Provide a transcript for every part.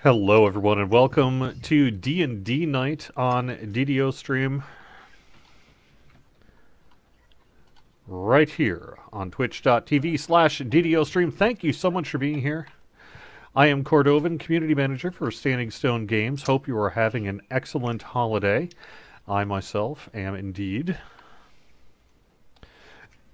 Hello, everyone, and welcome to D&D Night on DDO Stream, right here on twitch.tv/DDO Stream. Thank you so much for being here. I am Cordovan, Community Manager for Standing Stone Games. Hope you are having an excellent holiday. I myself am indeed.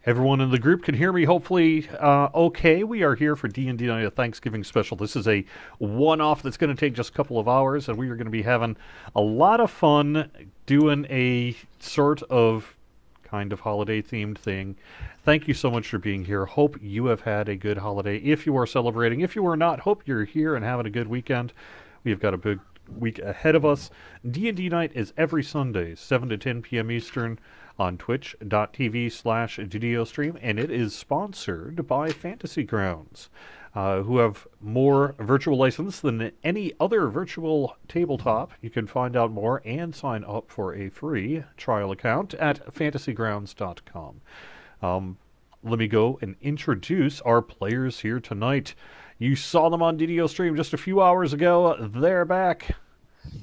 Everyone in the group can hear me, hopefully okay. We are here for D&D Night, a Thanksgiving special. This is a one-off that's going to take just a couple of hours, and we are going to be having a lot of fun doing a sort of kind of holiday-themed thing. Thank you so much for being here. Hope you have had a good holiday. If you are celebrating, if you are not, hope you're here and having a good weekend. We've got a big week ahead of us. D&D Night is every Sunday, 7 to 10 p.m. Eastern, on twitch.tv/DDOstream, and it is sponsored by Fantasy Grounds, who have more virtual license than any other virtual tabletop. You can find out more and sign up for a free trial account at fantasygrounds.com. Let me go and introduce our players here tonight. You saw them on DDO Stream just a few hours ago. They're back.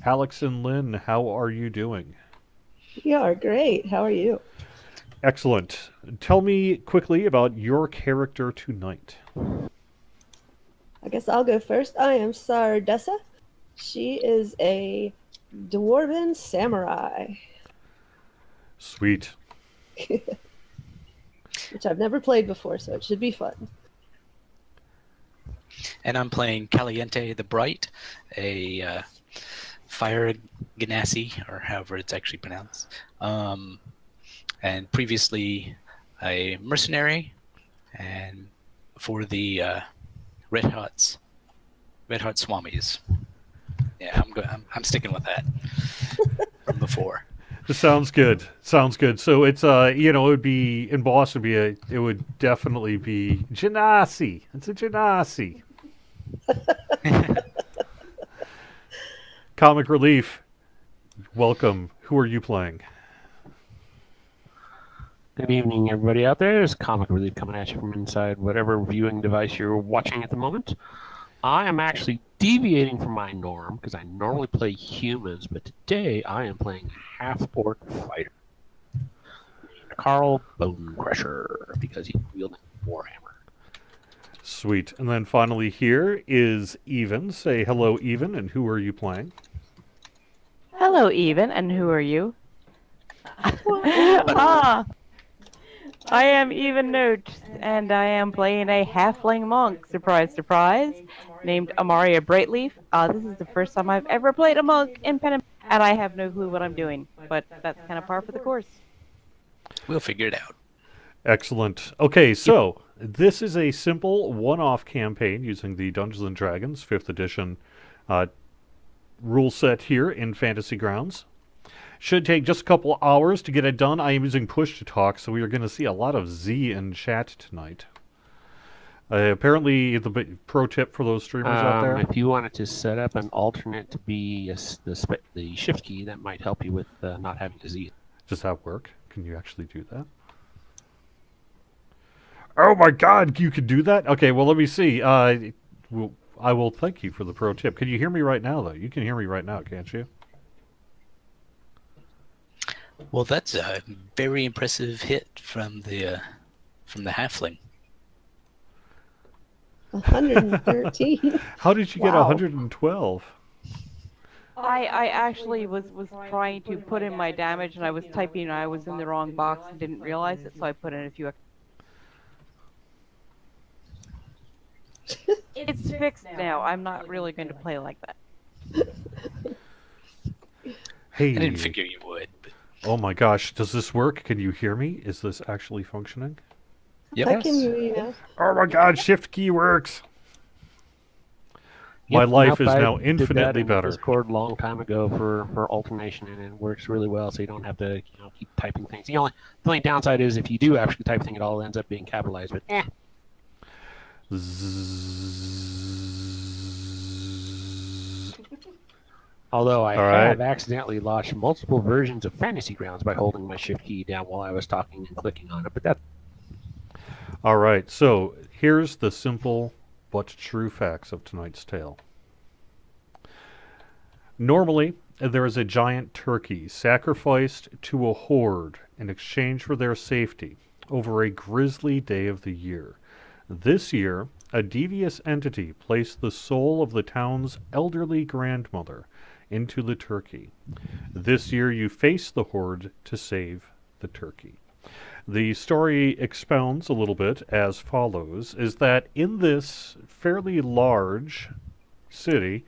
Alex and Lynn, how are you doing? We are great. How are you? Excellent. Tell me quickly about your character tonight. I guess I'll go first. I am Sardessa. She is a dwarven samurai, Sweet. which I've never played before, so it should be fun. And I'm playing Caliente the Bright, a fire genasi, or however it's actually pronounced. And previously a mercenary, and for the Red Hot Swamis. Yeah, I'm sticking with that from before. Sounds good. Sounds good. So it's it would be in Boston. It would definitely be Genasi. It's a Genasi. Comic Relief. Welcome. Who are you playing? Good evening, everybody out there. There's Comic Relief coming at you from inside whatever viewing device you're watching at the moment. I am actually deviating from my norm because I normally play humans, but today I am playing a half-orc fighter, Carl Bonecrusher, because he's wielding Warhammer. Sweet. And then finally here is Even. Say hello, Even, and who are you playing? Hello, Even, and who are you? I am Even Note, and I am playing a halfling monk, surprise, surprise, named Amaria Brightleaf. This is the first time I've ever played a monk in Pen and I have no clue what I'm doing, but that's kind of par for the course. We'll figure it out. Excellent. Okay, so this is a simple one-off campaign using the Dungeons & Dragons 5th edition rule set here in Fantasy Grounds. Should take just a couple hours to get it done. I am using push to talk, so we are going to see a lot of Z in chat tonight. Apparently, the pro tip for those streamers out there. If you wanted to set up an alternate to be the shift key, that might help you with not having to Z. Does that work? Can you actually do that? Oh my God, you can do that? Okay, well, let me see. I will thank you for the pro tip. Can you hear me right now, though? You can hear me right now, can't you? Well, that's a very impressive hit from the halfling. 113. How did you get Wow. 112? I actually was trying to put in my damage, and I was typing, and I was in the wrong box and didn't realize it, so I put in a few. It's fixed now. I'm not really going to play like that. Hey. I didn't figure you would. But... Oh my gosh, does this work? Can you hear me? Is this actually functioning? Yep. I can hear you now. Oh my God, shift key works. My life is now infinitely better. Discord a long time ago for alternation, and it works really well. So you don't have to keep typing things. The only downside is if you do actually type a thing, it all ends up being capitalized. But Although I have accidentally launched multiple versions of Fantasy Grounds by holding my shift key down while I was talking and clicking on it, but that. All right, so here's the simple but true facts of tonight's tale. Normally, there is a giant turkey sacrificed to a horde in exchange for their safety over a grisly day of the year. This year, a devious entity placed the soul of the town's elderly grandmother into the turkey. This year, you face the horde to save the turkey. The story expounds a little bit as follows, is that in this fairly large city,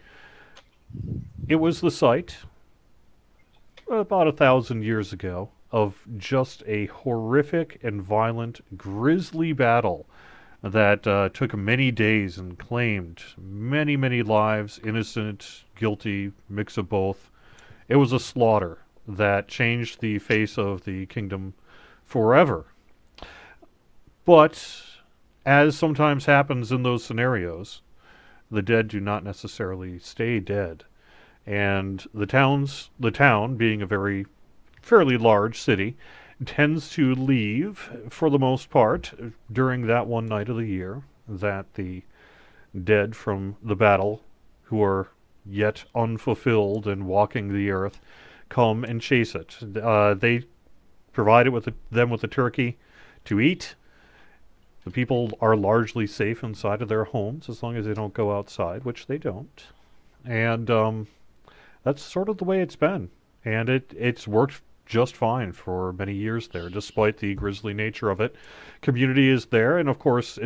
it was the site, about 1,000 years ago, of just a horrific and violent, grisly battle that took many days and claimed many, many lives, innocent, guilty, mix of both. It was a slaughter that changed the face of the kingdom forever. But, as sometimes happens in those scenarios, the dead do not necessarily stay dead. And the town, being a very fairly large city, tends to leave, for the most part, during that one night of the year that the dead from the battle, who are yet unfulfilled and walking the earth, come and chase it. They provide them with a turkey to eat. The people are largely safe inside of their homes as long as they don't go outside, which they don't. And that's sort of the way it's been. And it's worked just fine for many years there, despite the grisly nature of it. Community is there, and of course,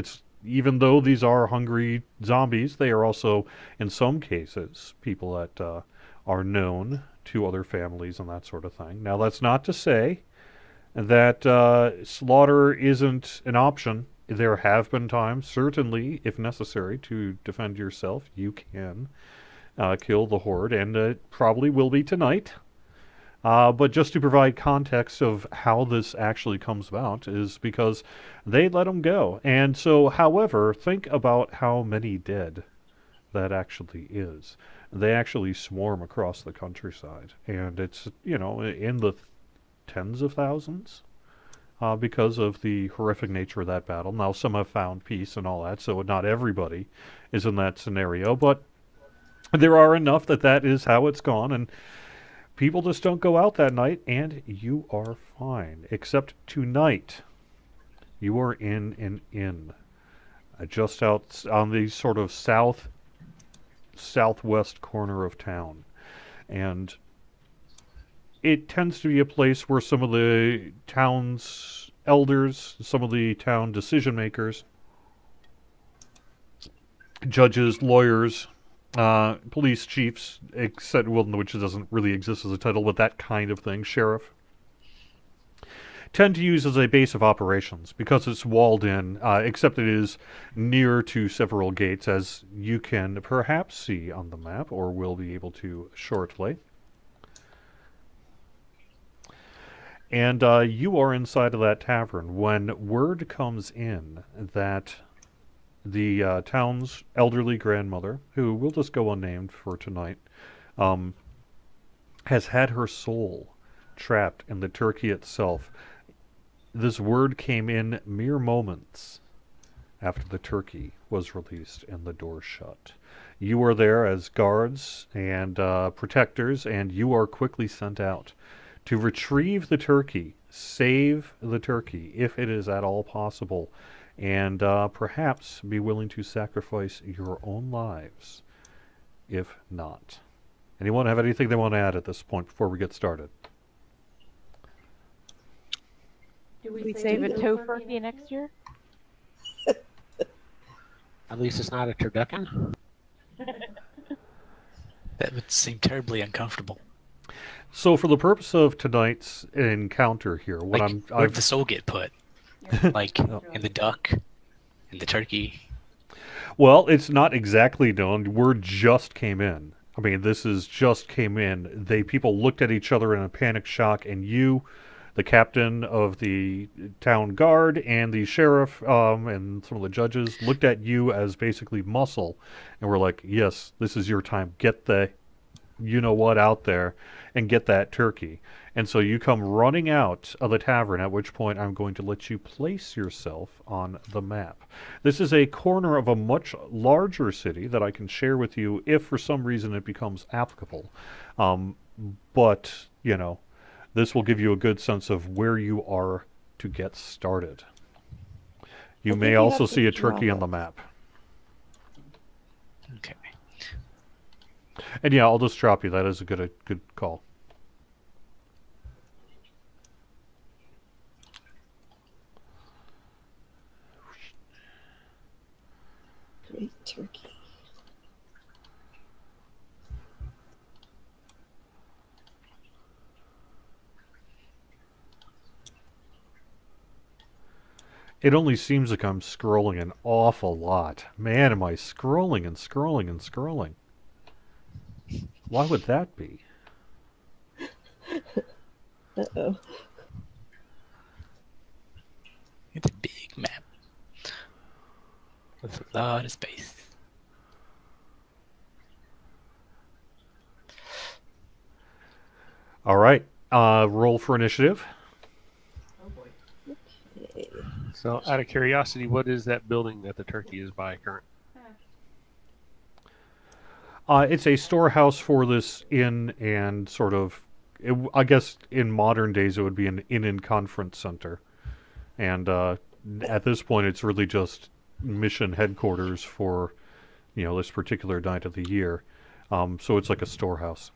even though these are hungry zombies, they are also, in some cases, people that are known to other families and that sort of thing. Now, that's not to say that slaughter isn't an option. There have been times, certainly, if necessary, to defend yourself, you can kill the horde, and it probably will be tonight. But just to provide context of how this actually comes about is because they let them go. And so, however, think about how many dead that actually is. They actually swarm across the countryside. And it's, in the tens of thousands because of the horrific nature of that battle. Now, some have found peace and all that, so not everybody is in that scenario. But there are enough that is how it's gone. And people just don't go out that night, and you are fine. Except tonight, you are in an inn. Just out on the sort of southwest corner of town. And it tends to be a place where some of the town's elders, some of the town decision makers, judges, lawyers, police chiefs, except, well, which doesn't really exist as a title, but that kind of thing, sheriff, tend to use as a base of operations because it's walled in, except it is near to several gates, as you can perhaps see on the map, or will be able to shortly. And you are inside of that tavern when word comes in that the town's elderly grandmother, who will just go unnamed for tonight, has had her soul trapped in the turkey itself. This word came in mere moments after the turkey was released and the door shut. You are there as guards and protectors, and you are quickly sent out to retrieve the turkey, save the turkey, if it is at all possible, and perhaps be willing to sacrifice your own lives, if not. Anyone have anything they want to add at this point before we get started? Do we save a tofurkey next year? At least it's not a turducken. That would seem terribly uncomfortable. So, for the purpose of tonight's encounter here, where'd the soul get put? Like in the duck, in the turkey? Well, it's not exactly known. Word just came in. I mean, this is just came in. People looked at each other in a panic shock, and you, the captain of the town guard, and the sheriff, and some of the judges looked at you as basically muscle, and were like, "Yes, this is your time. Get the, you know what, out there, and get that turkey." And so you come running out of the tavern, at which point I'm going to let you place yourself on the map. This is a corner of a much larger city that I can share with you if for some reason it becomes applicable. But, this will give you a good sense of where you are to get started. You I may think you also have to see a turkey on draw. the map. Okay. And yeah, I'll just drop you. That is a good call. Great turkey. It only seems like I'm scrolling an awful lot. Man, am I scrolling and scrolling and scrolling. Why would that be? Uh-oh. It's a big map with a lot of space. All right. Roll for initiative. Okay. So, out of curiosity, what is that building that the turkey is by currently? It's a storehouse for this inn and sort of, I guess in modern days it would be an inn and conference center. And at this point it's really just mission headquarters for, this particular night of the year. So it's like a storehouse.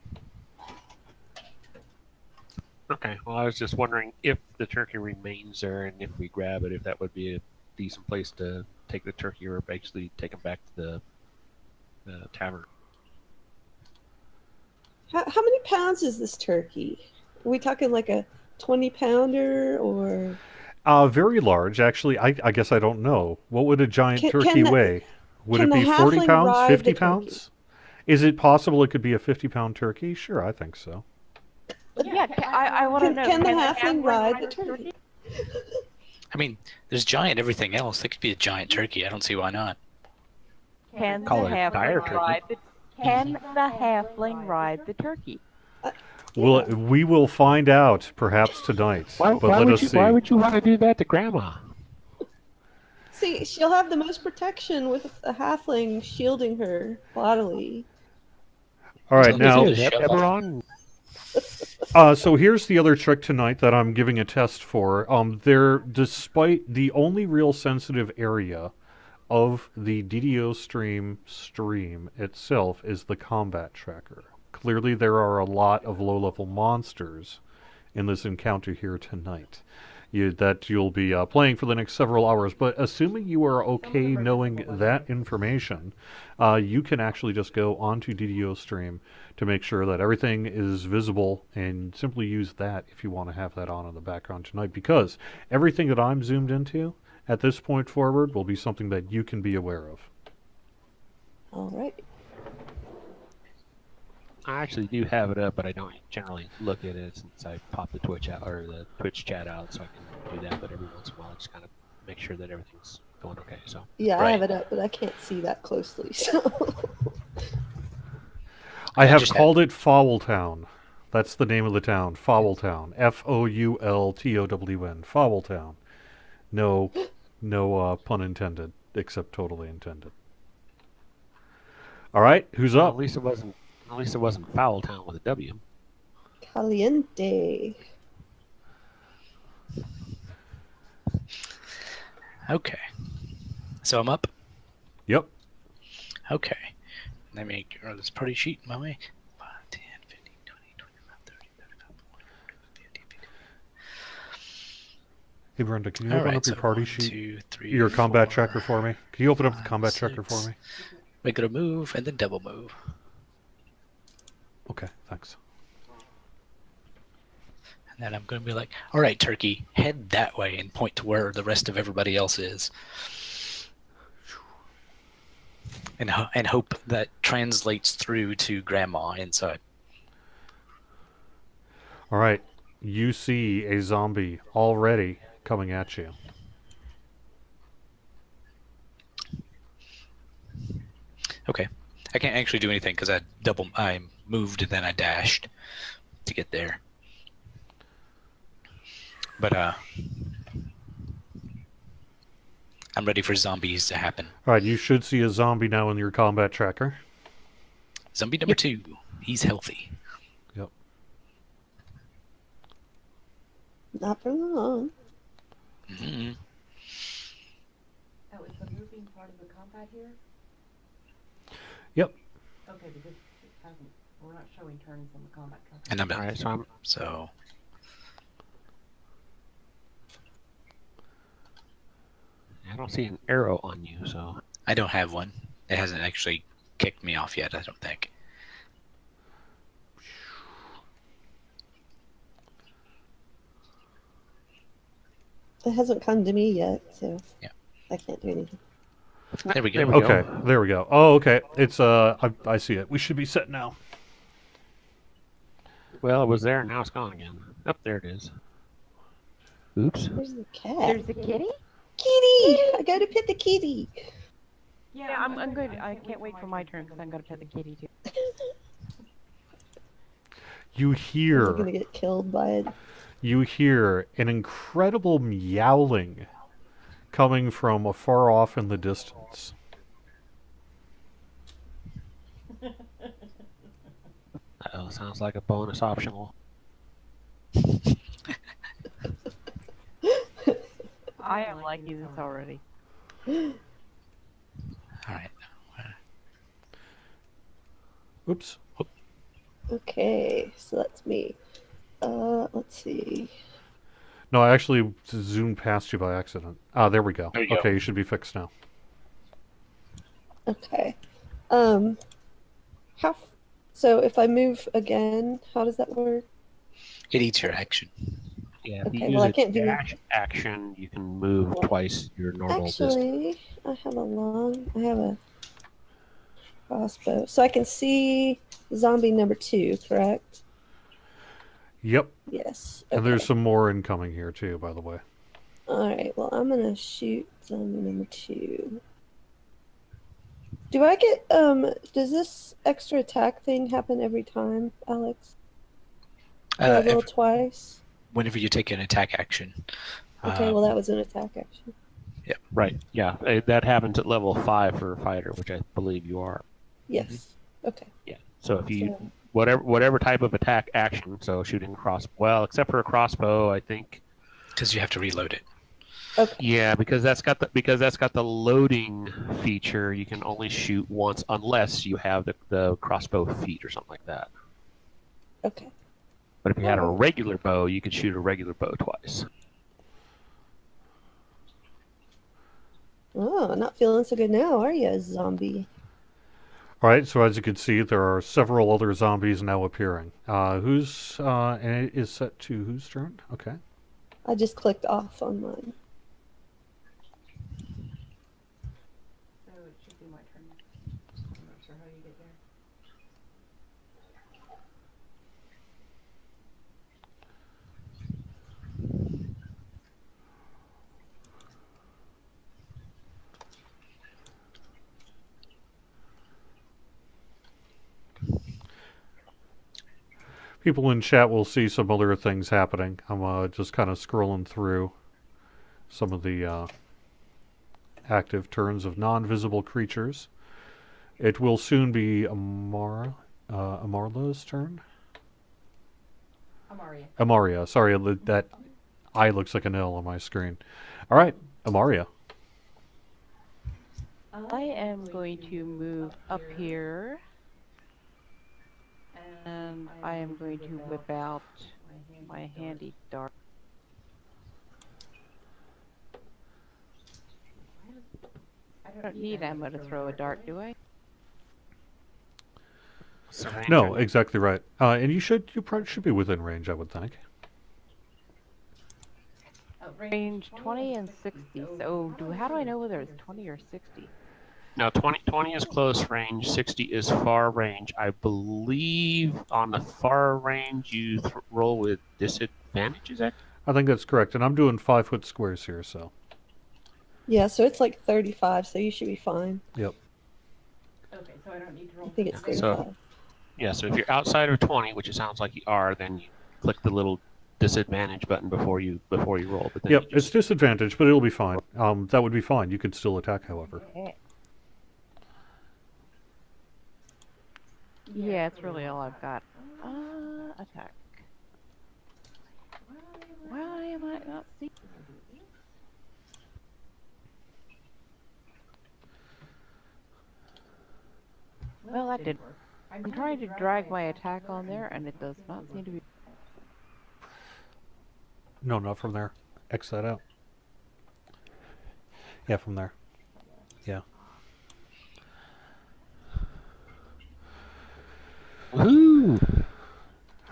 Okay, well, I was just wondering if the turkey remains there and if we grab it, if that would be a decent place to take the turkey or basically take him back to the tavern. How many pounds is this turkey? Are we talking like a 20-pounder or? Very large, actually. I guess I don't know. What would a giant Can turkey the- weigh? Would can it be the 40 halfling pounds? ride 50 the turkey? pounds? Is it possible it could be a 50-pound turkey? Sure, I think so. Yeah, I want to know. Can the halfling ride the turkey? I mean, there's giant everything else. It could be a giant turkey. I don't see why not. Can the Call it a dire halfling turkey. ride the Can the halfling ride the turkey? We will find out perhaps tonight. But let us see. Why would you want to do that to Grandma? See, she'll have the most protection with a halfling shielding her bodily. All right, now. Is that ever on? So here's the other trick tonight that I'm giving a test for. Despite the only real sensitive area of the DDO stream itself is the combat tracker. Clearly there are a lot of low-level monsters in this encounter here tonight that you'll be playing for the next several hours. But assuming you are okay knowing that information, you can actually just go onto DDO stream to make sure that everything is visible and simply use that if you want to have that on in the background tonight, because everything that I'm zoomed into at this point forward will be something that you can be aware of. All right. I actually do have it up, but I don't generally look at it since I pop the Twitch out or the Twitch chat out, so I can do that. But every once in a while, I just kind of make sure that everything's going okay. So Yeah, I Right. have it up, but I can't see that closely. So I have just called it Foultown. That's the name of the town, Foultown. Foultown. Foultown. No pun intended, except totally intended. All right, who's well, up? at least it wasn't Foul Town with a W. caliente. Okay. So I'm up? Yep. Okay. Let me throw this party sheet my way. 5, 10, 15, 20, 25, 30, 35, 40, 50, 50. Hey Brenda, can you All open right, up your so party 1, sheet? 2, 3, Your combat 4, tracker for me? Can you open up the 5, combat tracker for 6. me? Regular move and then double move. Okay, thanks. And then I'm going to be like, all right, turkey, head that way and point to where the rest of everybody else is. And hope that translates through to grandma inside. All right, you see a zombie already coming at you. Okay. I can't actually do anything because I moved and then I dashed to get there. But I'm ready for zombies to happen. All right, you should see a zombie now in your combat tracker. Zombie number 2. He's healthy. Yep. Not for long. Mm-hmm. Oh, is the moving part of the combat here? Yep. Okay, because we're not showing turns on the combat tracker. And I'm done. All right, so I'm So I don't see an arrow on you, so I don't have one. It hasn't actually kicked me off yet, I don't think. It hasn't come to me yet, so Yeah. I can't do anything. There we go. There we Okay, go. there we go. Oh, okay. It's I see it. We should be set now. Well, it was there, and now it's gone again. Up there it is. Oops. There's the cat. There's a kitty? Kitty! I gotta pet the kitty. Yeah, I'm good. I can't wait for my turn because I'm going to pet the kitty too. You I'm hear gonna get killed by it. an incredible meowling coming from afar off in the distance. Oh, sounds like a bonus optional. I am liking this already. All right. Oops. Okay, so that's me. Let's see. No, I actually zoomed past you by accident. Ah, there we go. There you go. Okay, you should be fixed now. Okay. So if I move again, how does that work? It eats your action. Yeah, if you Okay, use well, I a can't do- dash action, you can move twice your normal distance. Actually, I have a crossbow. So I can see zombie number 2, correct? Yep. Yes. And Okay. there's some more incoming here too, by the way. Alright, well, I'm gonna shoot zombie number 2. Do I get, does this extra attack thing happen every time, Alex? Do I roll twice? Whenever you take an attack action. Okay, well, that was an attack action. Right. Yeah, that happens at level 5 for a fighter, which I believe you are. Yes. Okay. Yeah. So if you So- whatever type of attack action, so shooting well, except for a crossbow, I think. Because you have to reload it. Okay. Yeah, because that's got the loading feature. You can only shoot once unless you have the crossbow feat or something like that. Okay. But if you had a regular bow, you could shoot a regular bow twice. Oh, not feeling so good now, are you, zombie? All right, so as you can see, there are several other zombies now appearing. And it is set to whose turn? Okay. I just clicked off on mine. So it should be my turn. I'm not sure how you get there. People in chat will see some other things happening. I'm just kind of scrolling through some of the active turns of non-visible creatures. It will soon be Amarla's turn. Amaria. Amaria. Sorry, that I looks like an L on my screen. All right, Amaria. I am going to move up here. And I am going to whip out my handy dart. I don't need ammo to throw a dart, do I? No, exactly right. And you probably should be within range, I would think. Range 20 and 60. So how do I know whether it's 20 or 60? No, 20 is close range, 60 is far range. I believe on the far range you roll with disadvantage, is that? I think that's correct. And I'm doing 5-foot squares here, so. Yeah, so it's like 35, so you should be fine. Yep. Okay, so I don't need to I roll. think it's So- 35. Yeah, so if you're outside of 20, which it sounds like you are, then you click the little disadvantage button before you roll. But then Yep, you it's just, disadvantage, but it'll be fine. That would be fine. You could still attack, however. Yeah, it's really all I've got. Attack. Why am I not seeing? Well, that did. I'm trying to drag my attack on there, and it does not seem to be. No, not from there. X that out. Yeah, from there. Yeah. woohoo!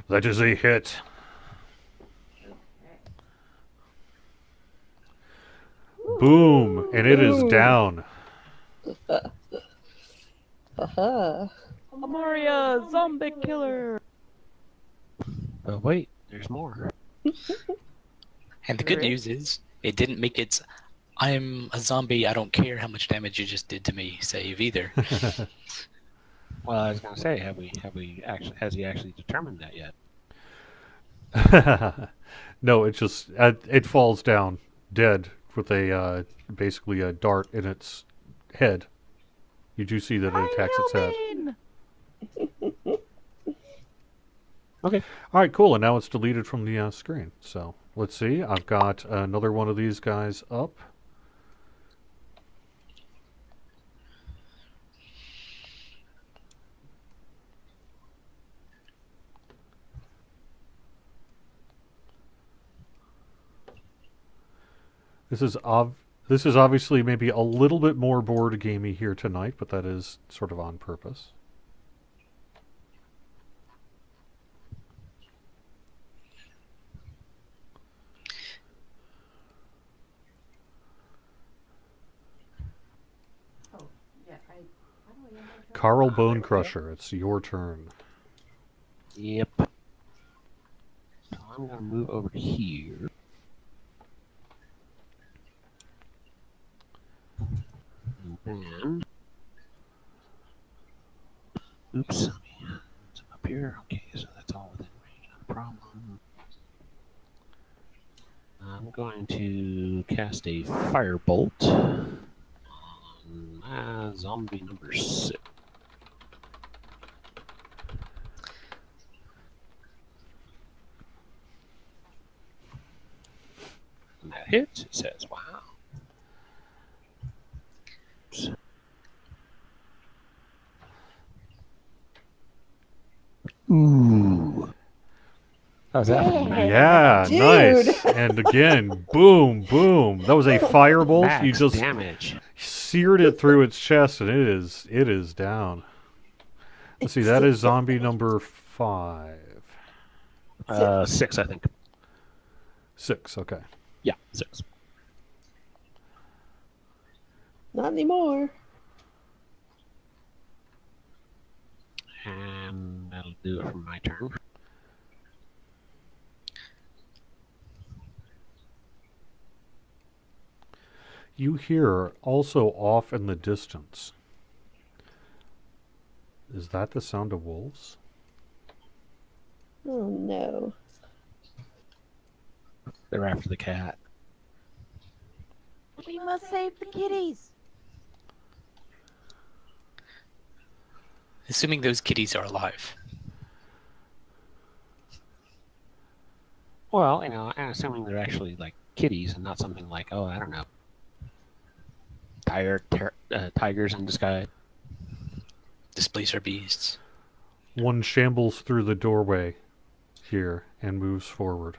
That is a hit. Boom! And it is Boom. down. Haha. Amaria, zombie killer! But wait, there's more. And the good Really? news is, it didn't make its "I'm a zombie, I don't care how much damage you just did to me" save either. Well, I was gonna say, has he actually determined that yet? No, it just it falls down dead with a basically a dart in its head. You do see that it attacks its head. Okay. All right, cool. And now it's deleted from the screen. So let's see. I've got another one of these guys up. This is obviously maybe a little bit more board gamey here tonight, but that is sort of on purpose. Carl Bone Crusher, it's your turn. Yep. So I'm gonna move over to here. And then, oops, it's up here. Okay, so that's all within range, not a problem. I'm going to cast a firebolt on zombie number 6. And that hits. It says, "Wow." Oops. Ooh. How's that for max? Yeah, Dude. nice. And again, boom, boom. That was a firebolt. Max You just damage. seared it through its chest, and it is down. Let's see. That is zombie number 5. 6, I think. 6. Okay. Yeah, 6. Not anymore. And that'll do it for my turn. You hear also off in the distance. Is that the sound of wolves? Oh no. They're after the cat. We must save the kitties! Assuming those kitties are alive. Well, and assuming they're actually like kitties and not something like, oh, I don't know, tigers in disguise. Displacer beasts. One shambles through the doorway here and moves forward.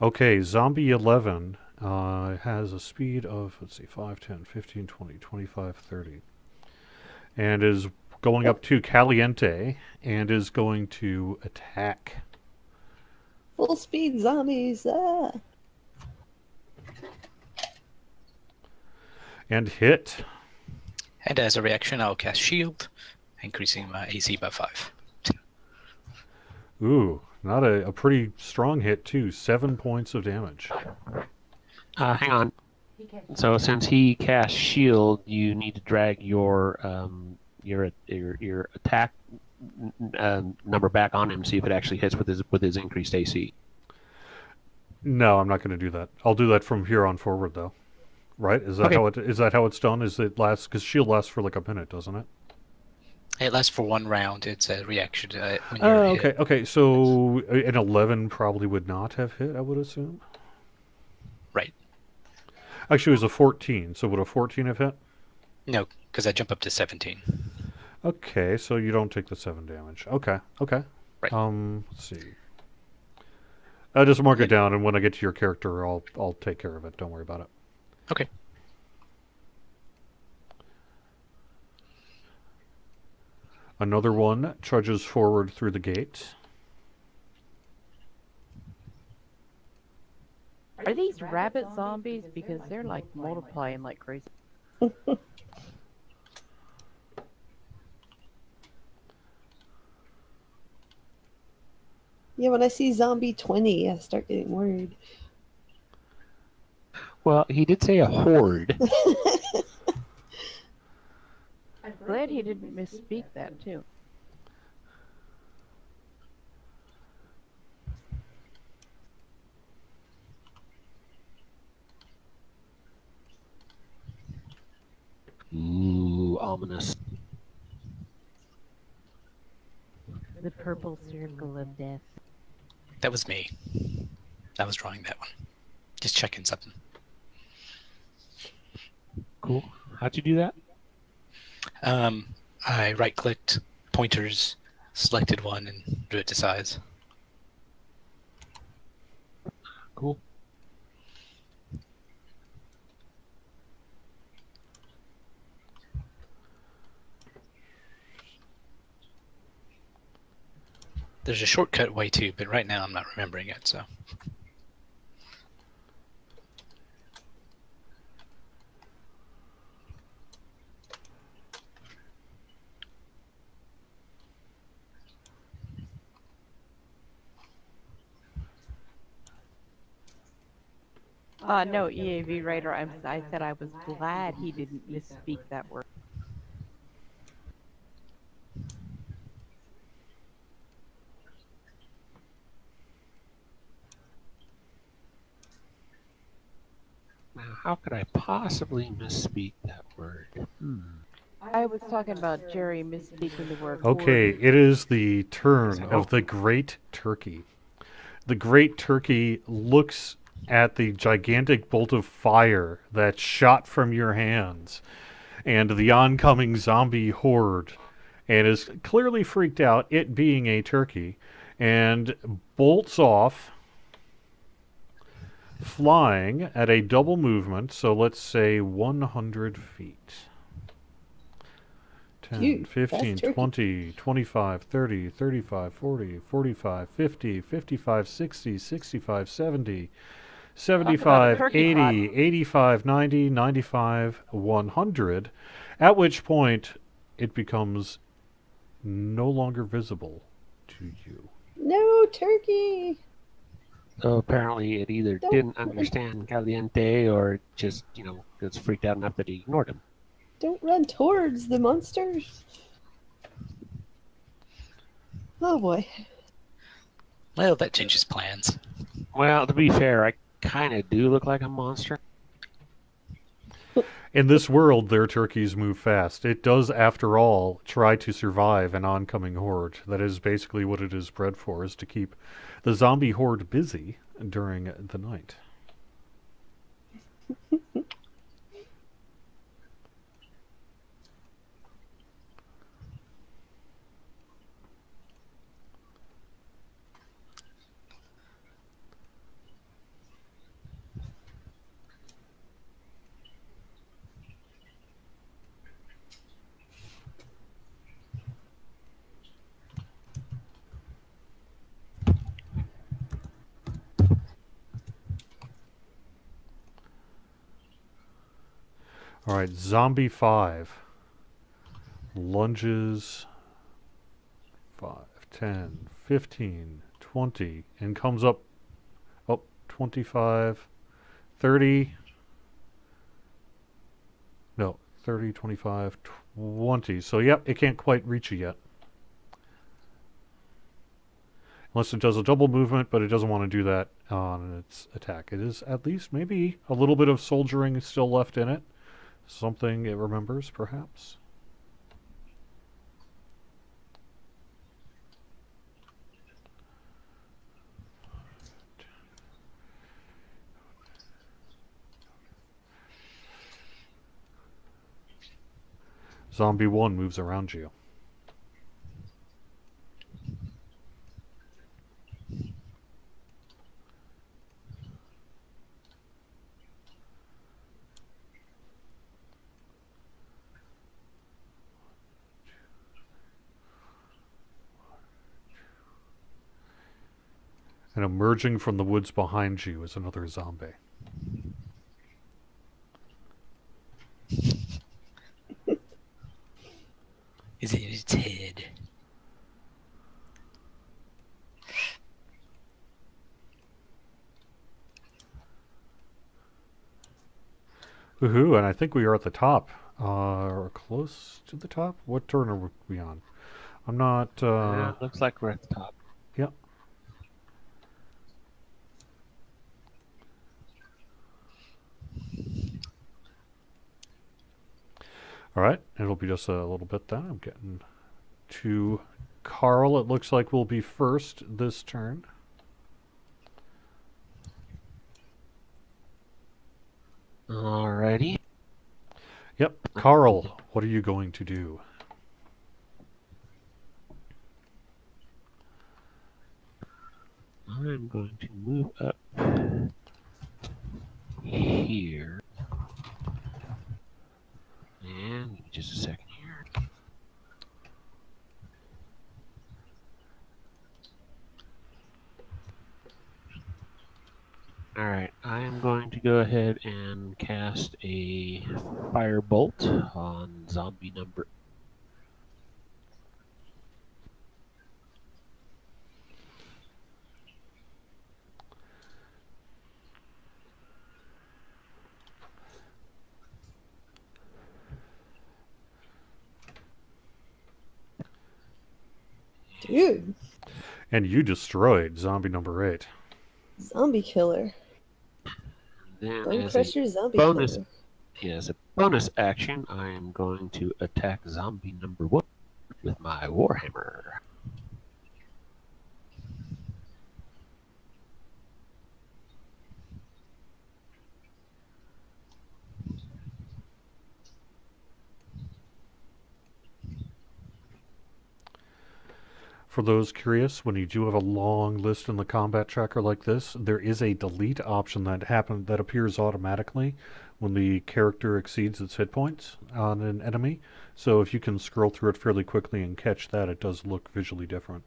Okay, Zombie 11 has a speed of, let's see, 5, 10, 15, 20, 25, 30. and is going up to Caliente and is going to attack. Full speed zombies. Ah. And hit. And as a reaction, I'll cast Shield, increasing my AC by 5. Ooh, not a pretty strong hit, too. 7 points of damage. Hang on. So since he cast shield, you need to drag your attack number back on him, see if it actually hits with his increased AC. No, I'm not going to do that. I'll do that from here on forward, though. Right? Is that Okay. how it's done? Is it lasts? Because shield lasts for like a minute, doesn't it? It lasts for 1 round. It's a reaction when Oh, you're okay, hit. okay. So an 11 probably would not have hit, I would assume. Right. Actually, it was a 14. So would a 14 have hit? No, because I jump up to 17. Okay, so you don't take the 7 damage. Okay, okay. Right. Let's see. I'll just mark it down, and when I get to your character, I'll take care of it. Don't worry about it. Okay. Another one trudges forward through the gate. Are these rabbit zombies? Because they're like multiplying like crazy. Yeah, when I see zombie 20, I start getting worried. Well, he did say a horde. I'm glad he didn't misspeak that too. Ooh, ominous. The purple circle of death. That was me. I was drawing that one. Just checking something. Cool. How'd you do that? I right-clicked, pointers, selected one, and drew it to size. Cool. There's a shortcut way too, but right now I'm not remembering it, so. No, EAV Raider, I said I was glad he didn't misspeak that word. Now, how could I possibly misspeak that word? I was talking about Jerry misspeaking the word Okay, horde. it is the turn of the Great Turkey. The Great Turkey looks at the gigantic bolt of fire that shot from your hands and the oncoming zombie horde and is clearly freaked out, it being a turkey, and bolts off, flying at a double movement, so let's say 100 feet. 10, Phew, 15, fast turkey. 20, 25, 30, 35, 40, 45, 50, 55, 60, 65, 70, 75, turkey 80, pot. 85, 90, 95, 100, at which point it becomes no longer visible to you. No turkey. So apparently it either Don't- didn't understand Caliente or just, was freaked out enough that he ignored him. Don't run towards the monsters. Oh boy. Well, that changes plans. Well, to be fair, I kind of do look like a monster. In this world, their turkeys move fast. It does, after all, try to survive an oncoming horde. That is basically what it is bred for, is to keep the zombie horde busy during the night. All right, Zombie 5. Lunges 5, 10, 15, 20, and comes up, 25, 30, no, 30, 25, 20. So, yep, it can't quite reach you yet. Unless it does a double movement, but it doesn't want to do that on its attack. It is at least maybe a little bit of soldiering still left in it. Something it remembers, perhaps. Zombie 1 moves around you. And emerging from the woods behind you is another zombie. Is it in its head? Woohoo, and I think we are at the top. Or close to the top? What turn are we on? I'm not, Yeah, looks like we're at the top. Yep. Alright, it'll be just a little bit then. I'm getting to Carl. It looks like will be first this turn. Alrighty. Yep, Carl, what are you going to do? I'm going to move up here. And give me just a second here. Alright, I am going to go ahead and cast a firebolt on zombie number. Dude, And you destroyed zombie number 8. zombie killer. Then Bone as Crusher zombie bonus- killer. as a bonus action, I am going to attack zombie number 1 with my Warhammer. For those curious, when you do have a long list in the combat tracker like this, there is a delete option that appears automatically when the character exceeds its hit points on an enemy. So if you can scroll through it fairly quickly and catch that, it does look visually different.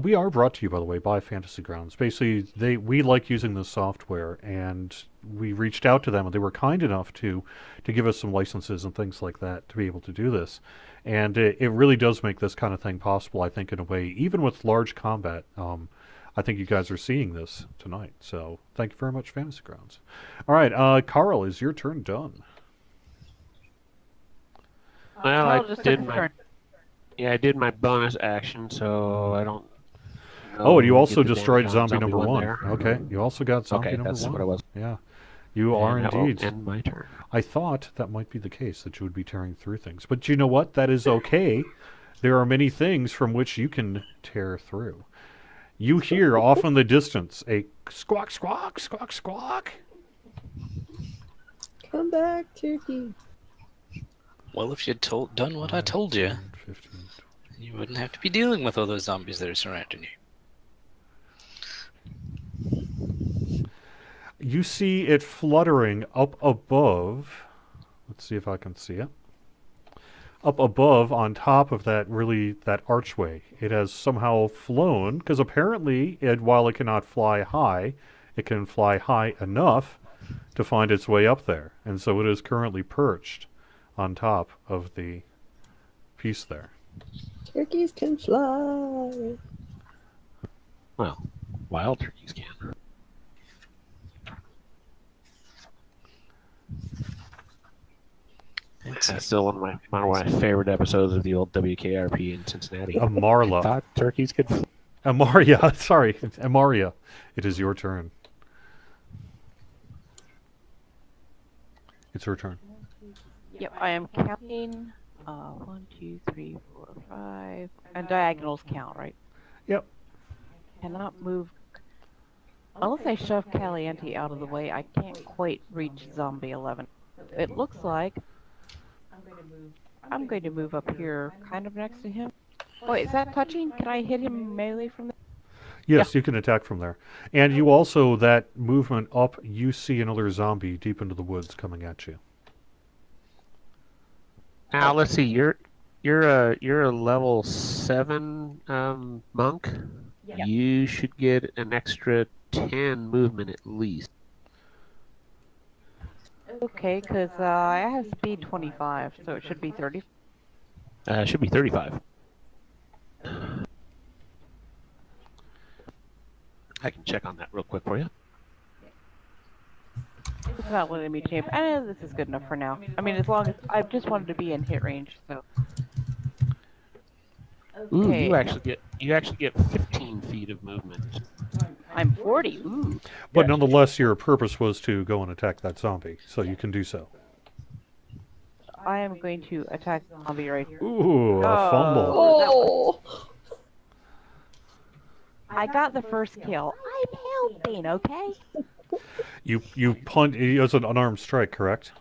We are brought to you, by the way, by Fantasy Grounds. Basically, we like using this software, and we reached out to them, and they were kind enough to give us some licenses and things like that to be able to do this. And it really does make this kind of thing possible, I think, in a way, even with large combat. I think you guys are seeing this tonight. So thank you very much, Fantasy Grounds. All right, Carl, is your turn done? Well, Carl I just did took his my turn. I did my bonus action, so I don't. Oh, and you know, also get the destroyed damage on zombie number 1. there. Okay, you also got zombie Okay, number that's 1. what it was. Yeah, you are And that will indeed. end my turn. I thought that might be the case, that you would be tearing through things. But you know what? That is okay. There are many things from which you can tear through. You hear off in the distance a squawk, squawk, squawk, squawk. Come back, turkey. Well, if you'd done what I told you, 15. you wouldn't have to be dealing with all those zombies that are surrounding you. You see it fluttering up above. Let's see if I can see it. Up above, on top of that archway. It has somehow flown, because apparently, while it cannot fly high, it can fly high enough to find its way up there. And so it is currently perched on top of the piece there. Turkeys can fly. Well, wild turkeys can. That's still one of my favorite episodes of the old WKRP in Cincinnati. Amarla. Thought turkeys could fly. Amaria, sorry. Amaria, it is your turn. It's her turn. Yep, I am counting. 1, 2, 3, 4, 5. And diagonals count, right? Yep. Cannot move. Unless I shove Caliente out of the way, I can't quite reach Zombie 11. It looks like I'm going to move up here, kind of next to him. Wait, is that touching? Can I hit him melee from there? Yes, you can attack from there. And you also, that movement up, you see another zombie deep into the woods coming at you. Now let's see. You're a level 7 monk. Yeah. You should get an extra 10 movement at least. Okay, because I have speed 25, so it should be 30. It should be 35. I can check on that real quick for you. It's not letting me change. This is good enough for now. I mean, as long as I just wanted to be in hit range, so. Ooh, Okay. you actually get 15 feet of movement. I'm 40. Ooh. But Yeah. nonetheless, your purpose was to go and attack that zombie, so you can do so. I am going to attack the zombie right here. Ooh, a Oh. fumble. Oh, I got the first kill. I'm helping, okay? You punt. It was an unarmed strike, correct?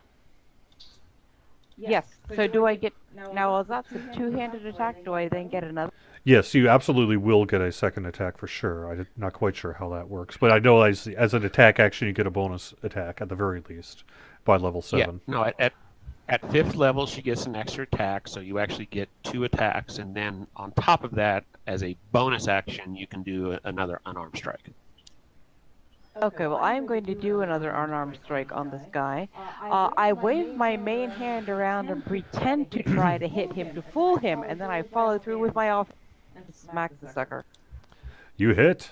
Yes. So do I get now? Is that a two-handed attack? Do I then get another? Yes, you absolutely will get a second attack for sure. I'm not quite sure how that works, but I know as an attack action, you get a bonus attack at the very least by level 7. Yeah, no, at 5th level, she gets an extra attack, so you actually get 2 attacks, and then on top of that, as a bonus action, you can do another unarmed strike. Okay, well, I am going to do another unarmed strike on this guy. I wave my main hand around and pretend to try to hit him to fool him, and then I follow through with my off and smack the sucker. You hit.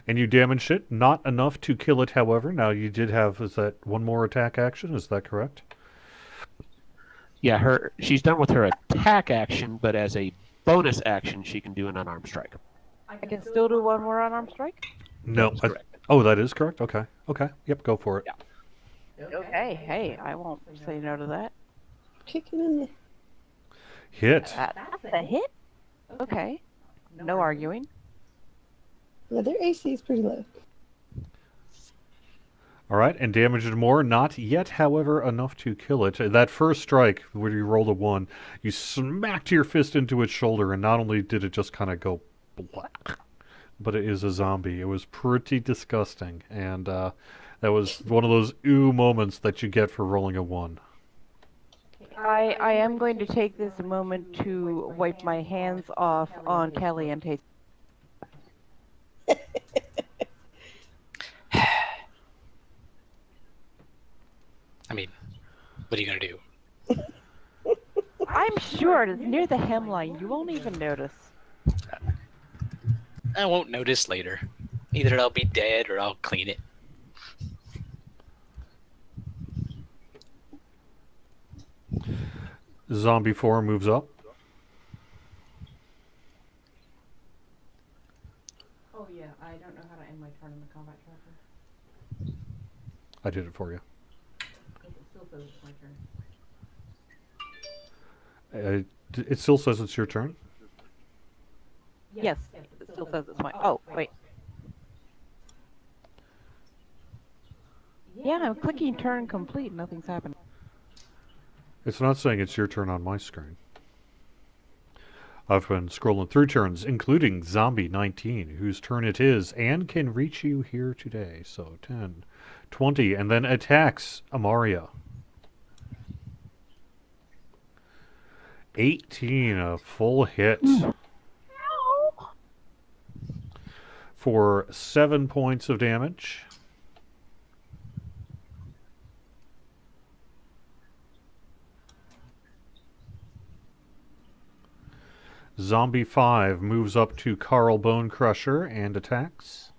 And you damaged it. Not enough to kill it, however. Now, you did have, is that one more attack action? Is that correct? Yeah, she's done with her attack action, but as a bonus action, she can do an unarmed strike. I can still do one more unarmed strike? No. That's correct. Oh, that is correct? Okay. Okay. Yep, go for it. Yeah. Okay, hey, I won't say no to that. kicking in the. Hit. That's a hit? Okay. No arguing. Yeah, their AC is pretty low. All right, and damaged more. Not yet, however, enough to kill it. That first strike, where you rolled a 1, you smacked your fist into its shoulder, and not only did it just kind of go black, but it is a zombie. It was pretty disgusting, and that was one of those ooh moments that you get for rolling a 1. I am going to take this moment to wipe my hands off on Caliente. I mean, what are you gonna do? I'm sure it's near the hemline. You won't even notice. I won't notice later. Either I'll be dead or I'll clean it. Zombie 4 moves up. Oh yeah, I don't know how to end my turn in the combat tracker. I did it for you. It still says it's my turn. It still says it's your turn. Yes, it still says it's my. Oh wait. Yeah, I'm clicking turn complete. Nothing's happening. It's not saying it's your turn on my screen. I've been scrolling through turns, including Zombie 19, whose turn it is, and can reach you here today. So 10, 20, and then attacks Amaria. 18, a full hit. for 7 points of damage. Zombie 5 moves up to Carl Bonecrusher and attacks.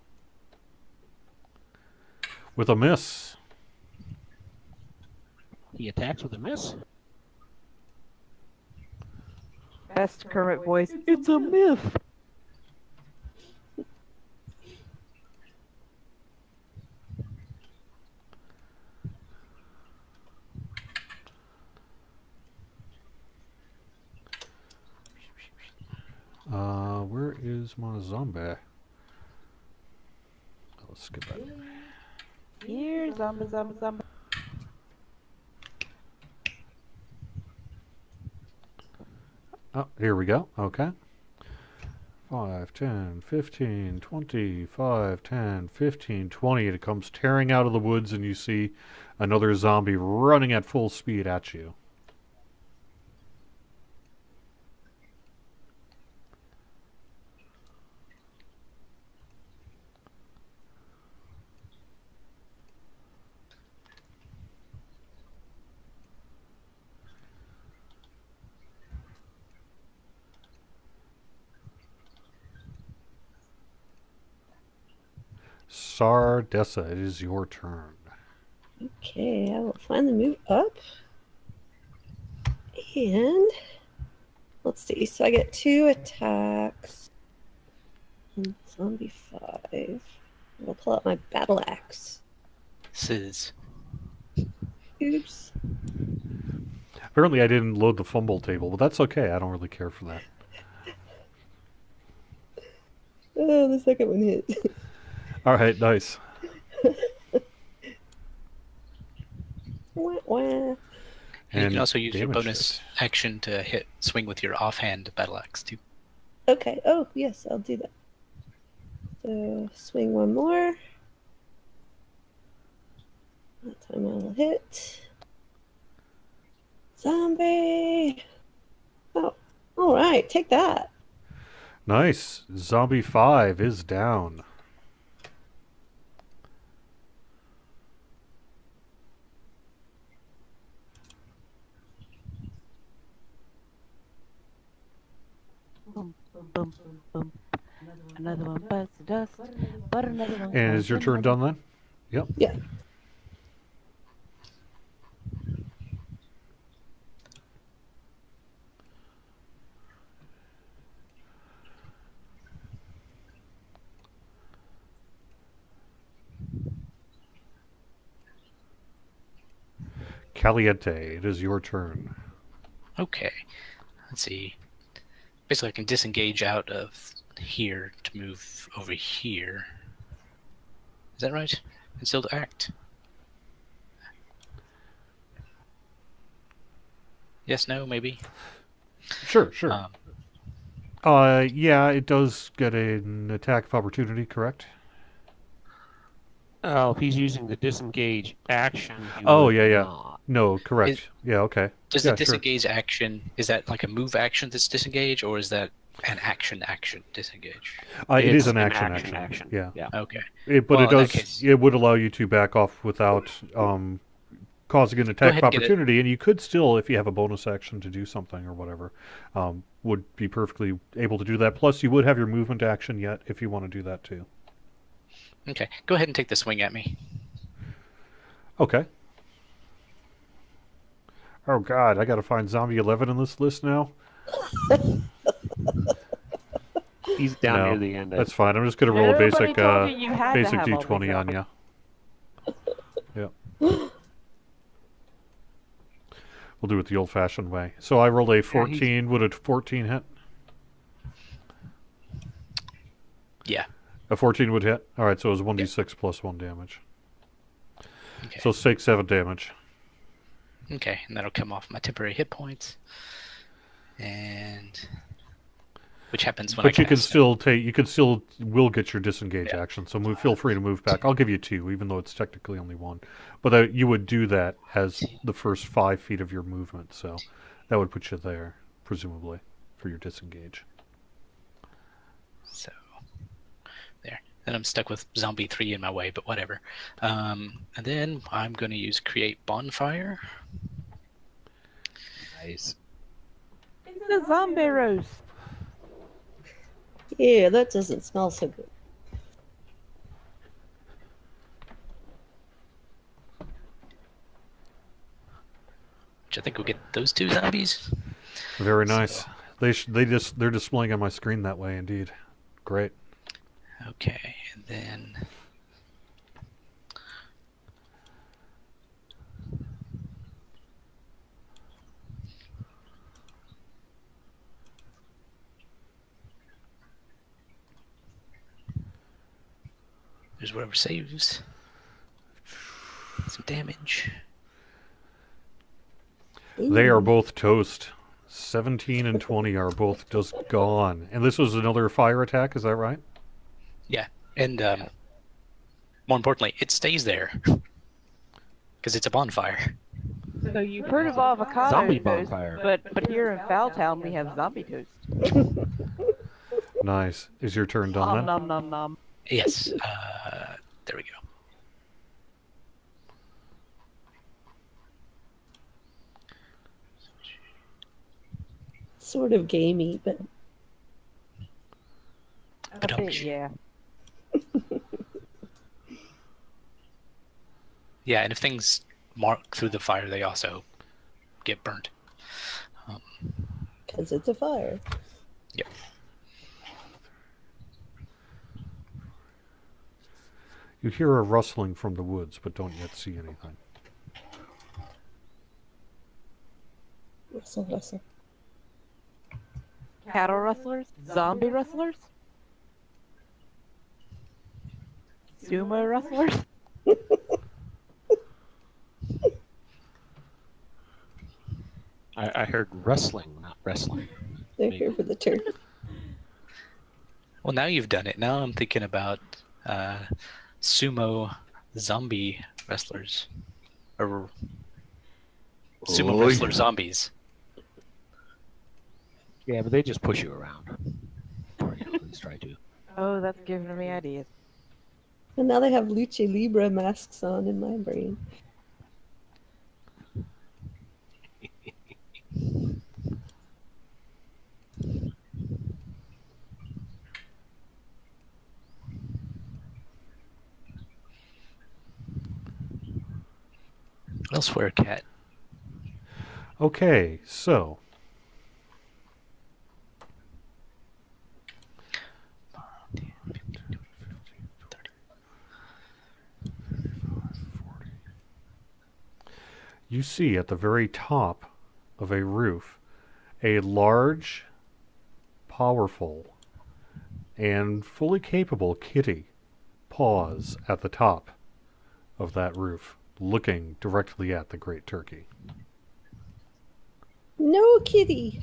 With a miss. He attacks with a miss. Best Kermit voice. It's a myth. Where is my zombie? Let's skip that. Here, zombie. Oh, here we go. Okay. 5, 10, 15, 20, 5, 10, 15, 20. And it comes tearing out of the woods, and you see another zombie running at full speed at you. Sardessa, it is your turn. Okay, I will finally move up. And let's see. So I get 2 attacks. And zombie 5. I'll pull out my battle axe. Sizz. Oops. Apparently I didn't load the fumble table, but that's okay. I don't really care for that. Oh, the second one hit. All right, nice. Wah, wah. You And can also use your damage bonus it. action to swing with your offhand battle axe too. Okay. Oh, yes, I'll do that. So swing one more. That time I will hit. Zombie. Oh, all right. Take that. Nice. Zombie 5 is down. Boom, boom, boom. Another one bites the dust, but another one. And comes is your in turn the- done then? Yep. Yeah. Caliente, it is your turn. Okay. Let's see. Basically, I can disengage out of here to move over here. Is that right? And still to act. Yes, no, maybe. Sure, sure. Um, Yeah, it does get an attack of opportunity, correct? Oh, if he's using the disengage action. he Oh, would yeah. not. No, correct. Yeah, okay. Does Yeah, the sure. disengage action, is that like a move action that's disengage, or is that an action disengage? It It's is an action. Yeah. Yeah. Okay. But Well, it in that does. case- It would allow you to back off without causing an attack ahead of and get it. opportunity, and you could still, if you have a bonus action to do something or whatever, would be perfectly able to do that. Plus, you would have your movement action yet if you want to do that too. Okay. Go ahead and take the swing at me. Okay. Oh God, I got to find Zombie 11 in this list now. He's down No, near the end. That's fine. I'm just gonna roll a Nobody basic told you you had to basic have all D20 these on zombies. you. Yeah. We'll do it the old-fashioned way. So I rolled a 14. Would a 14 hit? Yeah. A 14 would hit. All right, so it was 1d6 plus 1 damage. Okay. So let's take 7 damage. Okay, and that'll come off my temporary hit points. And which happens when I But you can cast. still take. You can still will get your disengage Yeah. action. So feel free to move back. I'll give you 2, even though it's technically only 1. But you would do that as the first 5 feet of your movement. So that would put you there, presumably, for your disengage. So there. Then I'm stuck with zombie 3 in my way, but whatever. And then I'm going to use create bonfire. Nice. It's a zombie roast. Yeah, that doesn't smell so good. Which I think will get those 2 zombies. Very nice. They're displaying on my screen that way, indeed. Great. Okay, and then there's whatever saves. Some damage. They are Ooh. both toast. 17 and 20 are both just gone. And this was another fire attack, is that right? Yeah, and more importantly, it stays there because it's a bonfire. So you've heard of avocado Zombie toast, bonfire. but here in Foultown we have zombie toast. Nice. Is your turn done Nom then? nom nom nom. Yes. There we go. Sort of gamey, but A bit, yeah. Yeah, and if things mark through the fire, they also get burnt. because it's a fire. Yep. You hear a rustling from the woods, but don't yet see anything. Rustle, rustle. Cattle rustlers? Zombie rustlers? Sumo rustlers? I heard rustling, not wrestling. They're Maybe. here for the turn. Well, now you've done it. Now I'm thinking about sumo zombie wrestlers. Or sumo wrestler zombies. Yeah, but they just push you around. Or at least try to. Oh, that's giving me ideas. And now they have Lucha Libre masks on in my brain. Elsewhere, cat. Okay, so you see at the very top of a roof a large, powerful, and fully capable kitty pause at the top of that roof, looking directly at the great turkey. No kitty.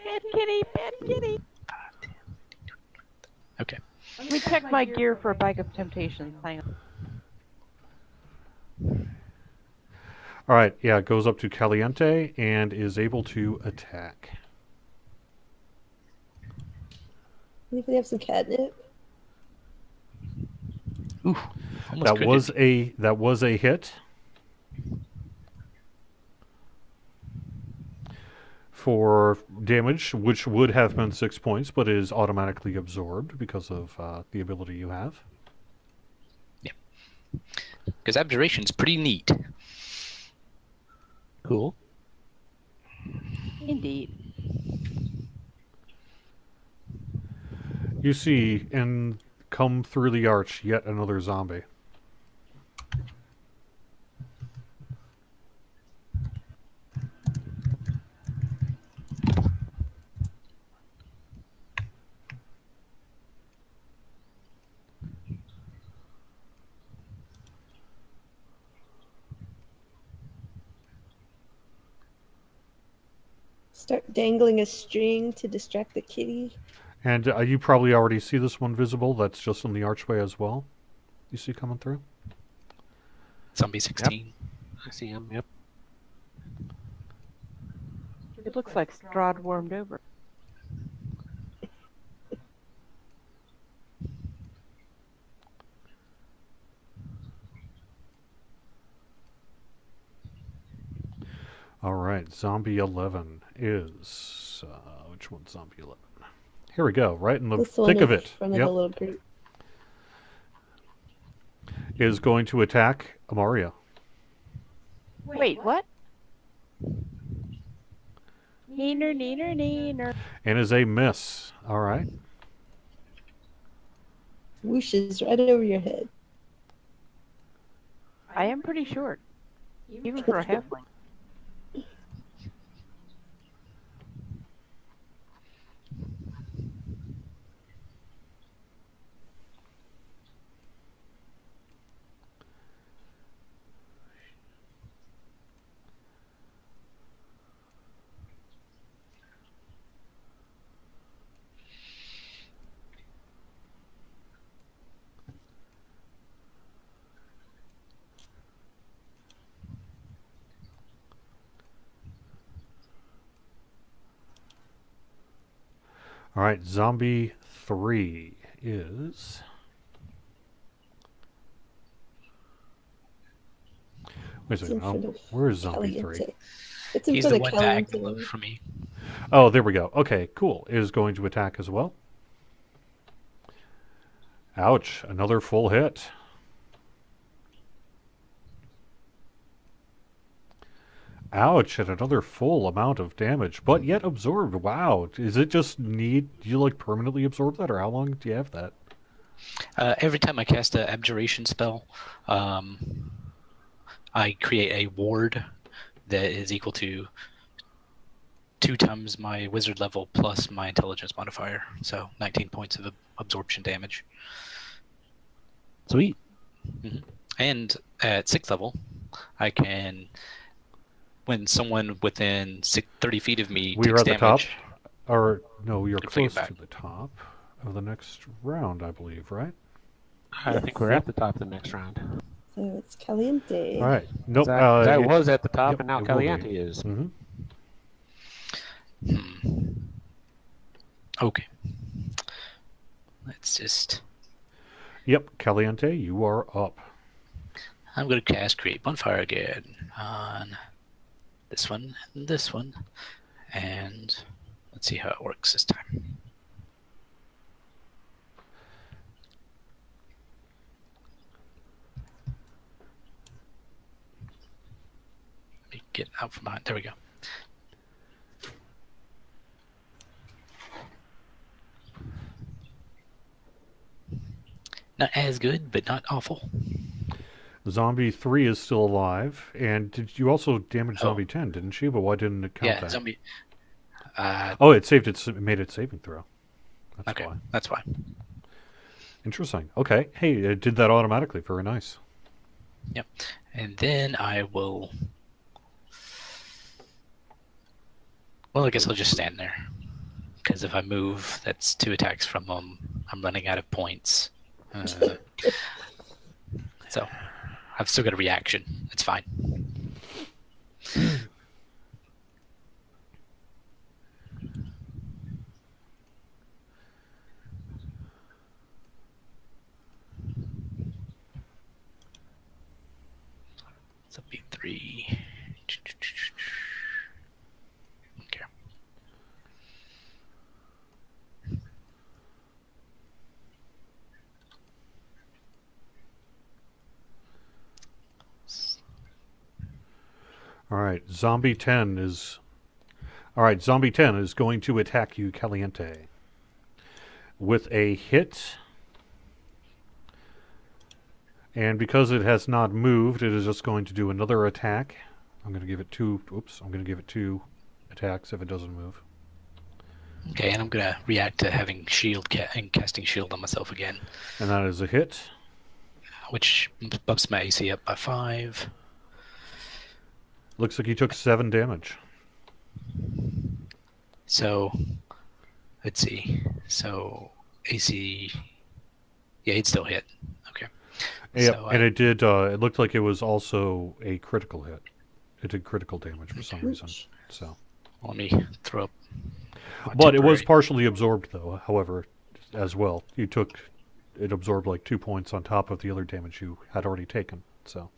Bad kitty, bad kitty. Okay. Let me check my gear for a bag of temptations. Hang on. All right, yeah, it goes up to Caliente and is able to attack. Anybody have some catnip? Ooh. Almost That critted. was a hit. For damage, which would have been 6 points, but is automatically absorbed because of the ability you have. Because abjuration's pretty neat. Cool. Indeed. You see, and come through the arch, yet another zombie. Start dangling a string to distract the kitty. And you probably already see this one visible. That's just in the archway as well. You see coming through? Zombie 16. I see him, yep. It looks like Strahd warmed over. All right, Zombie 11 is which one's Zombie 11? Here we go, right in the This one thick of in it. front of Yep, the little group. is going to attack Amaria. Wait, what? Neener, neener, neener. And is a miss. All right. Whooshes right over your head. I am pretty short, even for a halfling. All right, Zombie 3 is... Wait a It's in second. front Oh, of where is Zombie 3? Caliente. It's in He's front the of one diagonal Caliente. over from me. Oh, there we go. Okay, cool. Is going to attack as well. Ouch, another full hit. Ouch, and another full amount of damage, but yet absorbed. Wow. Is it just do you like permanently absorb that, or how long do you have that? Every time I cast an abjuration spell, I create a ward that is equal to 2 times my wizard level plus my intelligence modifier. So 19 points of absorption damage. Sweet. And at 6th level, I can, when someone within 30 feet of me We are takes at the top. damage, Or, no, we are Good figure close back. to the top of the next round, I believe, right? I think we're at the top of the next round. So it's Caliente. All right. Nope. That it- was at the top, yep, and now it will Caliente be. is. Mhm. Okay. Let's just... Yep, Caliente, you are up. I'm going to cast Create Bonfire again on this one and this one. And let's see how it works this time. Let me get out from behind. There we go. Not as good, but not awful. Zombie 3 is still alive. And did you also damage Oh. Zombie 10, didn't she? But why didn't it count Yeah, that? zombie. Oh, it made it saving throw. That's Okay, why. that's why. Interesting. Okay. Hey, it did that automatically. Very nice. Yep. And then I will... Well, I guess I'll just stand there. Because if I move, that's 2 attacks from them. I'm running out of points. So, I've still got a reaction. It's fine. So, B3. Okay. All right. Zombie 10 is... All right. Zombie 10 is going to attack you, Caliente. With a hit... And because it has not moved, it is just going to do another attack. I'm going to give it 2... Oops. I'm going to give it 2 attacks if it doesn't move. Okay, and I'm going to react to having shield and casting shield on myself again, And that is a hit. which bumps my AC up by 5. Looks like you took 7 damage. So, let's see. So, AC... Yeah, he'd still hit. Okay. Yep. So, And it did... it looked like it was also a critical hit. It did critical damage for some reason. Ouch. So, let me throw up... my but it was temporary- partially absorbed, though, however, as well. You took... It absorbed like 2 points on top of the other damage you had already taken. So...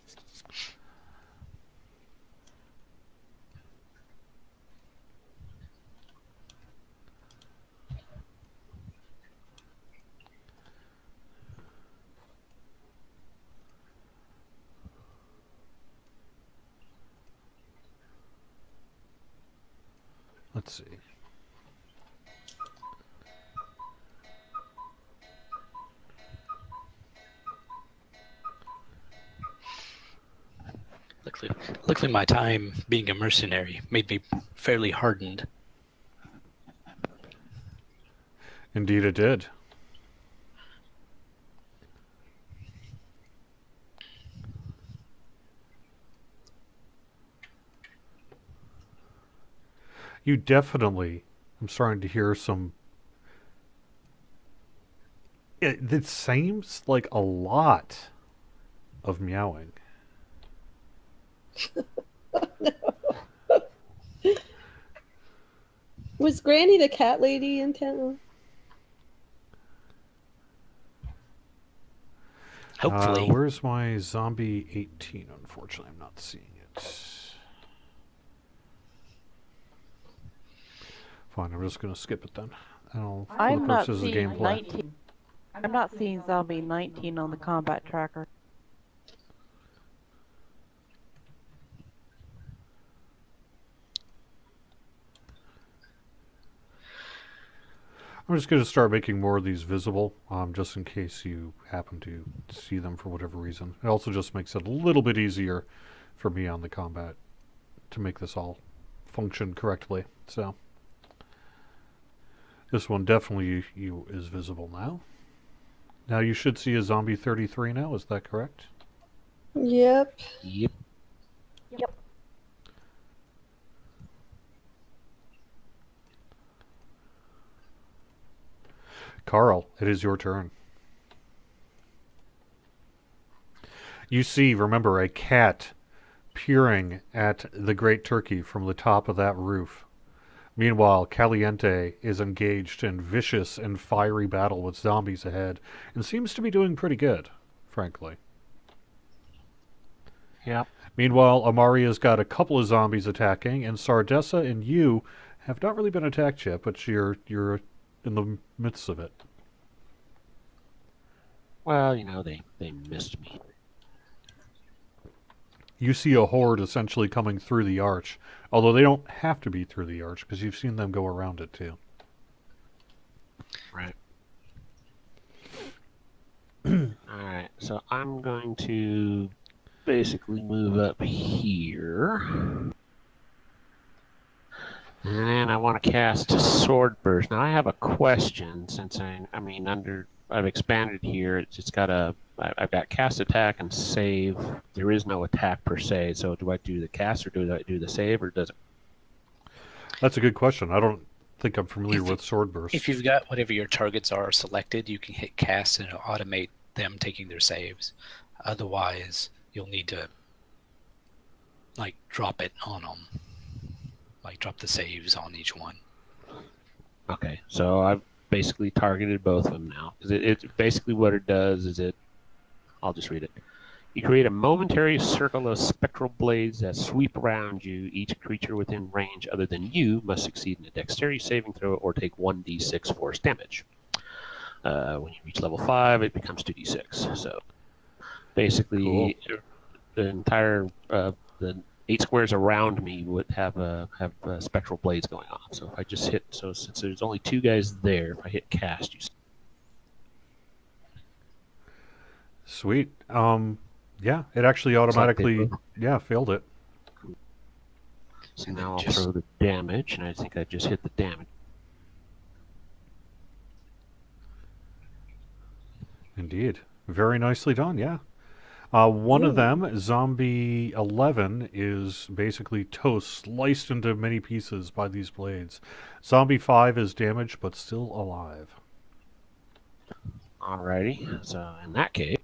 Let's see. Luckily, my time being a mercenary made me fairly hardened. Indeed, it did. You definitely. I'm starting to hear some. It seems like a lot of meowing. Was Granny the cat lady in town? Hopefully. Where's my zombie 18? Unfortunately, I'm not seeing it. Fine, I'm just going to skip it then. For the I'm not purposes of seeing gameplay. 19. I'm not seeing zombie 19 on the combat tracker. I'm just going to start making more of these visible, just in case you happen to see them for whatever reason. It also just makes it a little bit easier for me on the combat to make this all function correctly. So this one definitely is visible now. Now you should see a zombie 33 now. Is that correct? Yep. Yep. Carl, it is your turn. You see, remember, a cat peering at the Great Turkey from the top of that roof. Meanwhile, Caliente is engaged in vicious and fiery battle with zombies ahead, and seems to be doing pretty good, frankly. Yep. Meanwhile, Amaria's got a couple of zombies attacking, and Sardessa and you have not really been attacked yet, but you're in the midst of it. Well, you know, they missed me. You see a horde essentially coming through the arch, although they don't have to be through the arch, because you've seen them go around it too. Right. Alright, so I'm going to basically move up here. And I want to cast Sword Burst. Now I have a question, since I've expanded here. It's got I've got cast, attack, and save. There is no attack per se. So do I do the cast or do I do the save, or does it? That's a good question. I don't think I'm familiar with Sword Burst. If you've got whatever your targets are selected, you can hit cast and it'll automate them taking their saves. Otherwise, you'll need to drop it on them. Drop the saves on each one. Okay, so I've basically targeted both of them now. It's basically what it does is I'll just read it. You create a momentary circle of spectral blades that sweep around you. Each creature within range other than you must succeed in a dexterity saving throw or take 1d6 force damage. When you reach level 5, it becomes 2d6. So basically, Cool. the entire the 8 squares around me would have spectral blades going off. So if I just hit, since there's only 2 guys there, if I hit cast, you. Sweet. Yeah, it actually automatically failed it. So now I'll throw the damage, and I think I just hit the damage. Indeed. Very nicely done, yeah. One of them, Zombie 11, is basically toast, sliced into many pieces by these blades. Zombie 5 is damaged, but still alive. Alrighty, so in that case,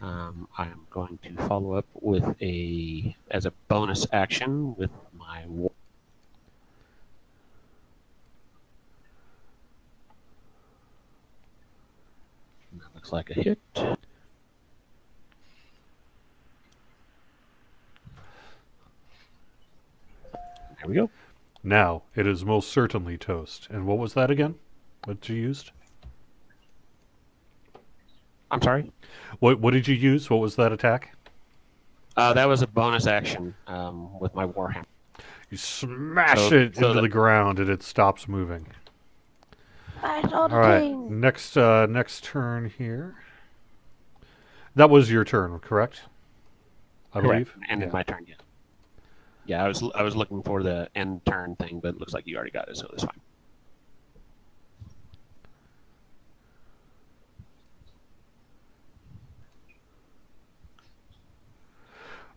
I'm going to follow up with as a bonus action with my war. That looks like a hit. There we go. Now, it is most certainly toast. And what was that again? What you used? I'm sorry? What did you use? What was that attack? That was a bonus action with my Warhammer. You smash So- it so into that- the ground, and it stops moving. Smash all the All right, things. next turn here. That was your turn, correct? I Correct. believe. Ended Yeah. my turn. Yeah. Yeah, I was looking for the end turn thing, but it looks like you already got it, so it's fine.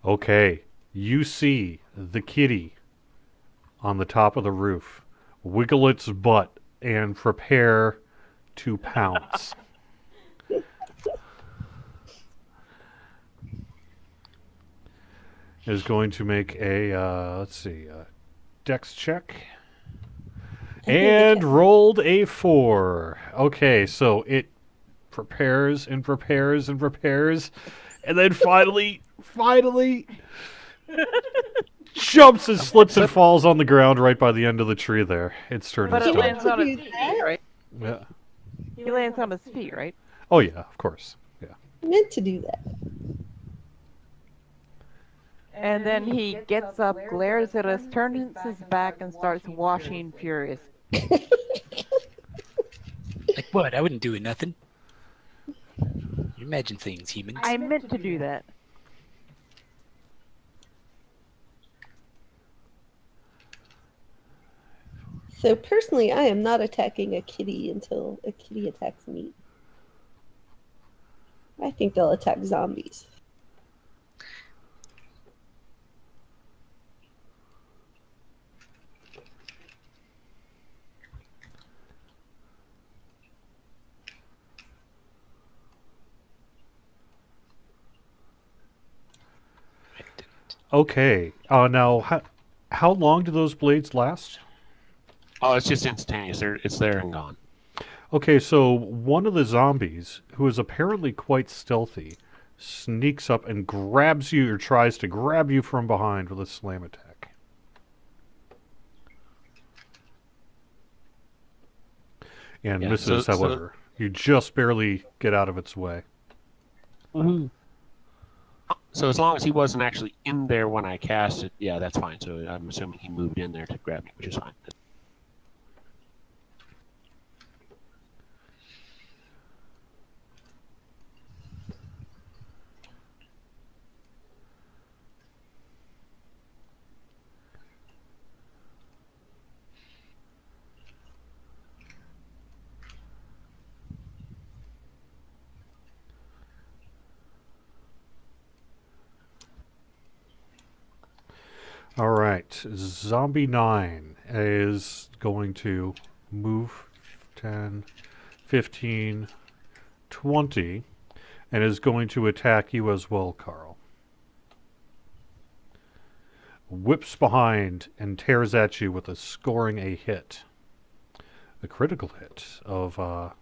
Okay, you see the kitty on the top of the roof wiggle its butt and prepare to pounce. Is going to make a let's see, dex check. And rolled a 4. Okay, so it prepares and prepares and prepares, and then finally jumps and slips and falls on the ground right by the end of the tree there. Its turn But is it done. lands on his Do feet, that? right? Yeah. He lands on his feet, right? Oh yeah, of course. Yeah. I meant to do that. And then he gets up, glares at us, turns his back, and starts washing furious. Like what? I wouldn't do nothing. You imagine things, humans. I meant to do that. So personally, I am not attacking a kitty until a kitty attacks me. I think they'll attack zombies. I didn't. Okay. Now, how long do those blades last? Oh, it's just instantaneous. It's there and gone. Okay, so one of the zombies, who is apparently quite stealthy, sneaks up and grabs you or tries to grab you from behind with a slam attack. And Yeah, misses, so- however. You just barely get out of its way. So as long as he wasn't actually in there when I cast it, yeah, that's fine. So I'm assuming he moved in there to grab me, which is fine. All right. Zombie 9 is going to move 10, 15, 20, and is going to attack you as well, Carl. Whips behind and tears at you with scoring a hit. A critical hit of a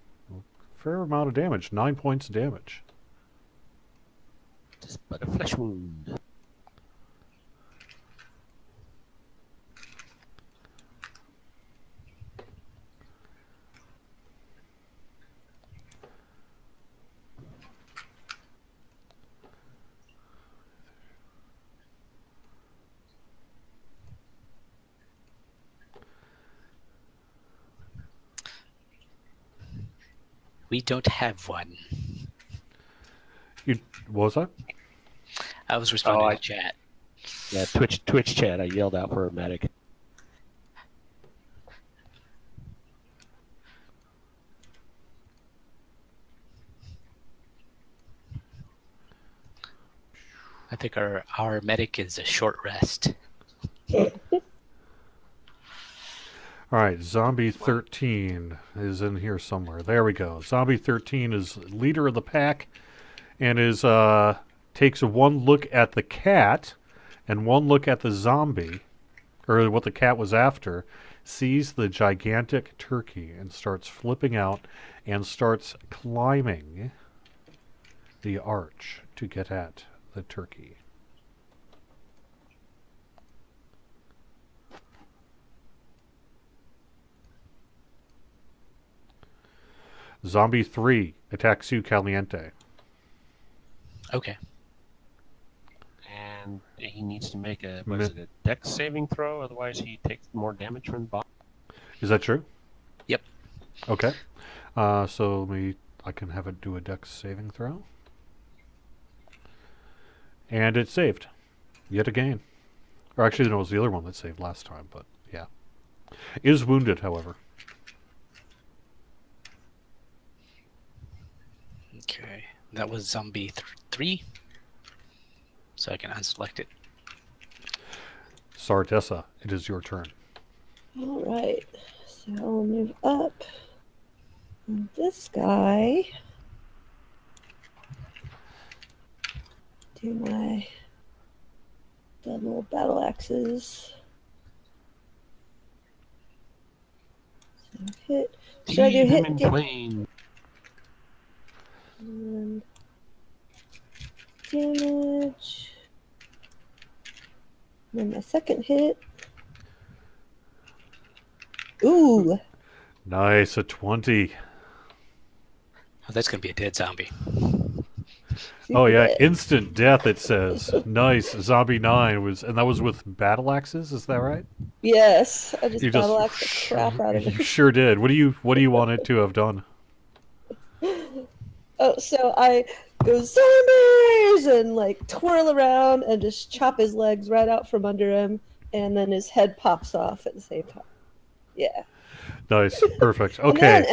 fair amount of damage, 9 points of damage. Just but a flesh wound. We don't have one. You, what was that? I was responding I- to chat. Yeah, Twitch chat. I yelled out for a medic. I think our medic is a short rest. All right, Zombie 13 is in here somewhere. There we go. Zombie 13 is leader of the pack and is takes one look at the cat and one look at the zombie, or what the cat was after, sees the gigantic turkey and starts flipping out and starts climbing the arch to get at the turkey. Zombie 3 attacks you, Caliente. Okay. and he needs to make a Mi- a dex saving throw, otherwise he takes more damage from the bot. Is that true? Yep. Okay. So I can have it do a dex saving throw. And it saved. Yet again. Or actually, no, it was the other one that saved last time, but yeah. Is wounded, however. Okay. That was zombie 3. So I can unselect it. Sardessa, it is your turn. All right. So I'll move up. And this guy. Do my double battle axes. So hit. Should I do Leave him hit? in plane. And damage. And then my second hit. Ooh. Nice, a 20. Oh, that's going to be a dead zombie. Oh yeah, Super instant death it says. Nice. Zombie 9 was, and that was with battle axes, is that right? Yes, I just You battle axe the crap out of you him. sure did. What do you want it to have done? Oh, so I go zombies and like twirl around and just chop his legs right out from under him, and then his head pops off at the same time. Yeah. Nice. Perfect. Okay.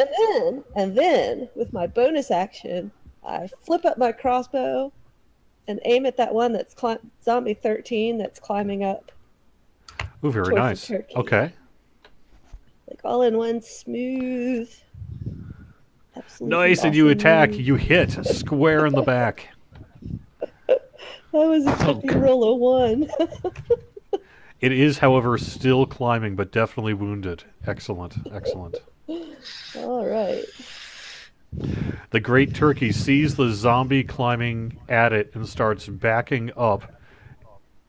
And then with my bonus action, I flip up my crossbow and aim at that one that's zombie 13 that's climbing up. Ooh, very towards the nice. turkey. Okay. Like all in one smooth. Absolutely Nice, and you awesome attack. move. You hit square in the back. I was expecting to roll a 1. It is, however, still climbing, but definitely wounded. Excellent. Excellent. All right. The great turkey sees the zombie climbing at it and starts backing up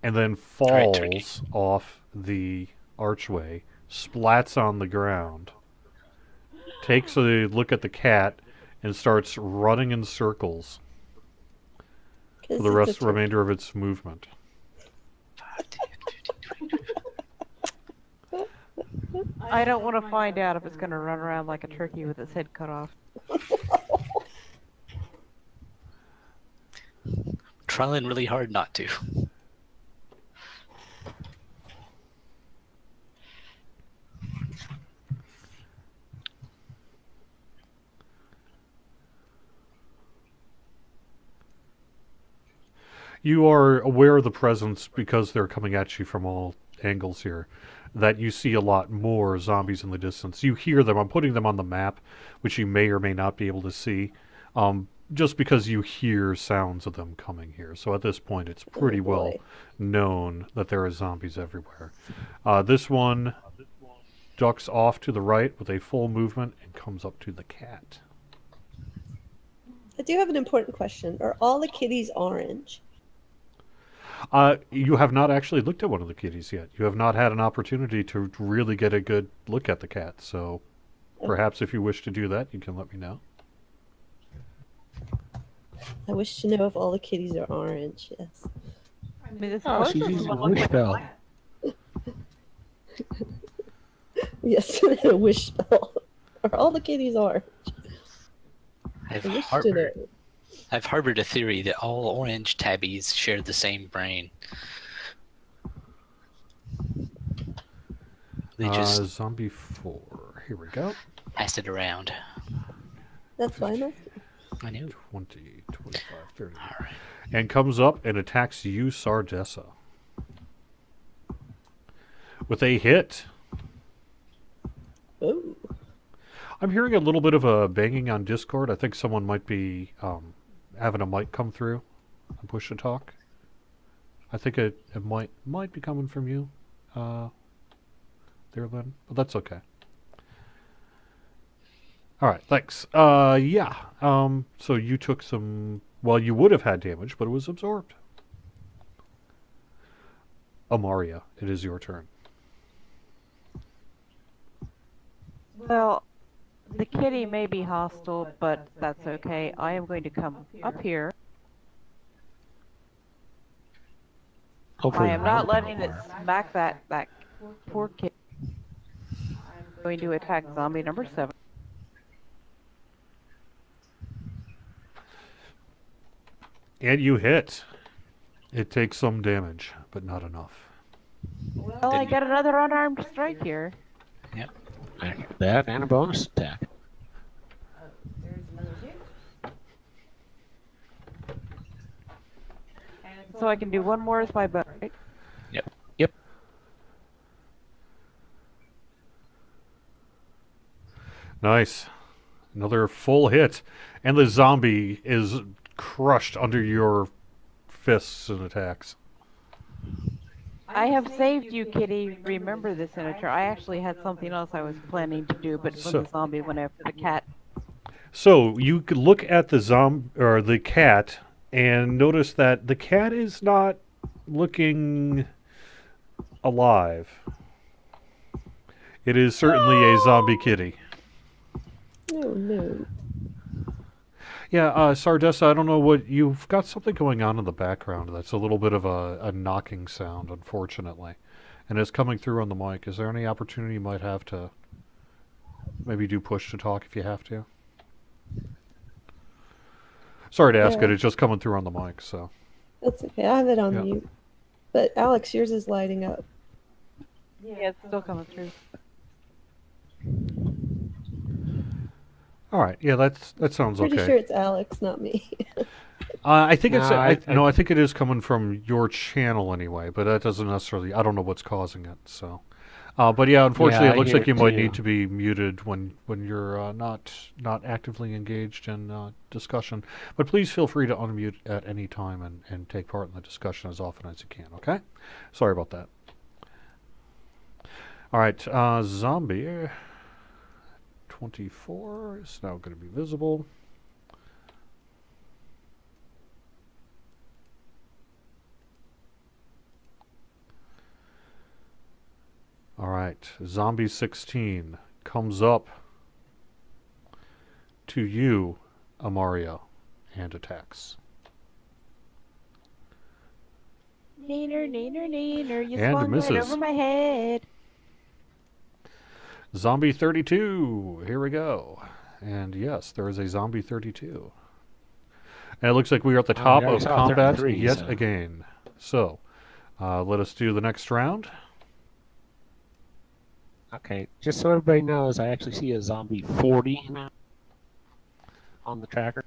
and then Great turkey. falls off the archway, splats on the ground, takes a look at the cat, and starts running in circles for the remainder of its movement. 5, 10, 15, 20. I don't want to find out if it's going to run around like a turkey with its head cut off. Trying really hard not to. You are aware of the presence because they're coming at you from all angles here. That you see a lot more zombies in the distance. You hear them. I'm putting them on the map, which you may or may not be able to see, just because you hear sounds of them coming here. So at this point, it's pretty well known that there are zombies everywhere. This one ducks off to the right with a full movement and comes up to the cat. I do have an important question. Are all the kitties orange? You have not actually looked at one of the kitties yet. You have not had an opportunity to really get a good look at the cat. So perhaps if you wish to do that, you can let me know. I wish to know if all the kitties are orange. Yes. I mean, this Oh, she's using a wish spell. Yes, a wish spell. Are all the kitties orange? I've I wish to harbored, know. I've harbored a theory that all orange tabbies share the same brain. They just Zombie 4. Here we go. pass it around. That's fine. That's I knew. 20, 25, 30. All right. And comes up and attacks you, Sardessa. With a hit. Oh. I'm hearing a little bit of a banging on Discord. I think someone might be having a mic come through and push to talk. I think it might be coming from you, there, Lynn. But that's okay. All right, thanks. Yeah. So you took some. Well, you would have had damage, but it was absorbed. Amaria, it is your turn. Well, the kitty may be hostile, but that's okay. I am going to come up here Hopefully, I am not around letting it campfire. smack that poor kid. I'm going to attack zombie number 7. And you hit. It takes some damage, but not enough. Well, I got another unarmed strike here. Yep. That and a bonus attack. So I can do one more as my bow, right? Yep. Yep. Nice. Another full hit. And the zombie is crushed under your fists and attacks. I have saved you, kitty. Remember this, Senator. I actually had something else I was planning to do, but when the zombie went after the cat. So you could look at the cat and notice that the cat is not looking alive. It is certainly a zombie kitty. No. Yeah, Sardessa, I don't know what... You've got something going on in the background that's a little bit of a knocking sound, unfortunately. And it's coming through on the mic. Is there any opportunity you might have to maybe do push to talk if you have to? Sorry to ask it. It's just coming through on the mic, so... That's okay. I have it on mute. But Alex, yours is lighting up. Yeah, it's still coming through. All right. Yeah, that sounds okay. Pretty sure it's Alex, not me. I think it's... No, I think it is coming from your channel anyway, but that doesn't necessarily... I don't know what's causing it, so... but yeah, unfortunately, Yeah, it I looks hear like you it might too. need to be muted when you're not actively engaged in discussion. But please feel free to unmute at any time and take part in the discussion as often as you can, okay? Sorry about that. All right, zombie 24 is now going to be visible. All right, zombie 16 comes up to you, Amaria, and attacks. Neener, you And swung misses. right over my head. Zombie 32, here we go. And yes, there is a zombie 32. And it looks like we are at the top yeah, we of saw combat 33, yet so- again. So, let us do the next round. Okay, just so everybody knows, I actually see a zombie 40 now on the tracker.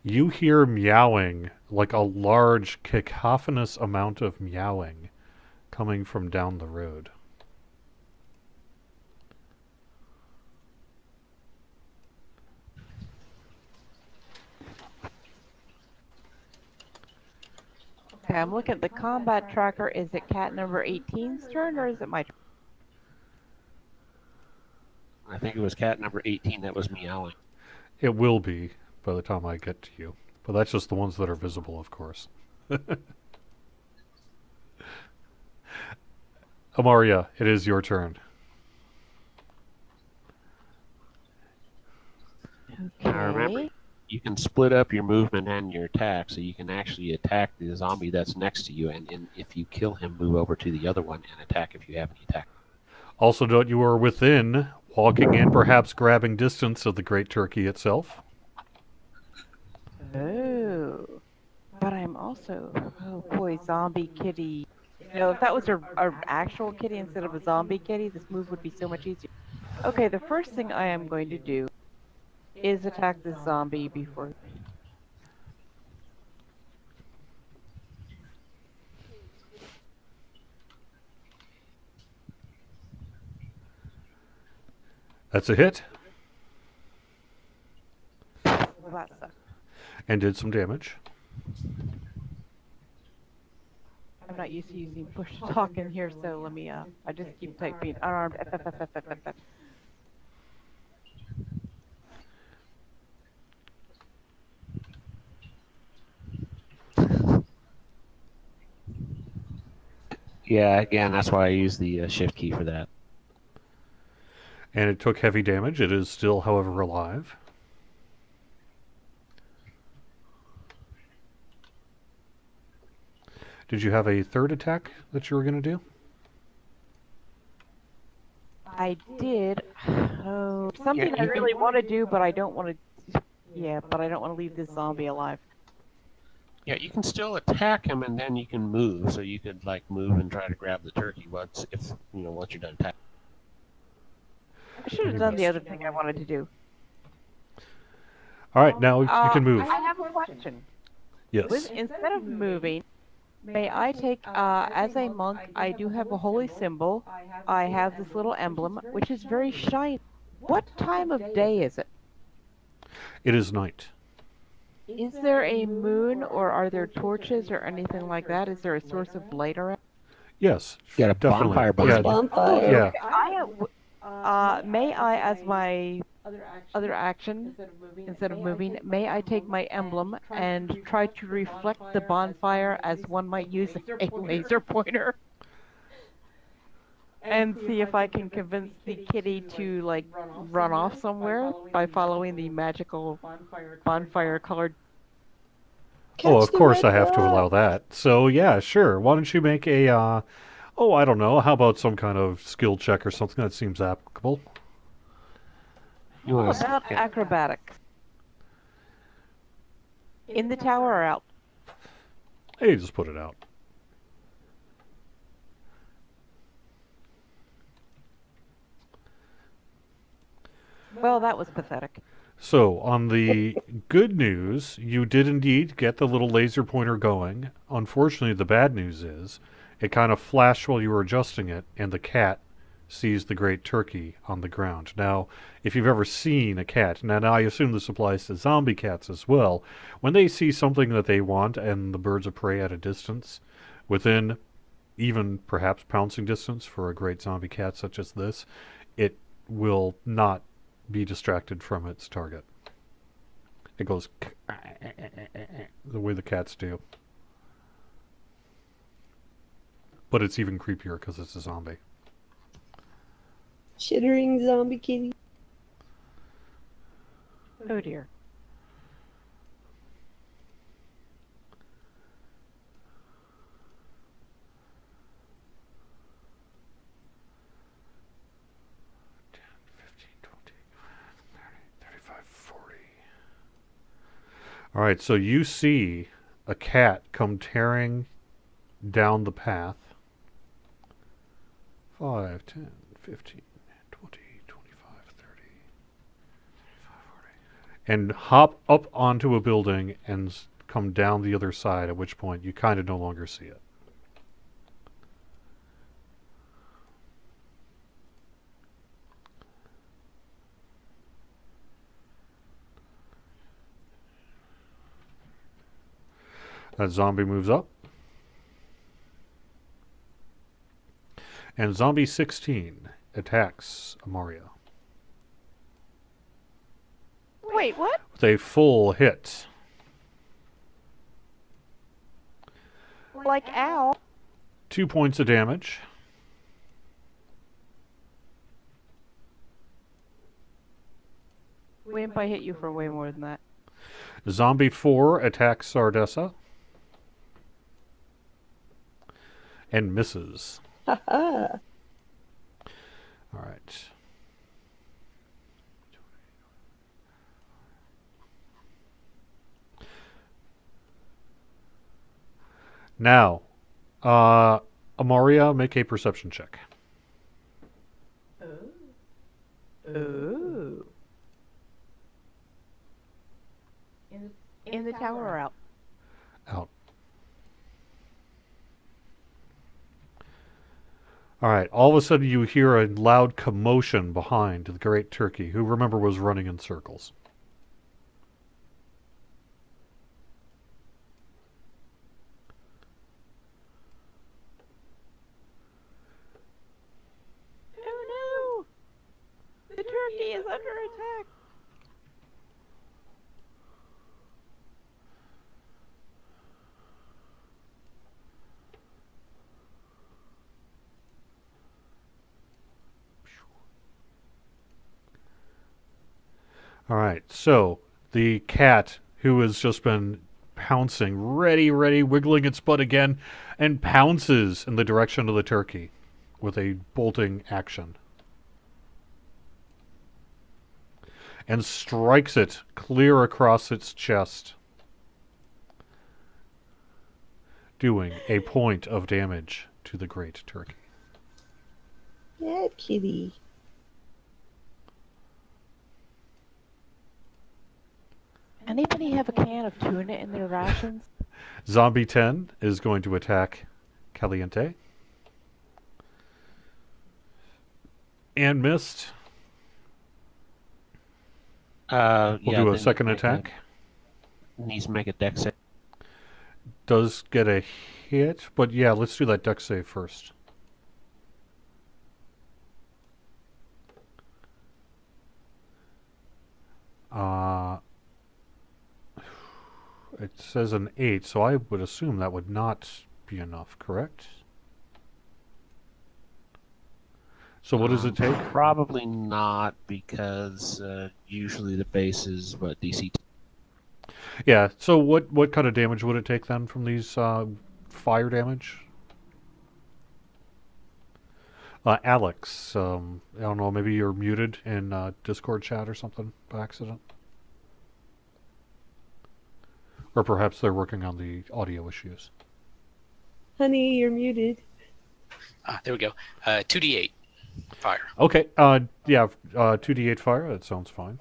You hear meowing, like a large cacophonous amount of meowing coming from down the road. Okay, I'm looking at the combat tracker. Is it cat number 18's turn or is it my turn? I think it was cat number 18 that was meowing. It will be by the time I get to you. But that's just the ones that are visible, of course. Amaria, it is your turn. Now remember, you can split up your movement and your attack, so you can actually attack the zombie that's next to you, and if you kill him, move over to the other one and attack if you have any attack. Also note you are within walking and perhaps grabbing distance of the Great Turkey itself. Oh. But I'm also... Oh boy, zombie kitty. You know, if that was a actual kitty instead of a zombie kitty, this move would be so much easier. Okay, the first thing I am going to do is attack this zombie before... That's a hit Well, that sucks. and did some damage. I'm not used to using push to talk in here, so let me, I just keep typing unarmed F, F, F, F, F, F, F. Yeah, again, that's why I use the shift key for that. And it took heavy damage. It is still, however, alive. Did you have a third attack that you were going to do? I did. Oh, something I really want to do, but I don't want to. Yeah, but I don't want to leave this zombie alive. Yeah, you can still attack him, and then you can move. So you could like move and try to grab the turkey once you're done attacking. I should have done the other thing I wanted to do. All right, now you can move. I have a question. Yes. Instead of moving, may I take, as a monk, I do have a holy symbol. I have this little emblem, which is very shiny. What time of day is it? It is night. Is there a moon, or are there torches, or anything like that? Is there a source of light around? Yes. You got a definitely. bonfire Yeah. Bonfire. Yeah. May I, as my other action, instead of moving, may I take my emblem and try to reflect the bonfire as one might use a laser pointer? And see if I can convince the kitty to, like, run off somewhere by following the magical bonfire colored. Oh, Catch of the course red I have to dot. allow that. So, yeah, sure. Why don't you make a, I don't know. How about some kind of skill check or something that seems applicable? You want to About acrobatics. In the tower or out? Hey, just put it out. Well, that was pathetic. So, on the good news, you did indeed get the little laser pointer going. Unfortunately, the bad news is it kind of flashed while you were adjusting it, and the cat sees the great turkey on the ground. Now, if you've ever seen a cat, now I assume this applies to zombie cats as well, when they see something that they want and the birds of prey at a distance, within even perhaps pouncing distance for a great zombie cat such as this, it will not be distracted from its target. It goes the way the cats do. But it's even creepier because it's a zombie. Chittering zombie kitty. Oh dear. All right, so you see a cat come tearing down the path. 5, 10, 15, 20, 25, 30, 35, 40. And hop up onto a building and come down the other side, at which point you kind of no longer see it. That zombie moves up. And zombie 16 attacks Amaria. Wait, what? With a full hit. Like ow? 2 points of damage. Wimp, I hit you for way more than that. Zombie 4 attacks Sardessa. And misses. Haha. All right. Now, Amaria, make a perception check. Ooh. In the tower or out? Out. All right. All of a sudden, you hear a loud commotion behind the great turkey, who, remember, was running in circles. Oh no! The turkey is under attack! All right. So the cat, who has just been pouncing, ready, wiggling its butt again, and pounces in the direction of the turkey with a bolting action. And strikes it clear across its chest, doing a point of damage to the great turkey. Yeah, kitty. Anybody have a can of tuna in their rations? Zombie 10 is going to attack Caliente. And missed. We'll do a second attack. Needs to make a dex save. Does get a hit, but yeah, let's do that dex save first. It says an 8, so I would assume that would not be enough, correct? So what does it take? Probably not, because usually the base is what, DC. Yeah, so what kind of damage would it take then from these fire damage? Alex, I don't know, maybe you're muted in Discord chat or something by accident? Or perhaps they're working on the audio issues. Honey, you're muted. There we go. 2d8 fire. Okay, yeah, 2d8 fire, that sounds fine.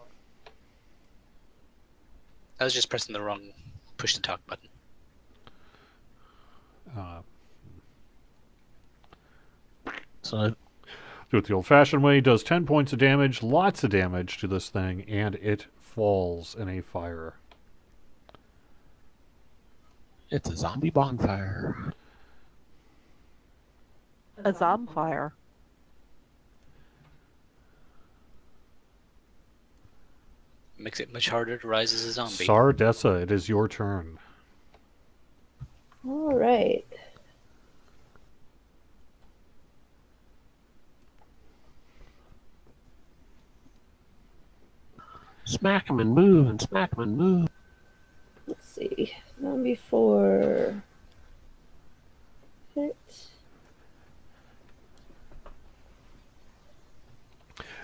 I was just pressing the wrong push to talk button. So do it the old-fashioned way. Does 10 points of damage, lots of damage to this thing, and it falls in a fire. It's a zombie bonfire. A zombfire. Makes it much harder to rise as a zombie. Sardessa, it is your turn. All right. Smack him and move, and smack him and move. Let's see. Zombie 4. Hit.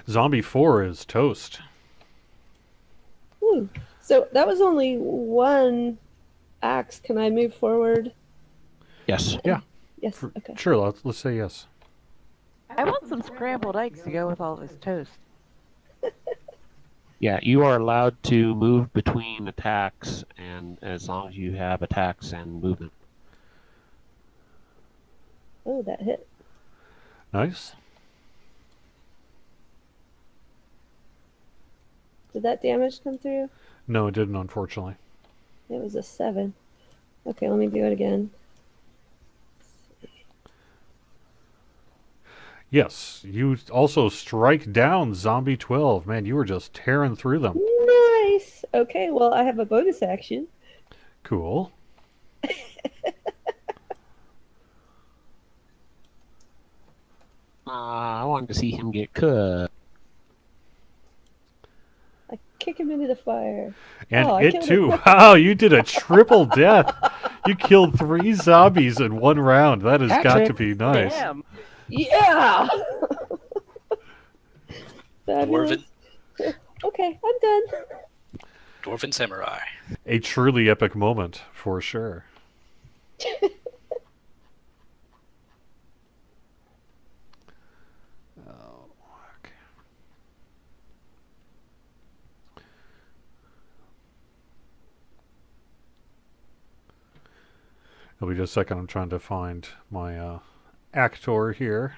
Zombie 4 is toast. Ooh. So that was only one axe. Can I move forward? Yes. Yeah. Yes. Okay. Sure, let's say yes. I want some scrambled eggs to go with all this toast. Yeah, you are allowed to move between attacks, and as long as you have attacks and movement. Oh, that hit. Nice. Did that damage come through? No, it didn't, unfortunately. It was a 7. Okay, let me do it again. Yes, you also strike down Zombie 12. Man, you were just tearing through them. Nice. Okay, well, I have a bonus action. Cool. I wanted to see him get cut. I kick him into the fire. And Oh, I it killed too. him. Wow, you did a triple death. You killed 3 zombies in one round. That has got to be nice. Damn. Yeah. Fabulous. Dwarven, Okay, I'm done. Dwarven Samurai. A truly epic moment, for sure. It'll be just a second. I'm trying to find my actor here.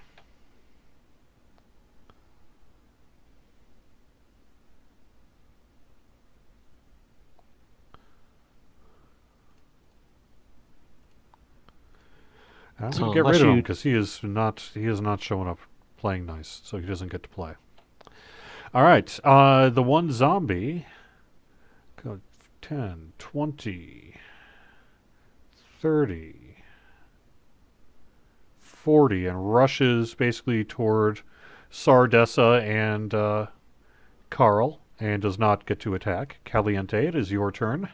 I'm So going to get unless rid of him you- because he is not showing up playing nice, so he doesn't get to play. All right, the one zombie. Go 10, 20, 30, 40, and rushes basically toward Sardessa and Carl, and does not get to attack. Caliente, it is your turn.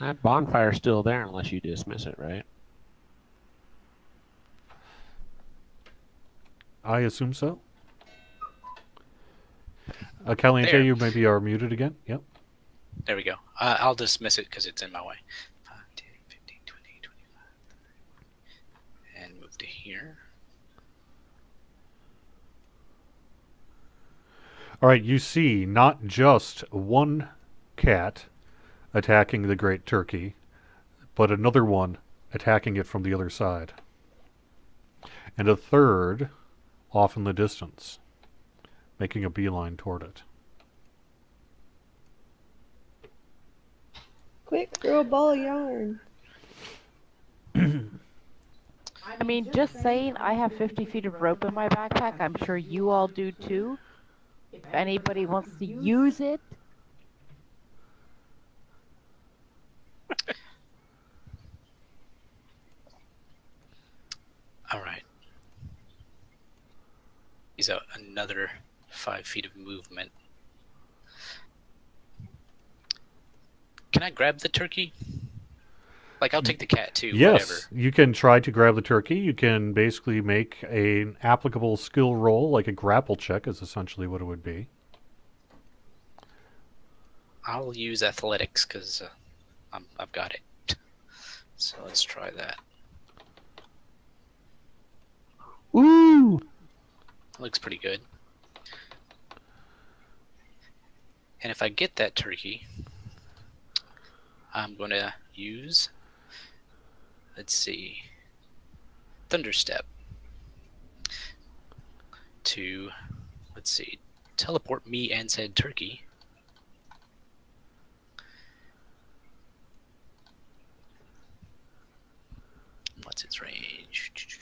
That bonfire's still there unless you dismiss it, right? I assume so. Caliente, There. you maybe are muted again. Yep. There we go. I'll dismiss it because it's in my way. 5, 10, 15, 20, 25, 30. And move to here. All right, you see not just one cat attacking the great turkey, but another one attacking it from the other side. And a third off in the distance, making a beeline toward it. Quick, throw a ball of yarn. I mean, just saying, I have 50 feet of rope in my backpack. I'm sure you all do too. If anybody wants to use it, All right. He's out another 5 feet of movement. Can I grab the turkey? Like, I'll take the cat too. Yes, Whatever. you can try to grab the turkey. You can basically make an applicable skill roll, like a grapple check is essentially what it would be. I'll use athletics because I've got it. So let's try that. Woo! Looks pretty good. And if I get that turkey, I'm going to use, let's see, Thunderstep to, let's see, teleport me and said turkey. What's its range?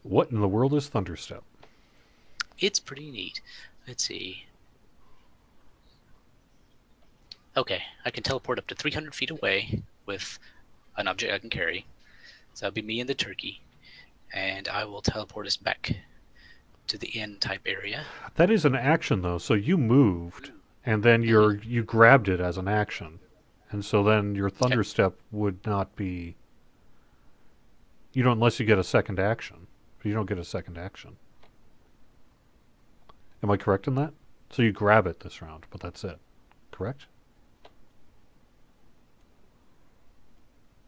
What in the world is Thunderstep? It's pretty neat. Let's see. Okay, I can teleport up to 300 feet away with an object I can carry. So that'll be me and the turkey. And I will teleport us back to the inn type area. That is an action though, so you moved and then you grabbed it as an action. And so then your Thunderstep would not be you don't unless you get a second action. You don't get a second action. Am I correct in that? So you grab it this round, but that's it. Correct?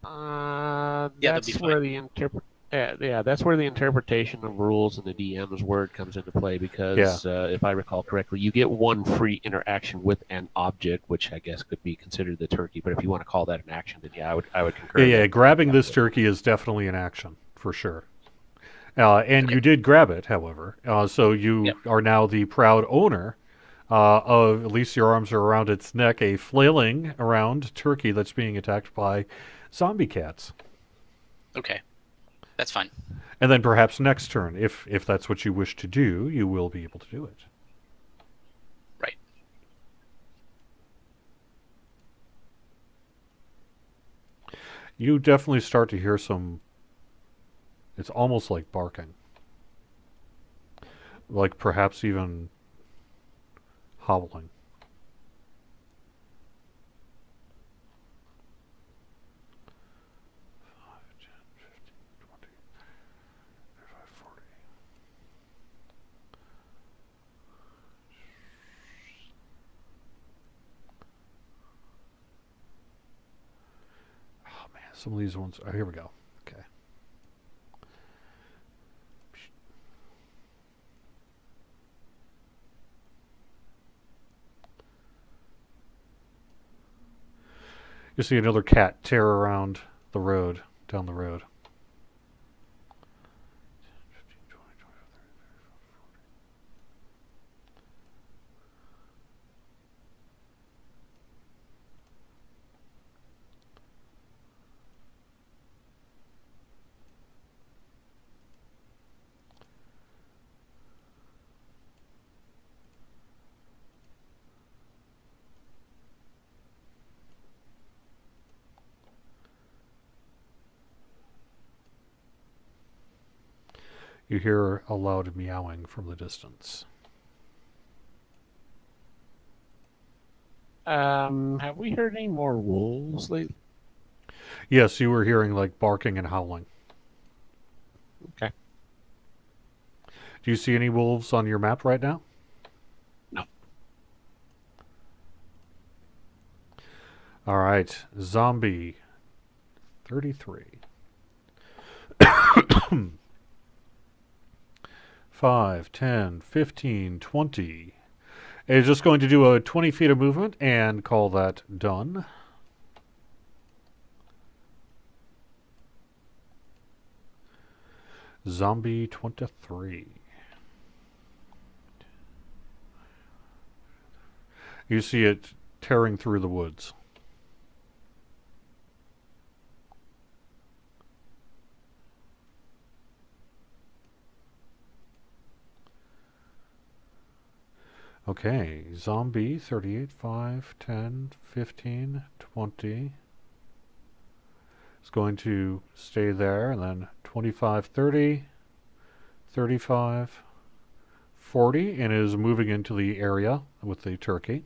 Yeah, that'd be That's where fine. that's where the interpretation of rules and the DM's word comes into play because if I recall correctly, you get one free interaction with an object, which I guess could be considered the turkey. But if you want to call that an action, then I would concur. Yeah, that grabbing that this would- turkey is definitely an action, for sure. And Okay. you did grab it, however. So you Yep. are now the proud owner of, at least your arms are around its neck, a flailing around turkey that's being attacked by zombie cats. Okay, that's fine. And then perhaps next turn, if that's what you wish to do, you will be able to do it. Right. You definitely start to hear some. It's almost like barking. Like perhaps even howling. Oh man, some of these ones. Oh, here we go. Okay. You see another cat tear around the road, down the road. You hear a loud meowing from the distance. Have we heard any more wolves lately? Yes, you were hearing like barking and howling. Okay. Do you see any wolves on your map right now? No. All right, zombie 33. 5, 10, 15, 20. It's just going to do a 20 feet of movement and call that done. Zombie 23. You see it tearing through the woods. Okay, zombie 38, 5, 10, 15, 20. It's going to stay there, and then 25, 30, 35, 40, and is moving into the area with the turkey.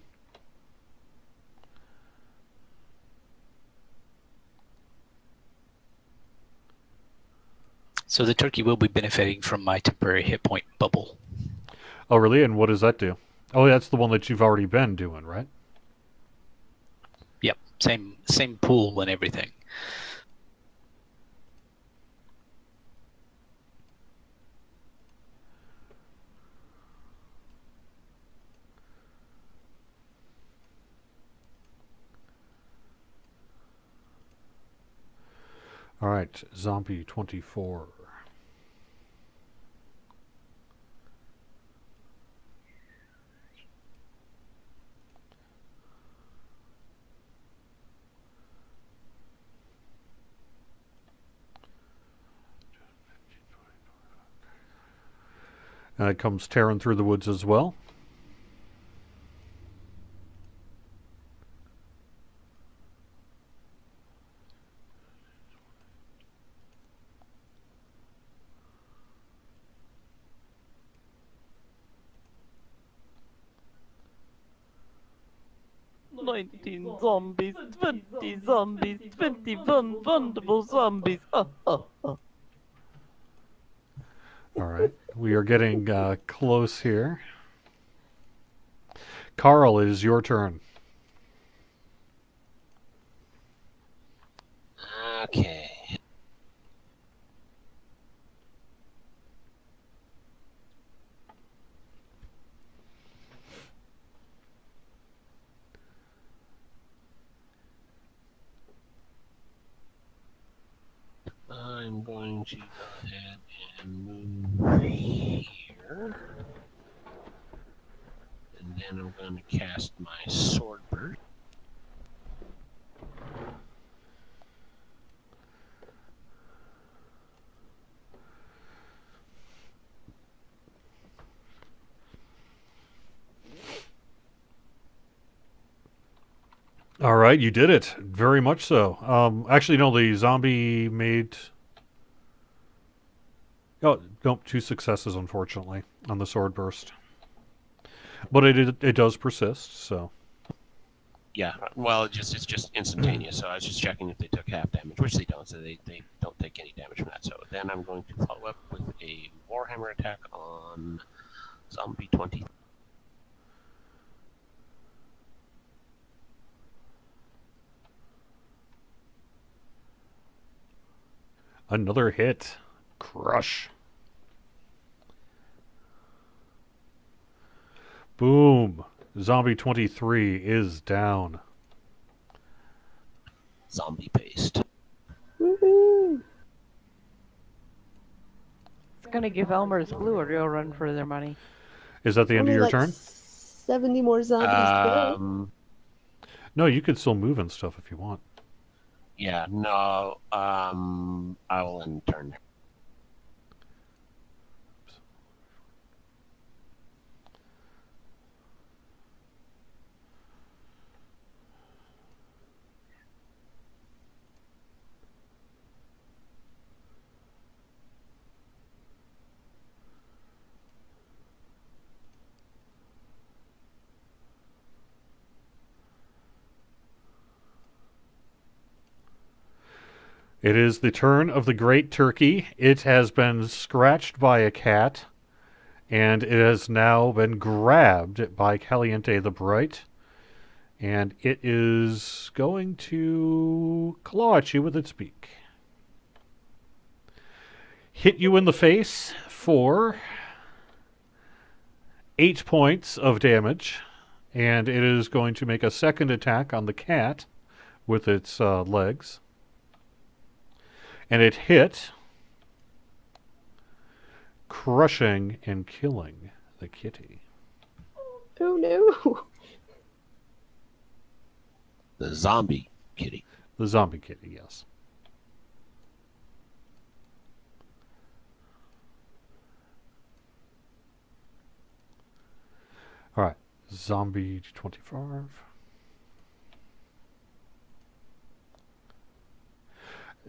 So the turkey will be benefiting from my temporary hit point bubble. Oh, really? And what does that do? Oh, that's the one that you've already been doing, right? Yep, same pool and everything. All right, zombie 24. And it comes tearing through the woods as well. "19 zombies, 20 zombies, 21 wonderful zombies. Oh, oh, oh." All right, we are getting close here. Carl, it is your turn. Okay. I'm going to go ahead and move here. And then I'm going to cast my sword burst. All right, you did it. Very much so. Actually, no, the zombie made. Oh, nope, 2 successes, unfortunately, on the sword burst. But it does persist, so. Yeah, well, it's just instantaneous. So I was just checking if they took half damage, which they don't. So they don't take any damage from that. So then I'm going to follow up with a Warhammer attack on Zombie 20. Another hit. Crush. Boom. Zombie 23 is down. Zombie paste. Woohoo! It's gonna give Elmer's Glue a real run for their money. Is that the end of Only your like turn? 70 more zombies to go. No, you could still move and stuff if you want. Yeah, no. I will end turn. It is the turn of the great turkey. It has been scratched by a cat, and it has now been grabbed by Caliente the Bright, and it is going to claw at you with its beak. Hit you in the face for 8 points of damage, and it is going to make a second attack on the cat with its legs. And it hit, crushing and killing the kitty. Oh no. The zombie kitty. The zombie kitty, yes. All right, zombie 25.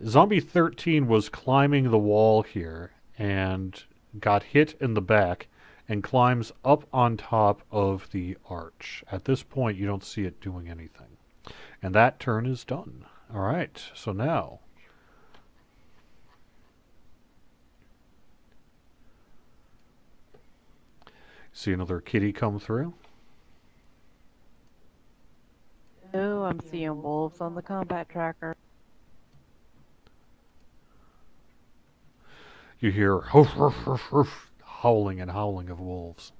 Zombie 13 was climbing the wall here and got hit in the back and climbs up on top of the arch. At this point, you don't see it doing anything. And that turn is done. All right, so now see another kitty come through. Oh, I'm seeing wolves on the combat tracker. You hear hoof, hoof, hoof, hoof, howling and howling of wolves.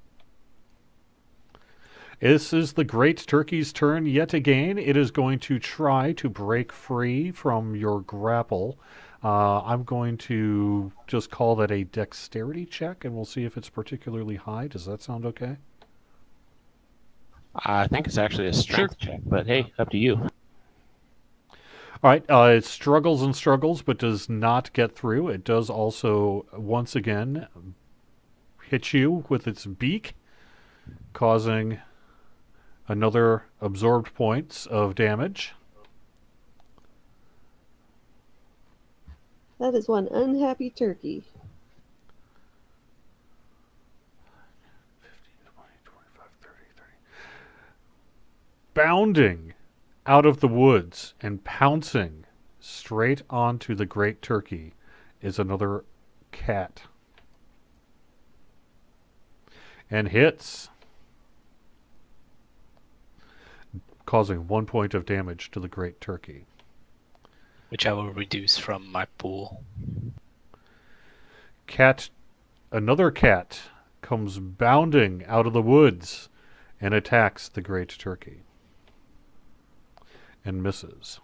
This is the great turkey's turn yet again. It is going to try to break free from your grapple. I'm going to just call that a dexterity check, and we'll see if it's particularly high. Does that sound okay? I think it's actually a strength check, but hey, up to you. All right, it struggles and struggles, but does not get through. It does also, once again, hit you with its beak, causing another absorbed points of damage. That is one unhappy turkey. 15, 20, 25, 30, 30. Bounding out of the woods and pouncing straight onto the great turkey is another cat. And hits, causing 1 point of damage to the great turkey. Which I will reduce from my pool. Another cat comes bounding out of the woods and attacks the great turkey. And misses.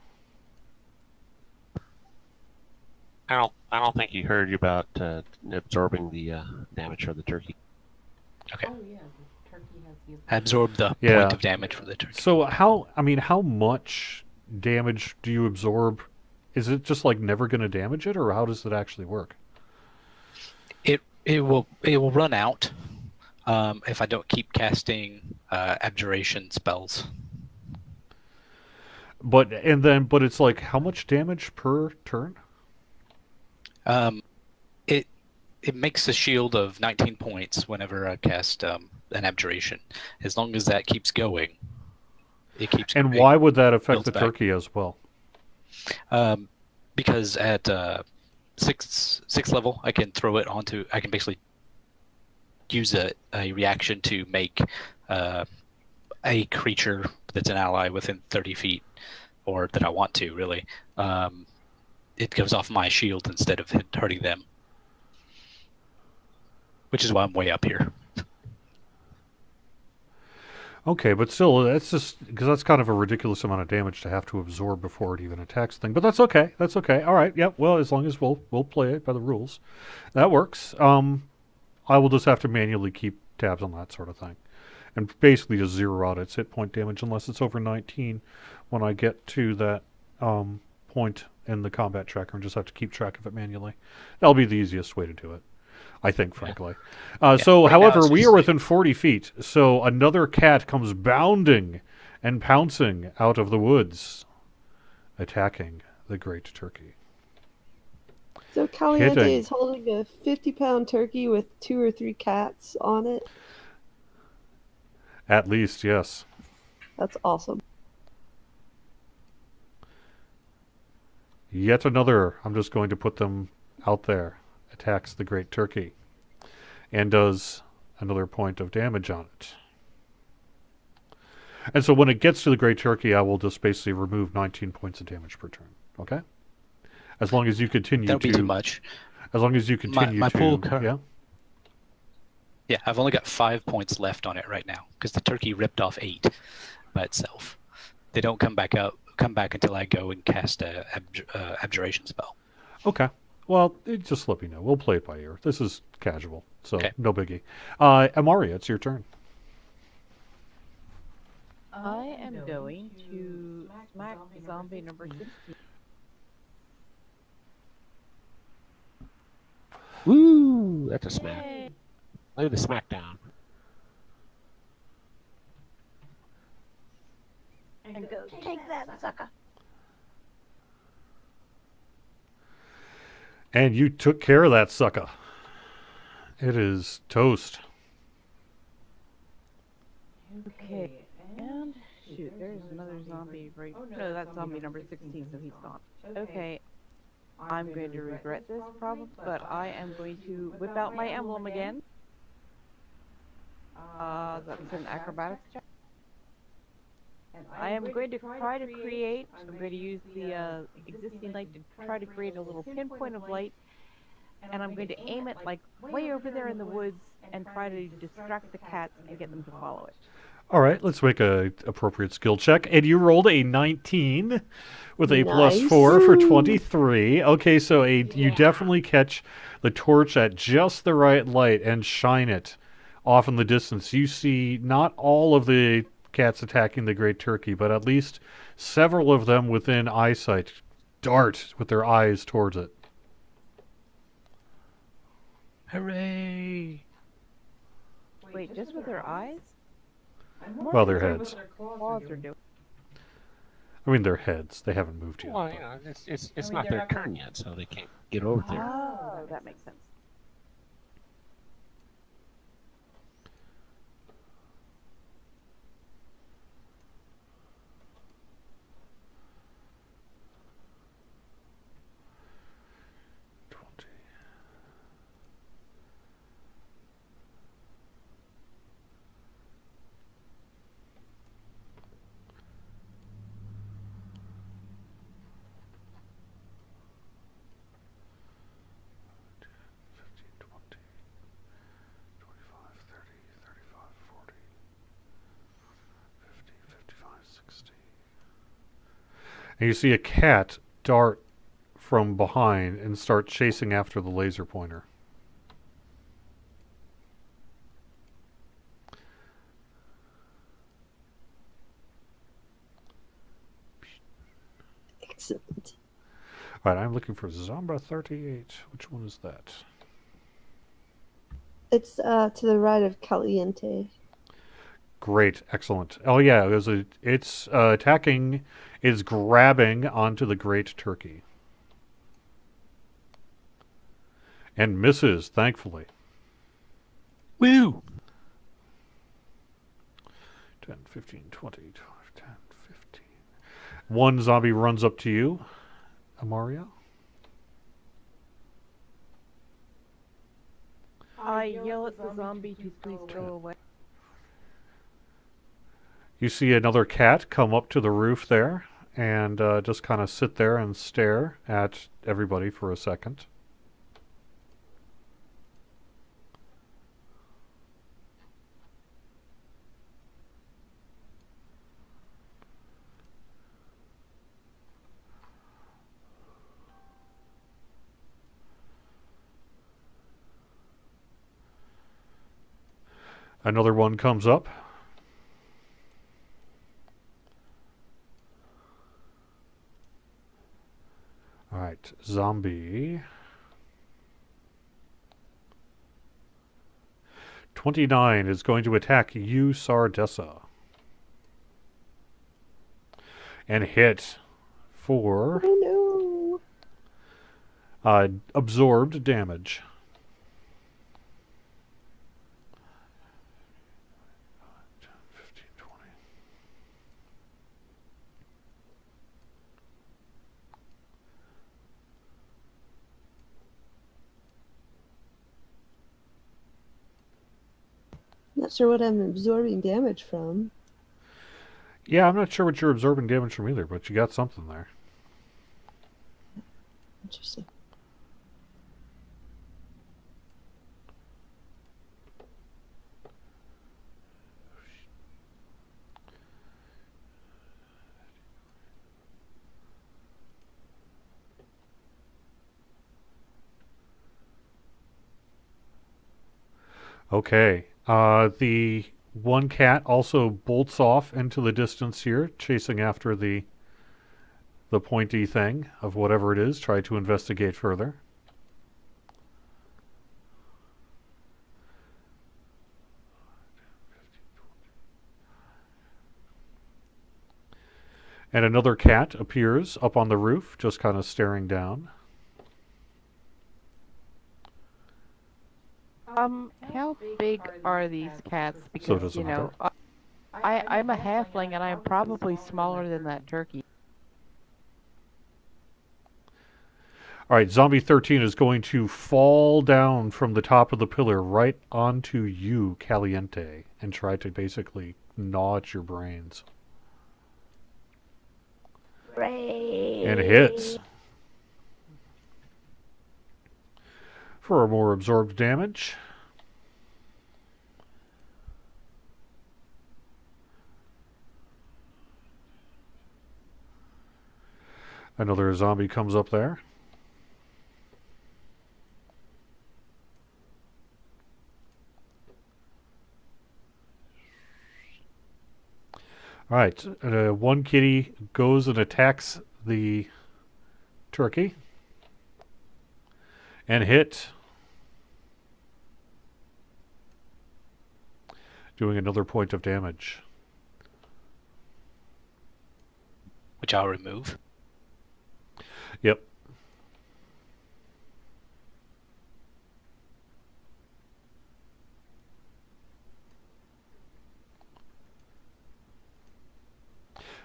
I don't think he heard you about absorbing the damage from the turkey. Okay. Oh yeah, the turkey has the Absorb the Yeah. point of damage from the turkey. So how much damage do you absorb? Is it just like never going to damage it, or how does it actually work? It will run out if I don't keep casting abjuration spells. But it's like how much damage per turn? It makes a shield of 19 points whenever I cast an abjuration. As long as that keeps going, it keeps And going. why would that affect builds the back. turkey as well? Because at sixth level, I can throw it onto. I can basically use a reaction to make a creature that's an ally within 30 feet, or that I want to really. It goes off my shield instead of hurting them, which is why I'm way up here. Okay, but still, that's just because that's kind of a ridiculous amount of damage to have to absorb before it even attacks thing. But that's okay. That's okay. All right. Yep. Well, as long as we'll play it by the rules, that works. I will just have to manually keep tabs on that sort of thing, and basically just zero out its hit point damage unless it's over 19 when I get to that point in the combat tracker, and just have to keep track of it manually. That'll be the easiest way to do it, I think, frankly. So, right now however, it's we just are like- within 40 feet, so another cat comes bounding and pouncing out of the woods, attacking the great turkey. So Caliente Hitting. is holding a 50-pound turkey with 2 or 3 cats on it. At least, yes. That's awesome. Yet another, I'm just going to put them out there, attacks the Great Turkey and does another point of damage on it. And so when it gets to the Great Turkey, I will just basically remove 19 points of damage per turn. Okay? As long as you continue That'll to... be too much. As long as you continue my to... pool yeah? Yeah, I've only got 5 points left on it right now because the turkey ripped off 8 by itself. They don't come back until I go and cast a abjuration spell. Okay. Well, just let me know. We'll play it by ear. This is casual, so Okay. no biggie. Amaria, it's your turn. I am going to smack zombie number 16. Woo! That's a smack. Yay. Look at the smackdown. And go, take that, sucker. And you took care of that sucker. It is toast. Okay, and shoot, there's another zombie right. No, that's zombie number 16, so he's gone. Okay, I'm going to regret this probably, but I am going to whip out my emblem again. That's an acrobatics check. I am going to try to create, I'm going to use the existing light to try to create a little pinpoint of light, and I'm going to aim it like way over there in the woods and try to distract the cats and get them to follow it. All right, let's make a appropriate skill check. And you rolled a 19 with a Nice. +4 for 23. Okay, so you definitely catch the torch at just the right light and shine it off in the distance. You see not all of the cats attacking the Great Turkey, but at least several of them within eyesight dart with their eyes towards it. Hooray! Wait, just with their eyes? Well, their heads. Claws are doing. I mean, their heads. They haven't moved yet. Well, but- you know, it's not their turn yet, so they can't get over there. Oh, that makes sense. And you see a cat dart from behind and start chasing after the laser pointer. Excellent. All right, I'm looking for Zombra 38. Which one is that? It's to the right of Caliente. Great, excellent. Oh yeah, it's attacking, is grabbing onto the Great Turkey. And misses, thankfully. Woo! 10, 15, 20, 10, 15. One zombie runs up to you, Amaria. I yell at the zombie to please go away. You see another cat come up to the roof there and just kind of sit there and stare at everybody for a second. Another one comes up. All right, zombie 29 is going to attack you, Sardessa. And hit for Oh no. absorbed damage. Not sure what I'm absorbing damage from. Yeah, I'm not sure what you're absorbing damage from either, but you got something there. Interesting. Okay. The one cat also bolts off into the distance here, chasing after the pointy thing of whatever it is. Try to investigate further. And another cat appears up on the roof, just kind of staring down. How big are these cats? So Because, doesn't matter. I'm a halfling and I'm probably smaller than that turkey. All right, Zombie 13 is going to fall down from the top of the pillar right onto you, Caliente, and try to basically gnaw at your brains. And it hits. For more absorbed damage. Another zombie comes up there. All right, one kitty goes and attacks the turkey. And hit. Doing another point of damage. Which I'll remove. Yep.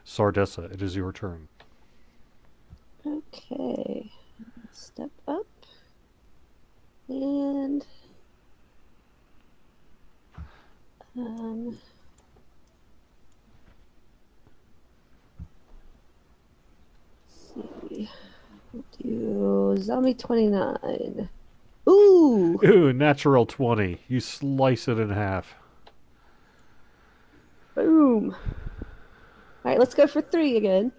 Sardessa, it is your turn. Okay. Step up. And let's see. We'll do zombie 29. Ooh! Ooh, natural 20. You slice it in half. Boom! Alright, let's go for 3 again.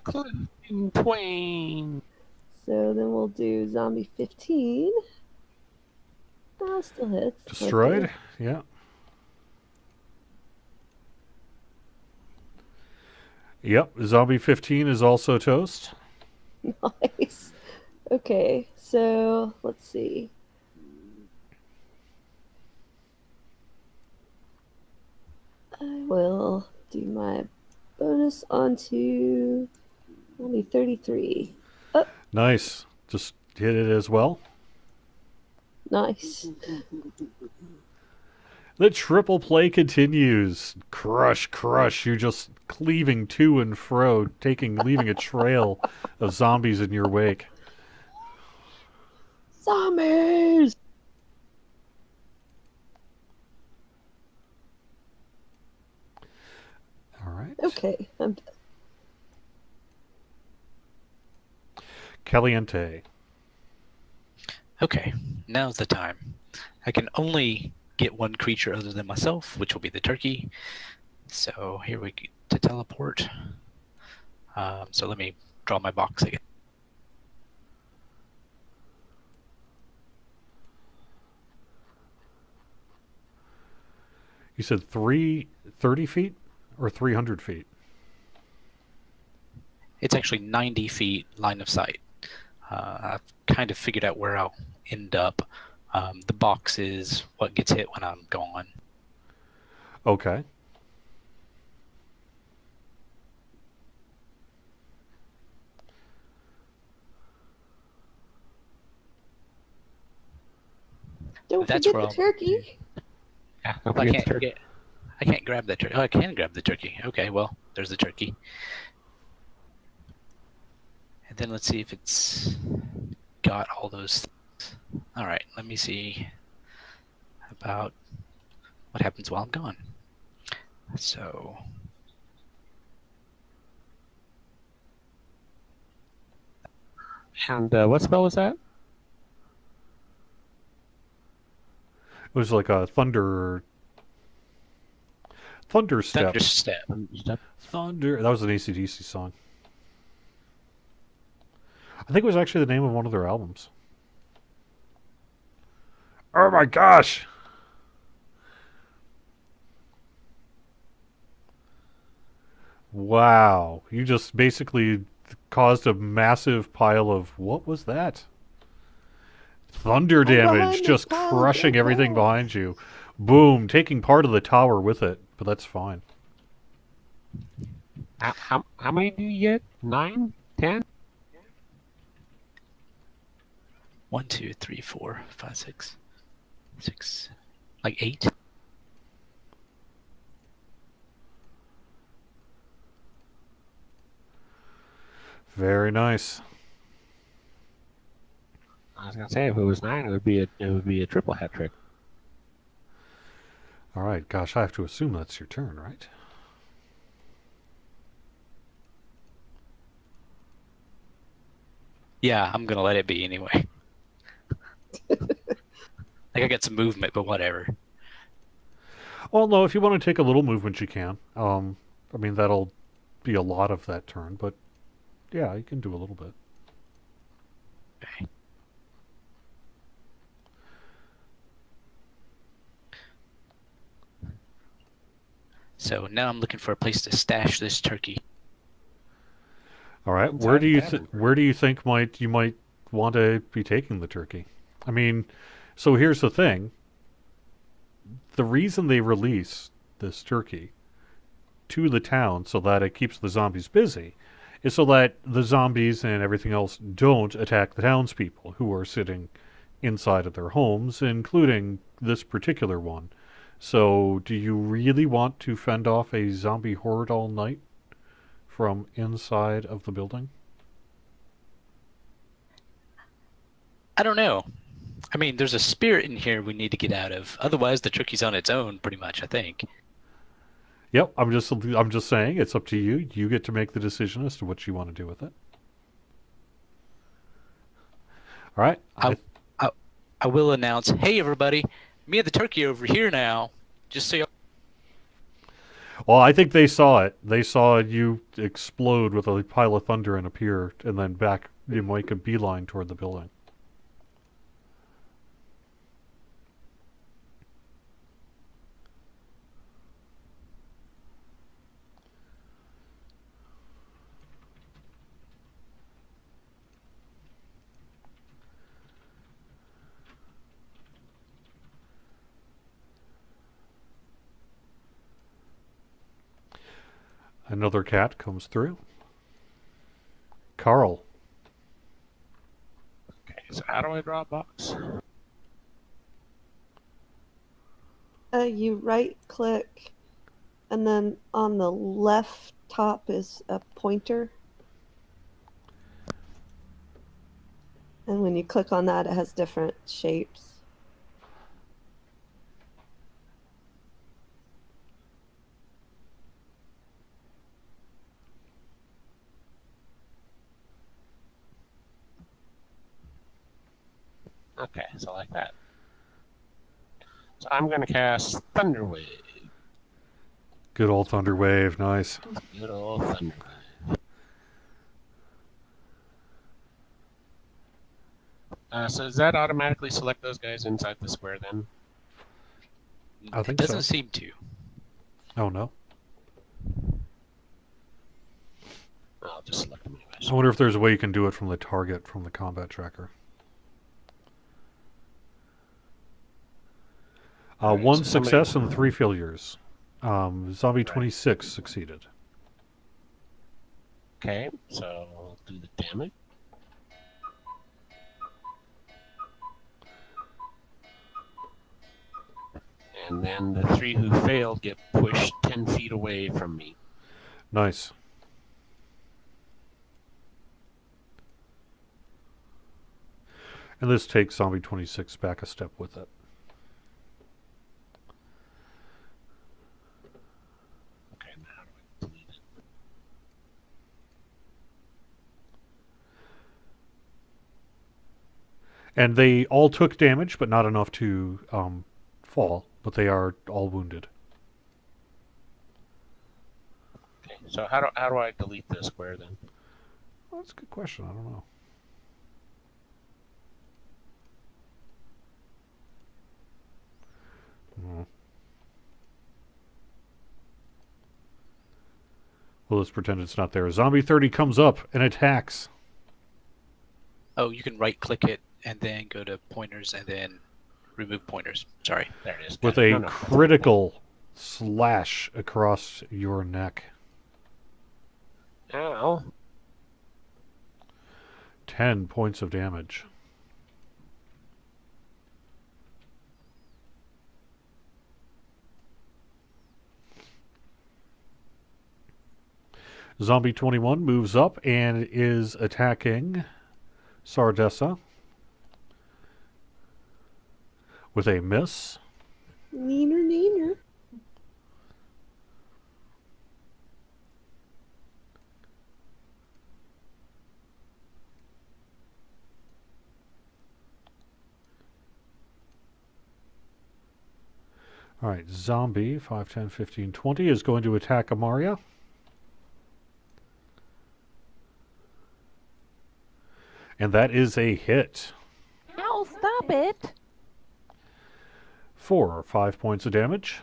Clipping twain. So then we'll do zombie 15. Oh, still hits. Destroyed? Yeah. Yep, zombie 15 is also toast. Nice. Okay, so let's see. I will do my bonus onto only 33. Oh, Nice. Just hit it as well. nice. The triple play continues. Crush, crush. You're just cleaving to and fro, leaving a trail of zombies in your wake. Zombies! All right. Okay, I'm done. Caliente. Okay, now's the time. I can only get one creature other than myself, which will be the turkey. So here we go to teleport. So let me draw my box again. You said 30 feet or 300 feet? It's actually 90 feet line of sight. I've kind of figured out where I'll end up. The box is what gets hit when I'm gone. Okay. Don't That's forget where the I'll- turkey. Yeah, Don't I forget can't the turkey. I can't grab that turkey. Oh, I can grab the turkey. Okay, well, there's the turkey. And then let's see if it's got all those things. All right, let me see. About what happens while I'm gone. So And what spell was that? It was like a thunder step. Thunderstep. Thunder. That was an AC/DC song. I think it was actually the name of one of their albums. Oh my gosh! Wow. You just basically caused a massive pile of... What was that? Thunder damage, behind just this pile of crushing dead everything walls. behind you. Boom, taking part of the tower with it, but that's fine. How many do you get? 9? 10? 1, 2, 3, 4, 5, 6, 6, like 8. Very nice. I was gonna say if it was 9, it would be a triple hat trick. All right, gosh, I have to assume that's your turn, right? Yeah, I'm gonna let it be anyway. Like I got some movement, but whatever. Well, no, if you want to take a little movement, you can. I mean, that'll be a lot of that turn, but yeah, you can do a little bit. Okay. So now I'm looking for a place to stash this turkey. All right, Inside where do you the tavern. where do you think you might want to be taking the turkey? I mean, so here's the thing. The reason they release this turkey to the town so that it keeps the zombies busy is so that the zombies and everything else don't attack the townspeople who are sitting inside of their homes, including this particular one. So, do you really want to fend off a zombie horde all night from inside of the building? I don't know. I mean, there's a spirit in here we need to get out of. Otherwise, the turkey's on its own, pretty much, I think. Yep, I'm just saying it's up to you. You get to make the decision as to what you want to do with it. All right. I will announce, hey, everybody, me and the turkey over here now. Just so you Well, I think they saw it. They saw you explode with a pile of thunder and appear, and then back you make a beeline toward the building. Another cat comes through. Carl. Okay, so how do I draw a box? You right click, and then on the left top is a pointer. And when you click on that, it has different shapes. Okay, so like that. So I'm gonna cast Thunder Wave. Good old Thunder Wave. Nice. Good old Thunder Wave. So does that automatically select those guys inside the square then? I think it doesn't so. seem to. Oh, no. I'll just select them anyways. I wonder if there's a way you can do it from the target from the combat tracker. Alright, One so somebody- success and 3 failures. Zombie 26 succeeded. Okay, so I'll do the damage. And then the 3 who failed get pushed 10 feet away from me. Nice. And this takes Zombie 26 back a step with it. And they all took damage, but not enough to fall. But they are all wounded. Okay, so how do I delete this square then? Well, that's a good question. I don't know. Hmm. Well, let's pretend it's not there. Zombie 30 comes up and attacks. Oh, you can right click it and then go to pointers and then remove pointers. Sorry. There it is. With Got it. a No, no, that's fine. critical slash across your neck. Ow. 10 points of damage. Zombie 21 moves up and is attacking Sardessa with a miss. Neener, neener. All right, Zombie 5, 10, 15, 20 is going to attack Amaria. And that is a hit. Ow, stop it! For 5 points of damage.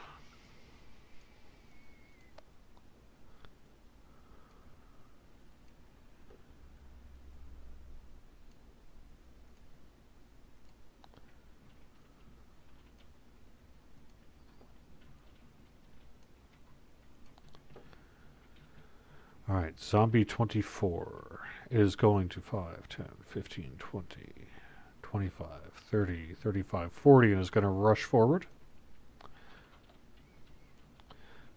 All right, Zombie 24 is going to 5, 10, 15, 20, 25, 30, 35, 40 and is going to rush forward.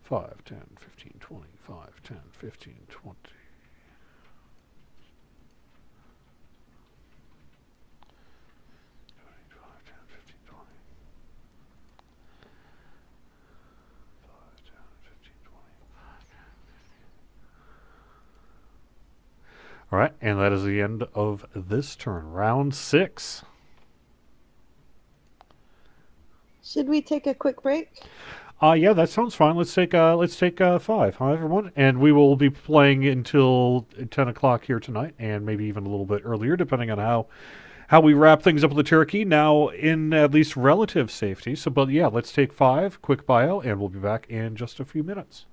5, 10, 15, 20, 5, 10, 15, 20. All right, and that is the end of this turn. Round 6. Should we take a quick break? Yeah, that sounds fine. Let's take 5, huh, everyone? And we will be playing until 10 o'clock here tonight, and maybe even a little bit earlier, depending on how we wrap things up with the turkey. Now in at least relative safety. So, but yeah, let's take 5, quick bio, and we'll be back in just a few minutes.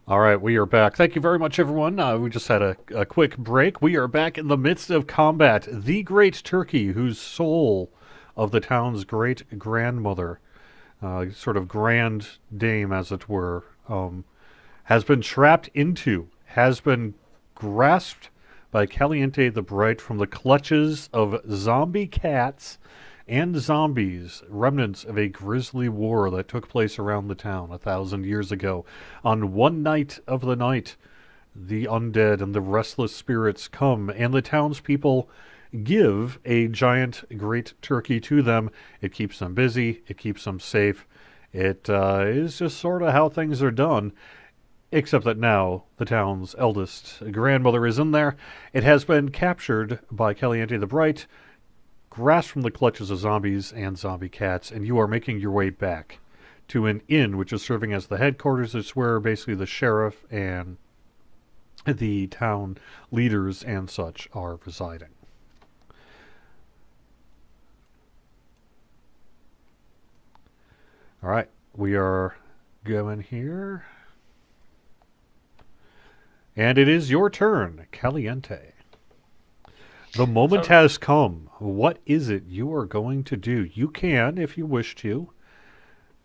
All right, we are back. Thank you very much, everyone. We just had a quick break. We are back in the midst of combat. The Great Turkey, whose soul of the town's great grandmother, sort of grand dame, as it were, has been has been grasped by Caliente the Bright from the clutches of zombie cats and zombies, remnants of a grisly war that took place around the town 1,000 years ago. On one night of the night, the undead and the restless spirits come, and the townspeople give a giant great turkey to them. It keeps them busy, it keeps them safe. It is just sort of how things are done, except that now the town's eldest grandmother is in there. It has been captured by Caliente the Bright, grasped from the clutches of zombies and zombie cats, and you are making your way back to an inn which is serving as the headquarters. It's where basically the sheriff and the town leaders and such are residing. All right, we are going here. And it is your turn, Caliente. The moment has come. What is it you are going to do? You can, if you wish to.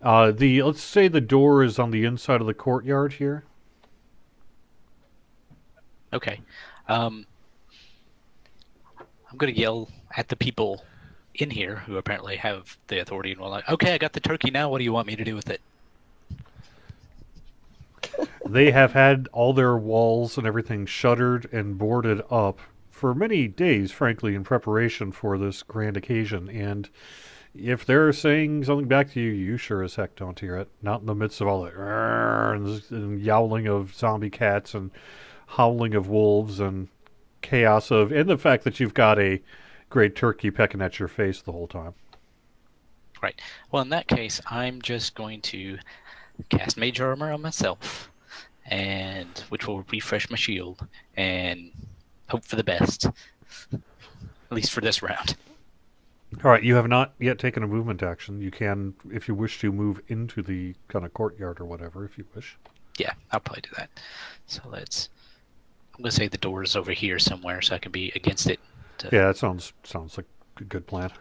Let's say the door is on the inside of the courtyard here. Okay. I'm going to yell at the people in here who apparently have the authority and whatnot. Okay, I got the turkey now. What do you want me to do with it? They have had all their walls and everything shuttered and boarded up for many days, frankly, in preparation for this grand occasion. And if they're saying something back to you, you sure as heck don't hear it. Not in the midst of all the and yowling of zombie cats and howling of wolves and chaos and the fact that you've got a great turkey pecking at your face the whole time. Right. Well, in that case, I'm just going to cast Mage Armor on myself, and which will refresh my shield and hope for the best, at least for this round. All right, you have not yet taken a movement action. You can, if you wish to, move into the kind of courtyard or whatever, if you wish. Yeah, I'll probably do that. So I'm going to say the door is over here somewhere so I can be against it. Yeah, that sounds like a good plan.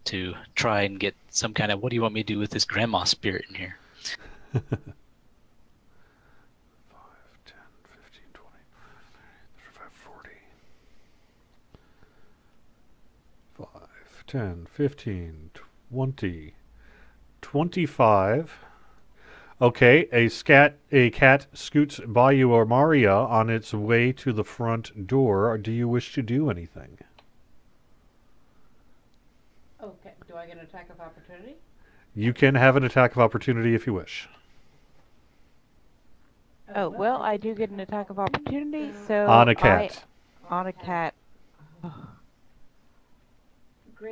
To try and get some kind of, what do you want me to do with this grandma spirit in here? 5, 10, 15, 20, 35, 40. 5, 10, 15, 20, 25. Okay, a cat scoots by you, or Maria, on its way to the front door. Do you wish to do anything? Okay, do I get an attack of opportunity? You can have an attack of opportunity if you wish. Oh, well, I do get an attack of opportunity, so... On a cat. On a cat.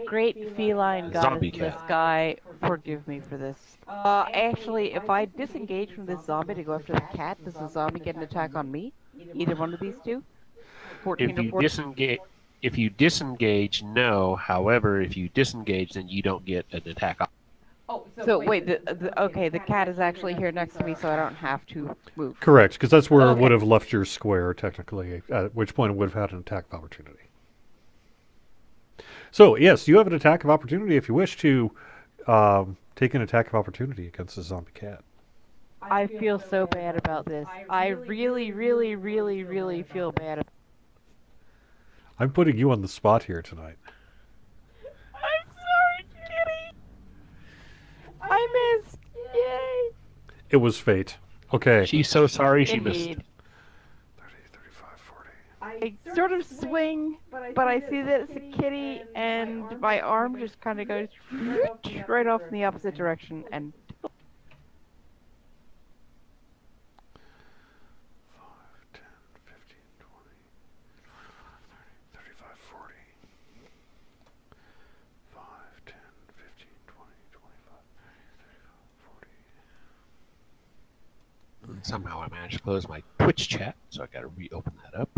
Great feline goddess Zombie in the cat. sky, forgive me for this. Actually, if I disengage from this zombie to go after the cat, does the zombie get an attack on me? Either one of these two? 14 If or you 14? disengage, no. However, if you disengage, then you don't get an attack. So wait, the cat is actually here next to me, so I don't have to move. Correct, because that's where it Okay. would have left your square, technically, at which point it would have had an attack of opportunity. So, yes, you have an attack of opportunity if you wish to take an attack of opportunity against a zombie cat. I feel so bad about this. I really, really, really, really feel bad. I'm putting you on the spot here tonight. I'm sorry, Kitty. I missed. Yay. It was fate. Okay. She's so sorry she missed. Indeed. 30, 35, 40. I sort of swing, but I see that it's a kitty, and my arm just kind of goes right off in the opposite direction, and 5, 10, 15, 20, 35, 40. 5, 10, 15, 20, 25, 35, 40. And somehow I managed to close my Twitch chat, so I got to reopen that up.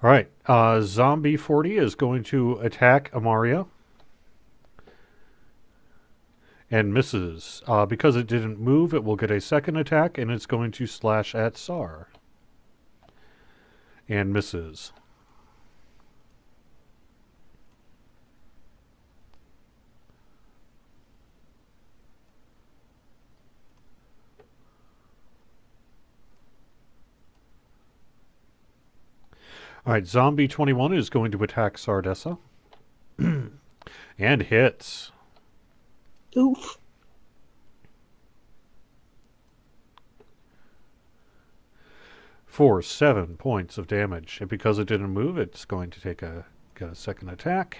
All right. Zombie 40 is going to attack Amaria and misses. Because it didn't move, it will get a second attack, and it's going to slash at Sar. And misses. All right, Zombie 21 is going to attack Sardessa. And hits. Oof. For 7 points of damage. And because it didn't move, it's going to get a second attack.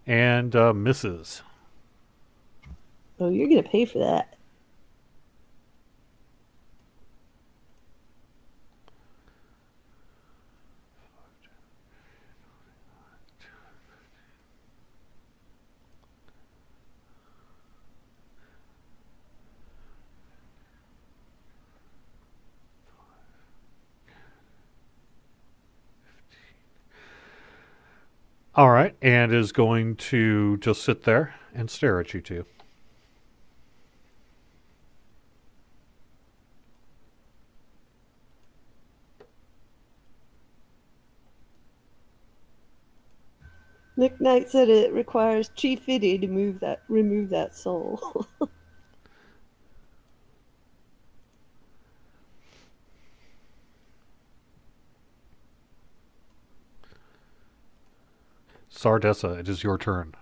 And misses. Oh, you're gonna pay for that. All right, and is going to just sit there and stare at you two. Nick Knight said it requires Chief Fiddy to remove that soul. Sardessa, it is your turn.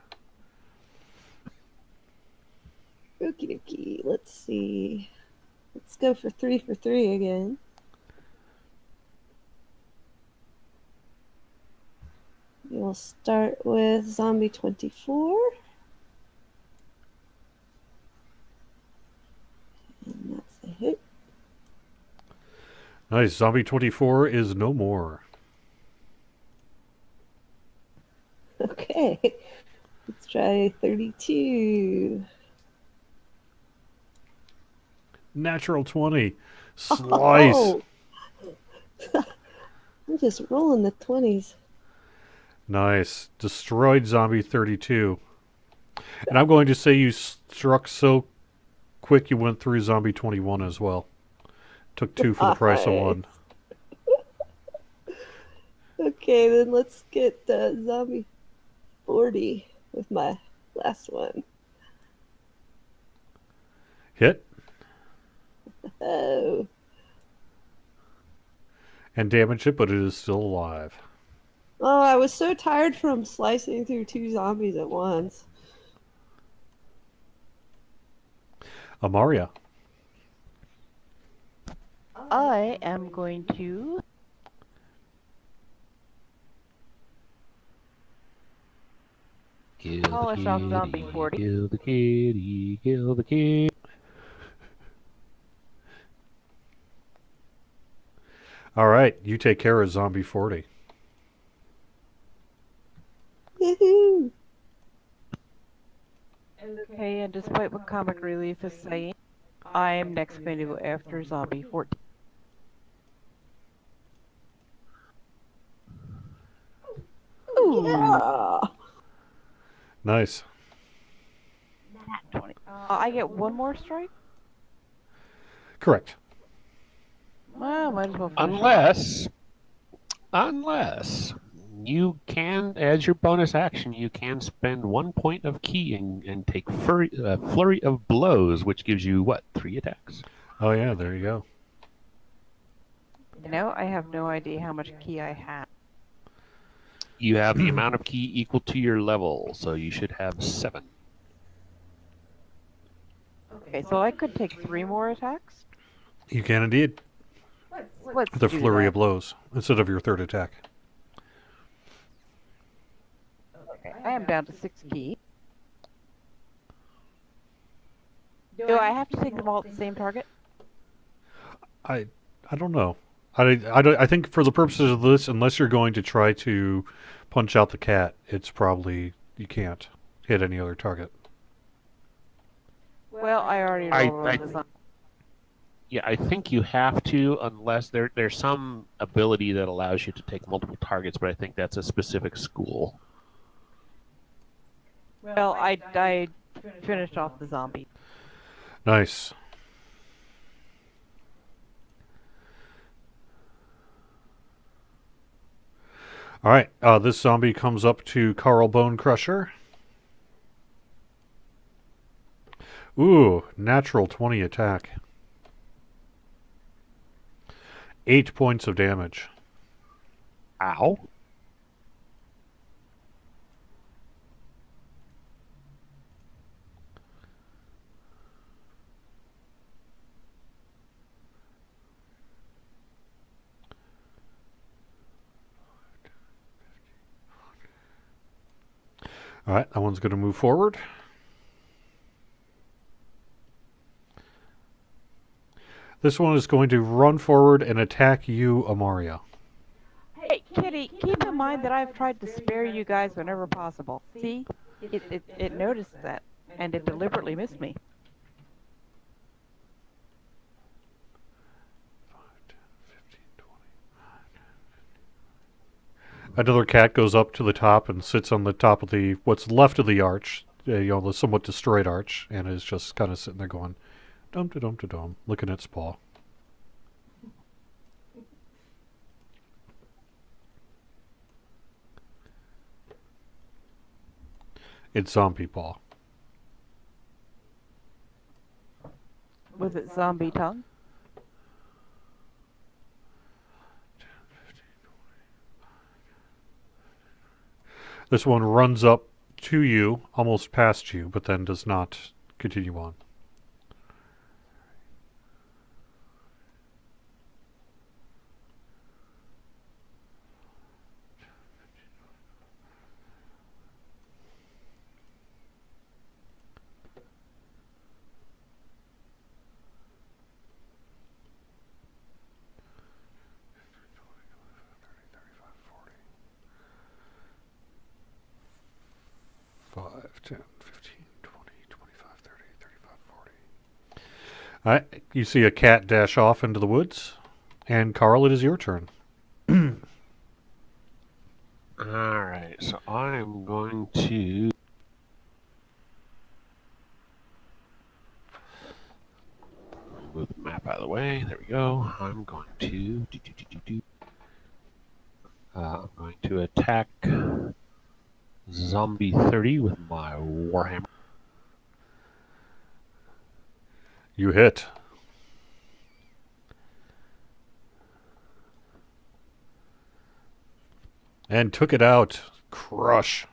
Okie dokie. Let's see. Let's go for 3 again. We'll start with Zombie 24. And that's a hit. Nice. Zombie 24 is no more. Okay. Let's try 32. Natural 20. Slice. Oh. I'm just rolling the 20s. Nice. Destroyed Zombie 32. And I'm going to say you struck so quick you went through Zombie 21 as well. Took 2 for the price of 1. Okay, then let's get Zombie 40 with my last one. Hit. Oh. And damage it, but it is still alive. Oh, I was so tired from slicing through 2 zombies at once. Amaria. I am going to Kill polish off Zombie 40. Kill the kitty. Kill the kitty. All right, you take care of Zombie 40. Woohoo! Okay, and despite what Comic Relief is saying, I am next going to go after Zombie 14. Ooh, Yeah. Nice. 20. I get one more strike? Correct. Well, might as well finish Unless you can, as your bonus action, you can spend 1 point of key and take flurry of blows, which gives you what, 3 attacks? Oh, yeah, there you go. You know, I have no idea how much key I have. You have the amount of key equal to your level, so you should have 7. Okay, so I could take 3 more attacks? You can indeed. Let's The do flurry that. of blows instead of your third attack. Okay, I am down to 6 key. Do I have to take them all at the same target? I don't know. I think for the purposes of this, unless you're going to try to punch out the cat, it's probably you can't hit any other target. Well, I already I- rolled I- this on. Yeah, I think you have to, unless there's some ability that allows you to take multiple targets, but I think that's a specific school. Well, I finished off the zombie. Nice. All right. This zombie comes up to Carl Bone Crusher. Ooh, natural 20 attack. 8 points of damage. Ow. All right, that one's going to move forward. This one is going to run forward and attack you, Amaria. Hey, Kitty, keep in mind that I've tried to spare you guys whenever possible. See? It noticed that, and it deliberately missed me. 5, 10, 15, 20. Another cat goes up to the top and sits on the top of the what's left of the arch, the somewhat destroyed arch, and is just kind of sitting there going, dum-da-dum-da-dum, looking at its paw. It's zombie paw. Was it zombie tongue? This one runs up to you, almost past you, but then does not continue on. Five, 10, 15, 20, 25, 30, 35, 40. All right, you see a cat dash off into the woods, and Carl, it is your turn. Alright, so I'm going to move the map out of the way. There we go. I'm going to I'm going to attack Zombie 30 with my Warhammer. You hit. And took it out. Crush.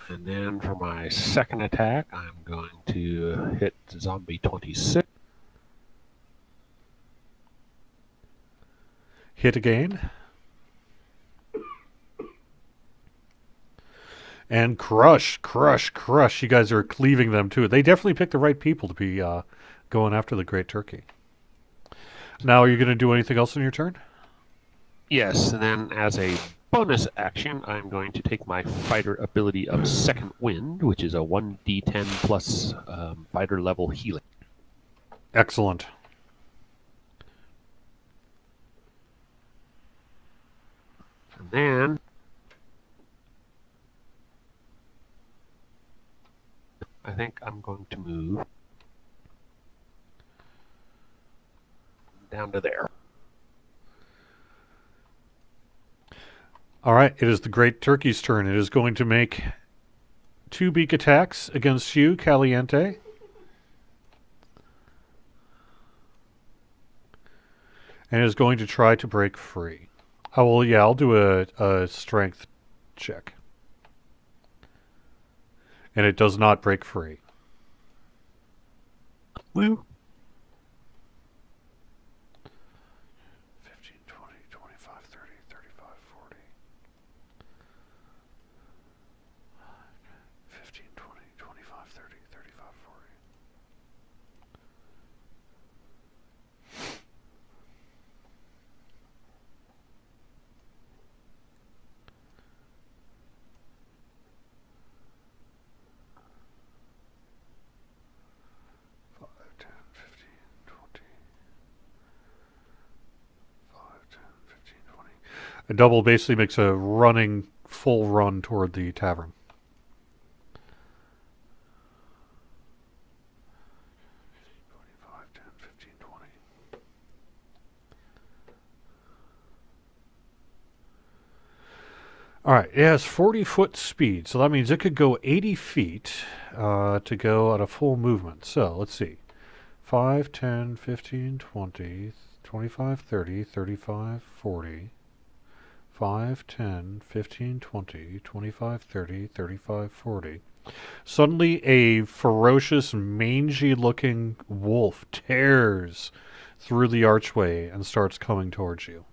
And then for my second attack, I'm going to hit Zombie 26. Hit again. And crush, crush, crush. You guys are cleaving them too. They definitely picked the right people to be going after the Great Turkey. Now, are you going to do anything else in your turn? Yes, and then as a bonus action, I'm going to take my fighter ability of Second Wind, which is a 1d10 plus fighter level healing. Excellent. And then I think I'm going to move down to there. All right, it is the Great Turkey's turn. It is going to make 2 beak attacks against you, Caliente. And is going to try to break free. Oh, well, yeah, I'll do a strength check. And it does not break free. Woo. 15, 20, 25, 30, 35, 40. 15, 20, 25, 30, 35, 40. A double basically makes a running full run toward the tavern. All right, it has 40-foot speed, so that means it could go 80 feet to go at a full movement. So let's see. 5, 10, 15, 20, 25, 30, 35, 40. 5, 10, 15, 20, 25, 30, 35, 40. Suddenly, a ferocious, mangy-looking wolf tears through the archway and starts coming towards you.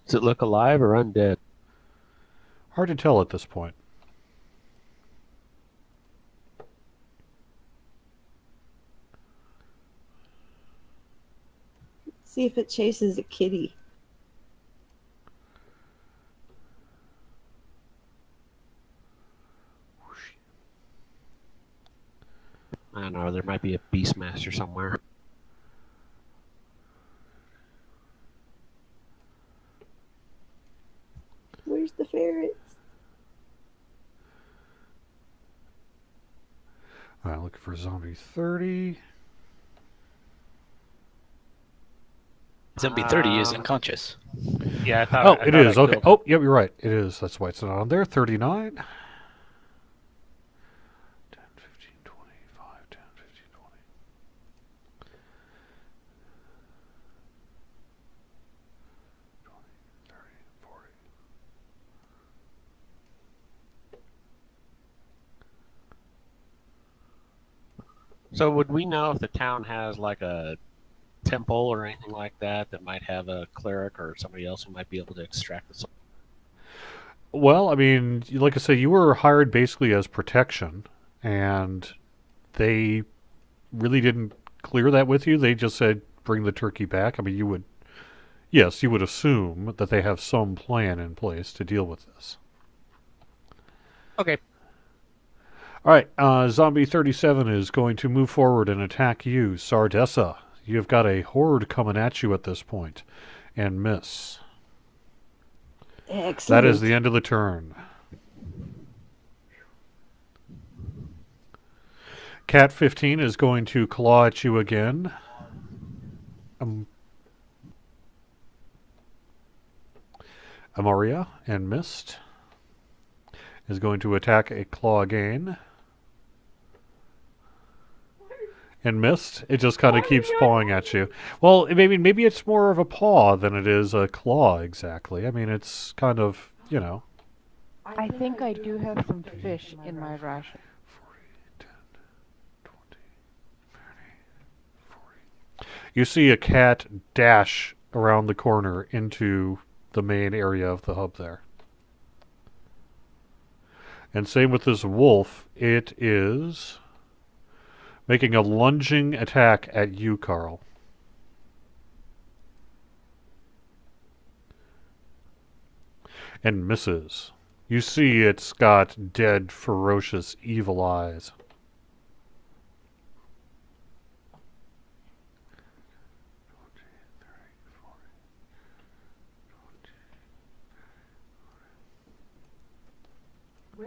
Does it look alive or undead? Hard to tell at this point. See if it chases a kitty. I don't know. There might be a Beastmaster somewhere. Where's the ferrets? All right, looking for zombie 30. Zombie 30 is unconscious. Yeah, I thought. Oh, I it thought is. I Okay. killed Oh, yep, you're right. It is. That's why it's not on there. 39. 10, 15, 25, 10, 15, 20. 20, 30, 40. So would we know if the town has like a temple or anything like that that might have a cleric or somebody else who might be able to extract the soul? Well, I mean, like I say, you were hired basically as protection, and they really didn't clear that with you. They just said, bring the turkey back. I mean, yes, you would assume that they have some plan in place to deal with this. Okay. All right, Zombie 37 is going to move forward and attack you, Sardessa. You've got a horde coming at you at this point, and miss. Excellent. That is the end of the turn. Cat 15 is going to claw at you again. Amaria, and missed. Is going to attack a claw again. And missed. It just kind of keeps pawing at you. Well, maybe it's more of a paw than it is a claw exactly. I mean, it's kind of, you know. I think I do have some fish in my ration. 40, 10, 20, 30, 40. You see a cat dash around the corner into the main area of the hub there. And same with this wolf. It is making a lunging attack at you, Carl. And misses. You see it's got dead, ferocious, evil eyes.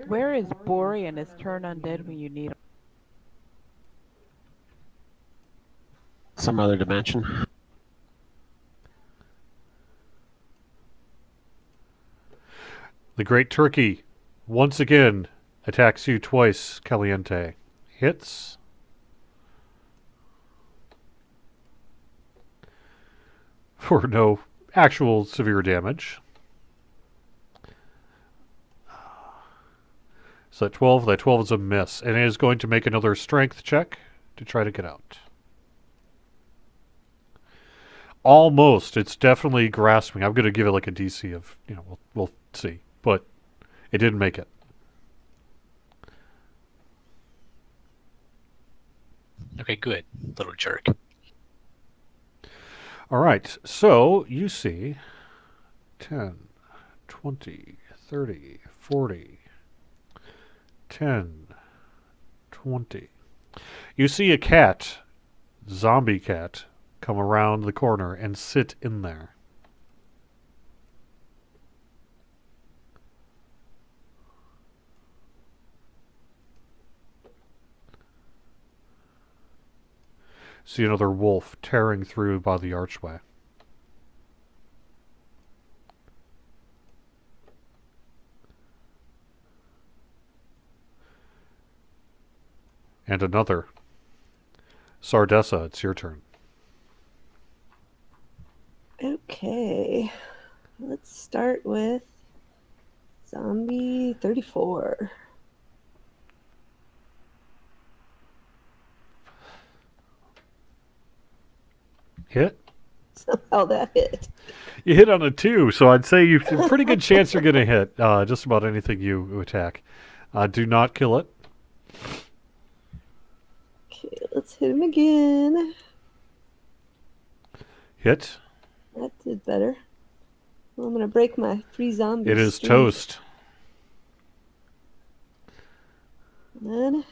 Where is Bori and his turn undead when you need him? Some other dimension. The Great Turkey once again attacks you twice, Caliente. Hits. For no actual severe damage. So that 12 is a miss. And it is going to make another strength check to try to get out. Almost. It's definitely grasping. I'm going to give it like a DC of, we'll see. But it didn't make it. Okay, good. Little jerk. All right. So you see 10, 20, 30, 40, 10, 20. You see a cat, zombie cat, come around the corner and sit in there. See another wolf tearing through by the archway. And another. Sardessa, it's your turn. Okay. Let's start with Zombie 34. Hit? Somehow that hit. You hit on a 2, so I'd say you've a pretty good chance you're going to hit just about anything you attack. Do not kill it. Okay, let's hit him again. Hit. That did better. Well, I'm going to break my 3 zombies. It is toast. And then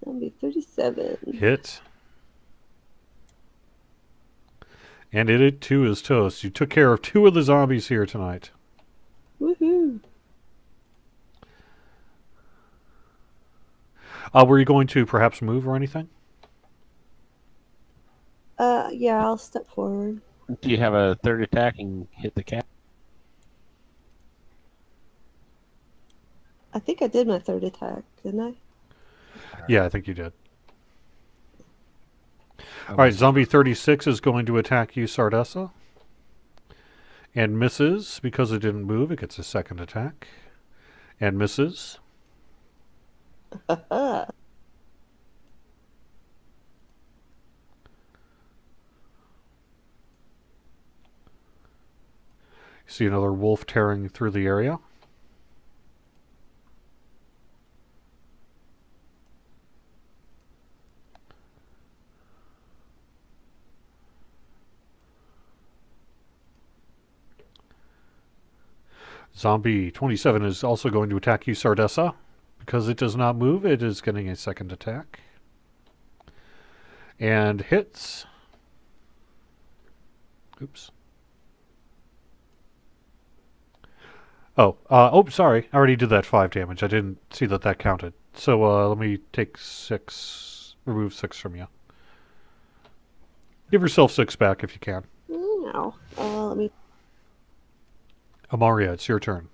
Zombie 37. Hit. And it too is toast. You took care of 2 of the zombies here tonight. Woohoo! Were you going to perhaps move or anything? Yeah, I'll step forward. Do you have a third attack and hit the cat? I think I did my 3rd attack, didn't I? Yeah, I think you did. All right, Zombie 36 is going to attack you, Sardessa. And misses because it didn't move. It gets a 2nd attack. And misses. See another wolf tearing through the area. Zombie 27 is also going to attack you, Sardessa. Because it does not move, it is getting a 2nd attack. And hits. Oops. Oh, sorry. I already did that 5 damage. I didn't see that counted. So let me take 6, remove 6 from you. Give yourself 6 back if you can. No. Let me. Amaria, it's your turn.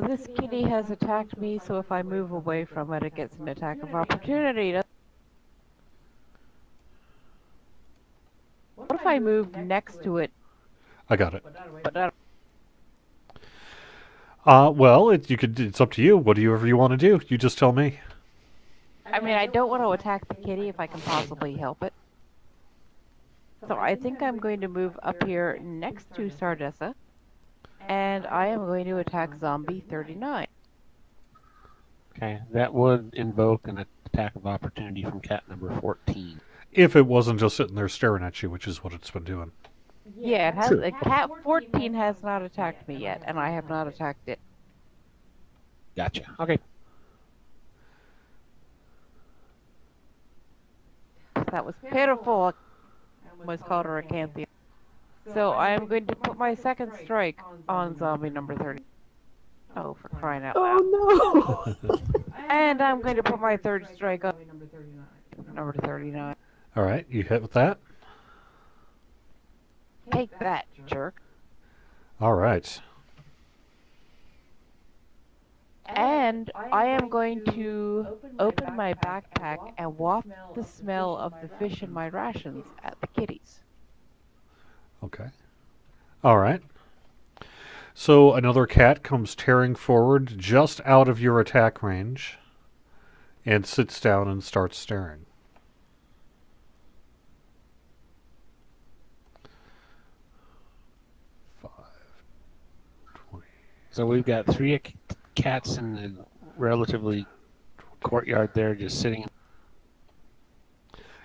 This kitty has attacked me, so if I move away from it, it gets an attack of opportunity. What if I move next to it? I got it. But I Well, it's up to you. Whatever you want to do, you just tell me. mean, I don't want to attack the kitty if I can possibly help it. So I think I'm going to move up here next to Sardessa, and I am going to attack Zombie 39. Okay, that would invoke an attack of opportunity from cat number 14. If it wasn't just sitting there staring at you, which is what it's been doing. Yeah, it has. Sure. Cat 14 has not attacked me yet, and I have not attacked it. Gotcha. Okay. That was pitiful. I almost called her a Canthian. So I am going to put my 2nd strike on zombie number 30. Oh, for crying out loud. Oh no! And I'm going to put my 3rd strike on number 39. All right, you hit with that. Take that, jerk. All right. And I am going to open my backpack and waft the smell of the fish in my rations at the kitties. Okay. All right. So another cat comes tearing forward just out of your attack range and sits down and starts staring. So we've got 3 cats in the relatively courtyard there just sitting.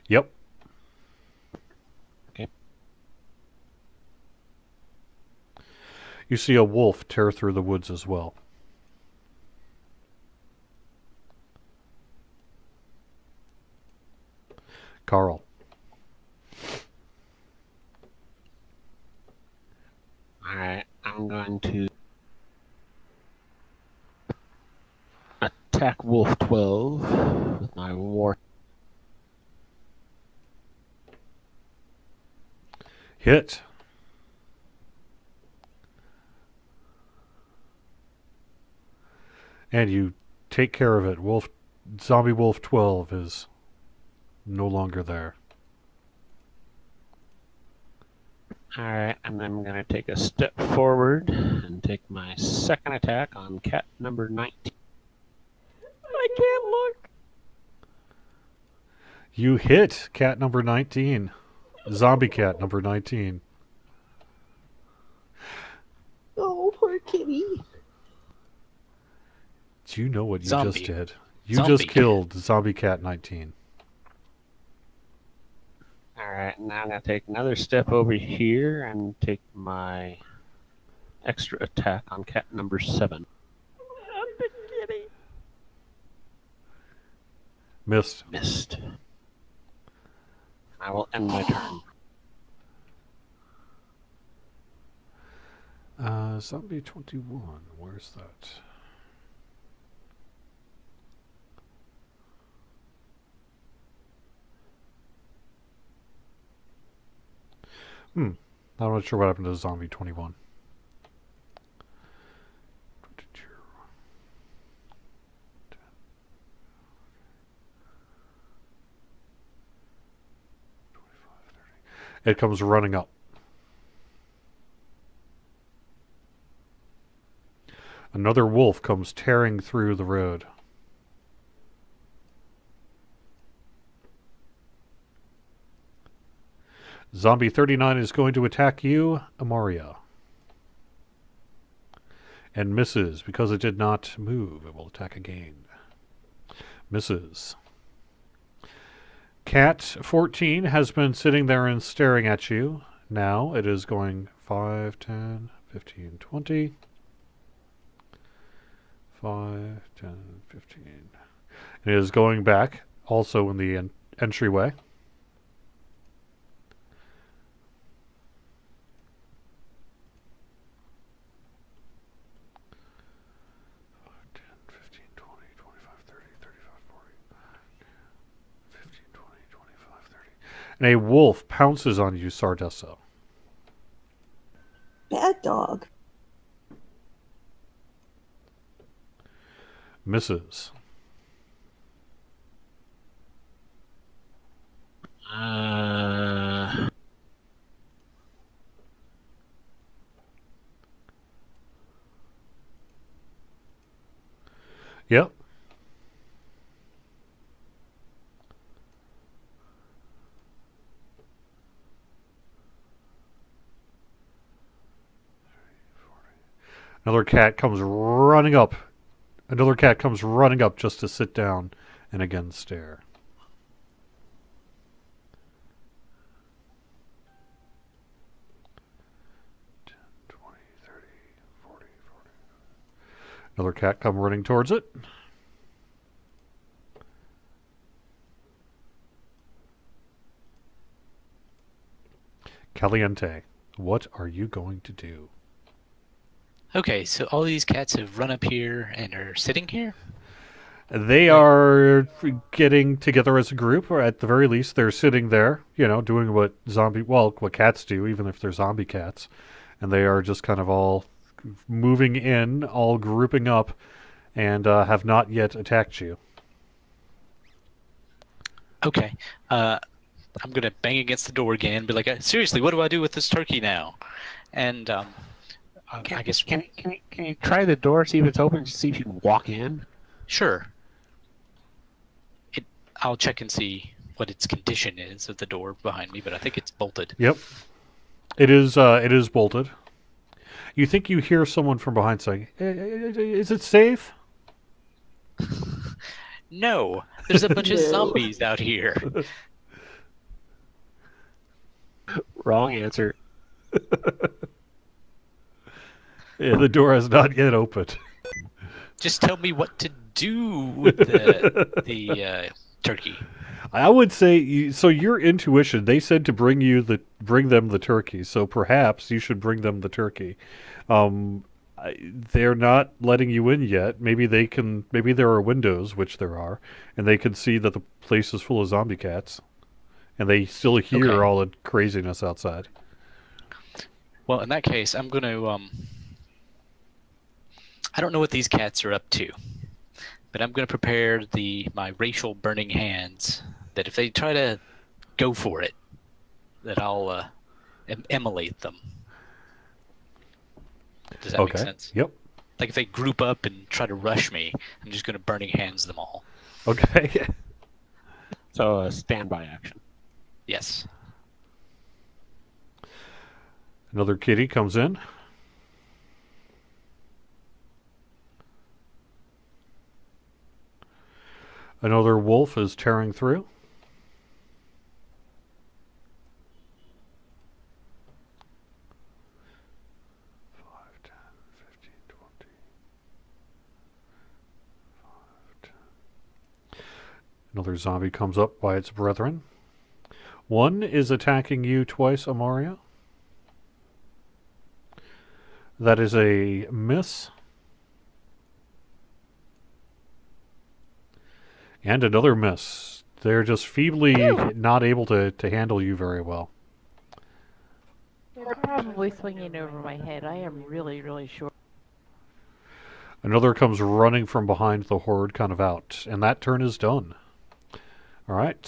Yep. Okay. You see a wolf tear through the woods as well. Carl. Alright, I'm going to attack Wolf 12 with my war. Hit. And you take care of it. Zombie Wolf 12 is no longer there. Alright, and then I'm going to take a step forward and take my second attack on cat number 19. I can't look. You hit cat number 19. Zombie cat number 19. Oh, poor kitty. Do you know what you Zombie. just did? You Zombie. just killed Zombie Cat 19. Alright, now I'm going to take another step over here and take my extra attack on cat number 7. I'm the kitty. Missed. Missed. I will end my turn. Zombie 21. Where's that? I'm not sure what happened to Zombie 21. It comes running up. Another wolf comes tearing through the road. Zombie 39 is going to attack you, Amaria. And misses because it did not move. It will attack again. Misses. Cat 14 has been sitting there and staring at you. Now it is going 5, 10, 15, 20. 5, 10, 15. It is going back, also in the entryway. And a wolf pounces on you, Sardessa. Bad dog. Misses. Yep. Another cat comes running up. Another cat comes running up just to sit down and again stare. Another cat come running towards it. Caliente, what are you going to do? Okay, so all these cats have run up here and are sitting here? They are getting together as a group, or at the very least, they're sitting there, doing what what cats do, even if they're zombie cats. And they are just kind of all moving in, all grouping up, and have not yet attacked you. Okay, I'm gonna bang against the door again and be like, seriously, what do I do with this turkey now? And, I guess... Can you try the door, see if it's open, see if you can walk in? Sure. I'll check and see what its condition is of the door behind me, but I think it's bolted. Yep. It is bolted. You think you hear someone from behind saying, is it safe? No, there's a bunch of zombies out here. Wrong answer. Yeah, the door has not yet opened. Just tell me what to do with the turkey. I would say so. Your intuition. They said to bring them the turkey. So perhaps you should bring them the turkey. They're not letting you in yet. Maybe they can. Maybe there are windows, which there are, and they can see that the place is full of zombie cats, and they still hear Okay. all the craziness outside. Well, in that case, I'm going to. I don't know what these cats are up to, but I'm going to prepare my racial burning hands. That if they try to go for it, that I'll immolate them. Does that make sense? Yep. Like if they group up and try to rush me, I'm just going to burning hands them all. Okay. So a standby action. Yes. Another kitty comes in. Another wolf is tearing through. Another zombie comes up by its brethren. One is attacking you twice, Amaria. That is a miss. And another miss. They're just feebly not able to handle you very well. They're probably swinging over my head. I am really, really short. Another comes running from behind the horde kind of out. And that turn is done. All right.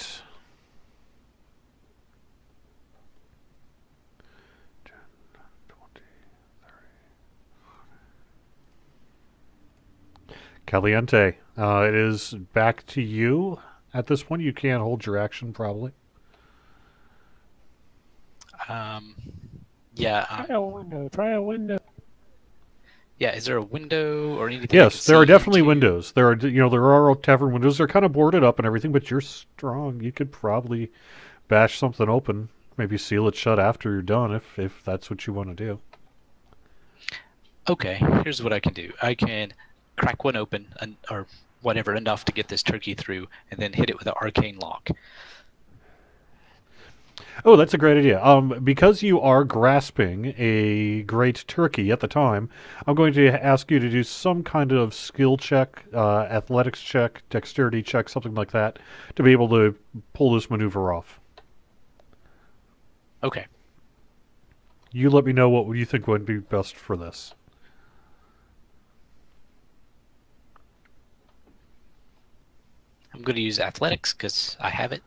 10, 20, 30. Caliente, it is back to you. At this point, you can't hold your action, probably. Yeah. Try a window. Try a window. Yeah. Is there a window or anything? I Yes, can there are see definitely into? windows. There are tavern windows. They're kind of boarded up and everything, but you're strong. You could probably bash something open, maybe seal it shut after you're done, if that's what you want to do. Okay. Here's what I can do. I can crack one open or whatever enough to get this turkey through, and then hit it with an arcane lock. Oh, that's a great idea. Because you are grasping a great turkey at the time, I'm going to ask you to do some kind of skill check, athletics check, dexterity check, something like that, to be able to pull this maneuver off. Okay. You let me know what you think would be best for this. I'm going to use athletics because I have it,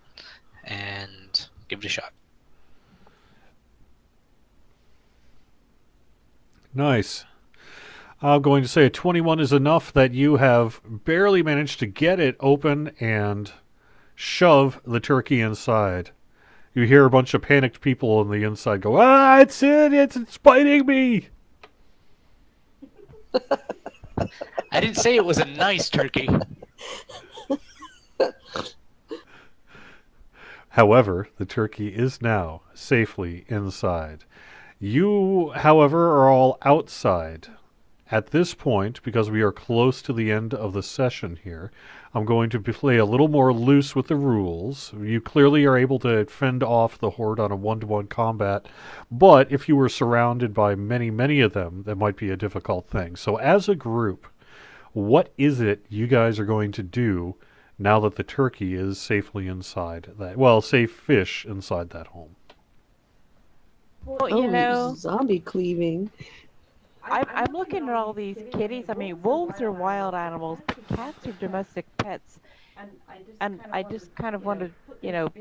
and give it a shot. Nice. I'm going to say a 21 is enough that you have barely managed to get it open and shove the turkey inside. You hear a bunch of panicked people on the inside go, "Ah, it's biting me!" I didn't say it was a nice turkey. However, the turkey is now safely inside. You, however, are all outside. At this point, because we are close to the end of the session here, I'm going to play a little more loose with the rules. You clearly are able to fend off the horde on a one-to-one combat, but if you were surrounded by many, many of them, that might be a difficult thing. So as a group, what is it you guys are going to do now that the turkey is safely inside that, well, safe-ish inside that home? Well, you know, zombie cleaving. I'm looking at all these kitties. I mean, wolves are wild animals, but cats are domestic pets. And I just kind of want to,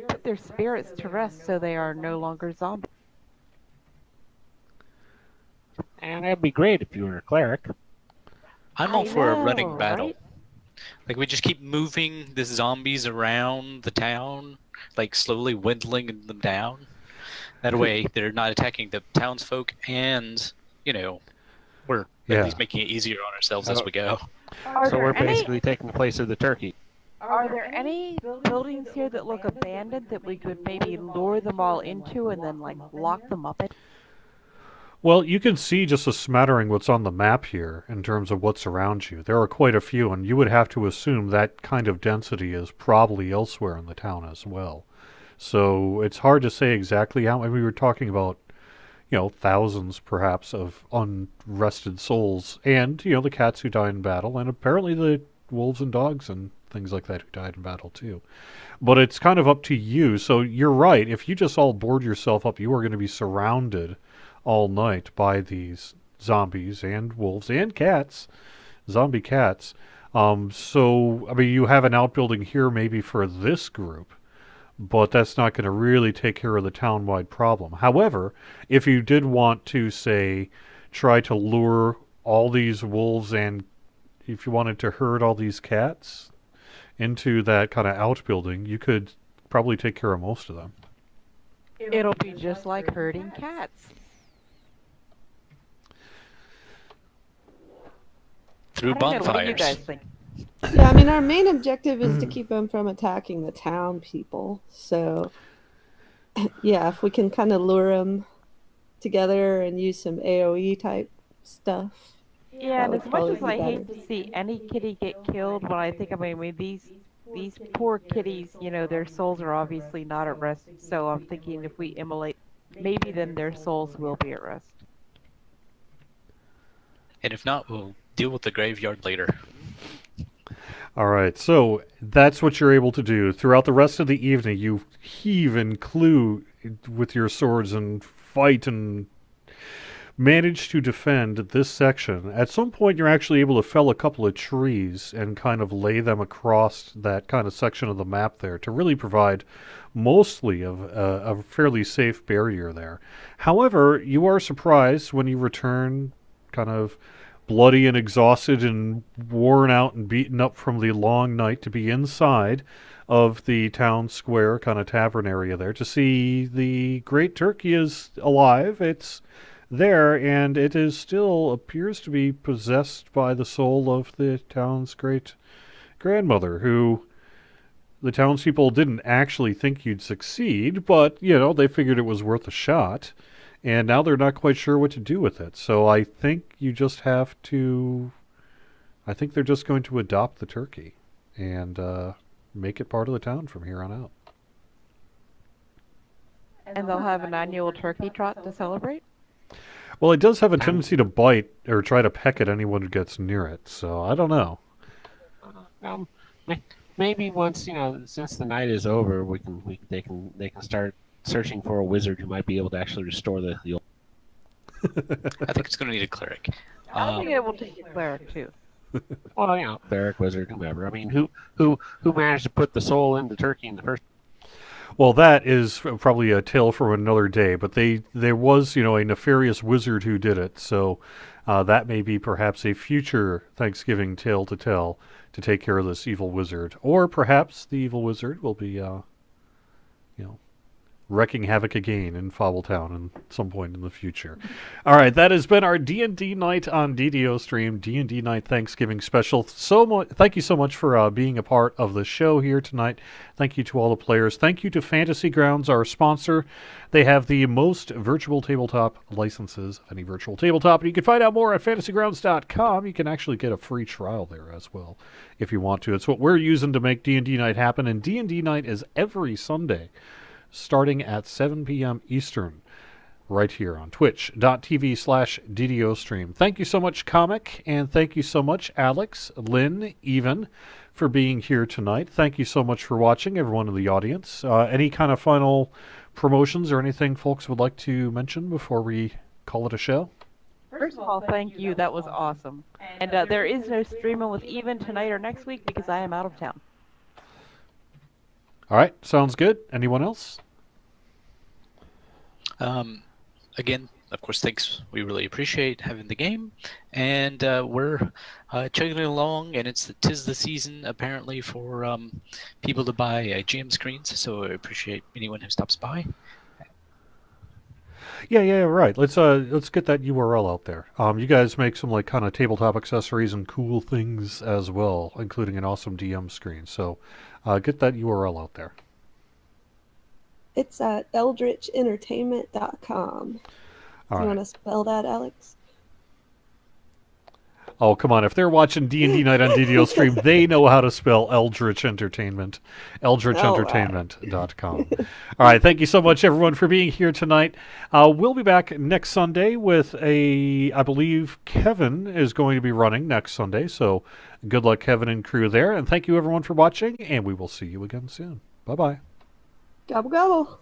put their spirits to rest so they are no longer zombies. And that'd be great if you were a cleric. I'm all for a running know, battle. right? Like we just keep moving the zombies around the town, like slowly whittling them down. That way, they're not attacking the townsfolk, and we're Yeah. at least making it easier on ourselves as we go. Are So we're there any- basically taking the place of the turkey. Are there any buildings here that look abandoned that we could maybe lure them all into and then, like, lock them up in? Well, you can see just a smattering what's on the map here in terms of what's around you. There are quite a few, and you would have to assume that kind of density is probably elsewhere in the town as well. So it's hard to say exactly how. I mean, we were talking about, thousands perhaps of unrested souls, and the cats who died in battle, and apparently the wolves and dogs and things like that who died in battle too. But it's kind of up to you. So you're right. If you just all board yourself up, you are going to be surrounded all night by these zombies and wolves and cats, zombie cats. So, I mean, you have an outbuilding here maybe for this group, but that's not going to really take care of the town-wide problem. However, if you did want to, say, try to lure all these wolves and if you wanted to herd all these cats into that kind of outbuilding, you could probably take care of most of them. It'll be just like herding cats. Through I don't know, what do you bonfires. guys think? Yeah, I mean, our main objective is to keep them from attacking the town people. So, yeah, if we can kind of lure them together and use some AoE type stuff. Yeah, and would as much probably as be I better. hate to see any kitty get killed, when I think, I mean, these poor kitties, their souls are obviously not at rest. So I'm thinking if we immolate, maybe then their souls will be at rest. And if not, we'll deal with the graveyard later. All right, so that's what you're able to do. Throughout the rest of the evening, you heave and clue with your swords and fight and manage to defend this section. At some point, you're actually able to fell a couple of trees and kind of lay them across that kind of section of the map there to really provide mostly of a fairly safe barrier there. However, you are surprised when you return kind of bloody and exhausted and worn out and beaten up from the long night to be inside of the town square kind of tavern area there to see the great turkey is alive. It's there, and it is still appears to be possessed by the soul of the town's great grandmother, who the townspeople didn't actually think you'd succeed, but, they figured it was worth a shot. And now they're not quite sure what to do with it. So I think you just have to. I think they're just going to adopt the turkey and make it part of the town from here on out. And they'll have an annual turkey trot to celebrate? Well, it does have a tendency to bite or try to peck at anyone who gets near it. So I don't know. Maybe once since the night is over, they can start searching for a wizard who might be able to actually restore the old. I think it's going to need a cleric. I think it will take a cleric too. Well, cleric, wizard, whomever. I mean, who managed to put the soul into turkey in the first? Well, that is probably a tale for another day. But there was, a nefarious wizard who did it. So that may be perhaps a future Thanksgiving tale to tell to take care of this evil wizard, or perhaps the evil wizard will be, wrecking havoc again in Fobbletown at some point in the future. All right, that has been our D&D night on DDO stream, D&D night Thanksgiving special. Thank you so much for being a part of the show here tonight. Thank you to all the players. Thank you to Fantasy Grounds, our sponsor. They have the most virtual tabletop licenses of any virtual tabletop, and you can find out more at fantasygrounds.com. You can actually get a free trial there as well if you want to. It's what we're using to make D&D night happen, and D&D night is every Sunday starting at 7 p.m. Eastern, right here on twitch.tv/DDO stream. Thank you so much, Comic, and thank you so much, Alex, Lynn, even, for being here tonight. Thank you so much for watching, everyone in the audience. Any kind of final promotions or anything folks would like to mention before we call it a show? First of all, thank you. That was awesome. And there is no streaming with Even tonight or next week because I am out of town. All right, sounds good. Anyone else? Again, of course, thanks. We really appreciate having the game, and we're chugging along. And tis the season apparently for people to buy GM screens. So I appreciate anyone who stops by. Yeah, right. Let's get that URL out there. You guys make some like kind of tabletop accessories and cool things as well, including an awesome DM screen. So get that URL out there. It's at eldritchentertainment.com. All You right. want to spell that, Alex? Oh, come on. If they're watching D&D Night on DDO Stream, they know how to spell Eldritch Entertainment. EldritchEntertainment.com. All right. Thank you so much, everyone, for being here tonight. We'll be back next Sunday with I believe Kevin is going to be running next Sunday. So good luck, Kevin and crew there. And thank you, everyone, for watching. And we will see you again soon. Bye-bye. Gobble gobble.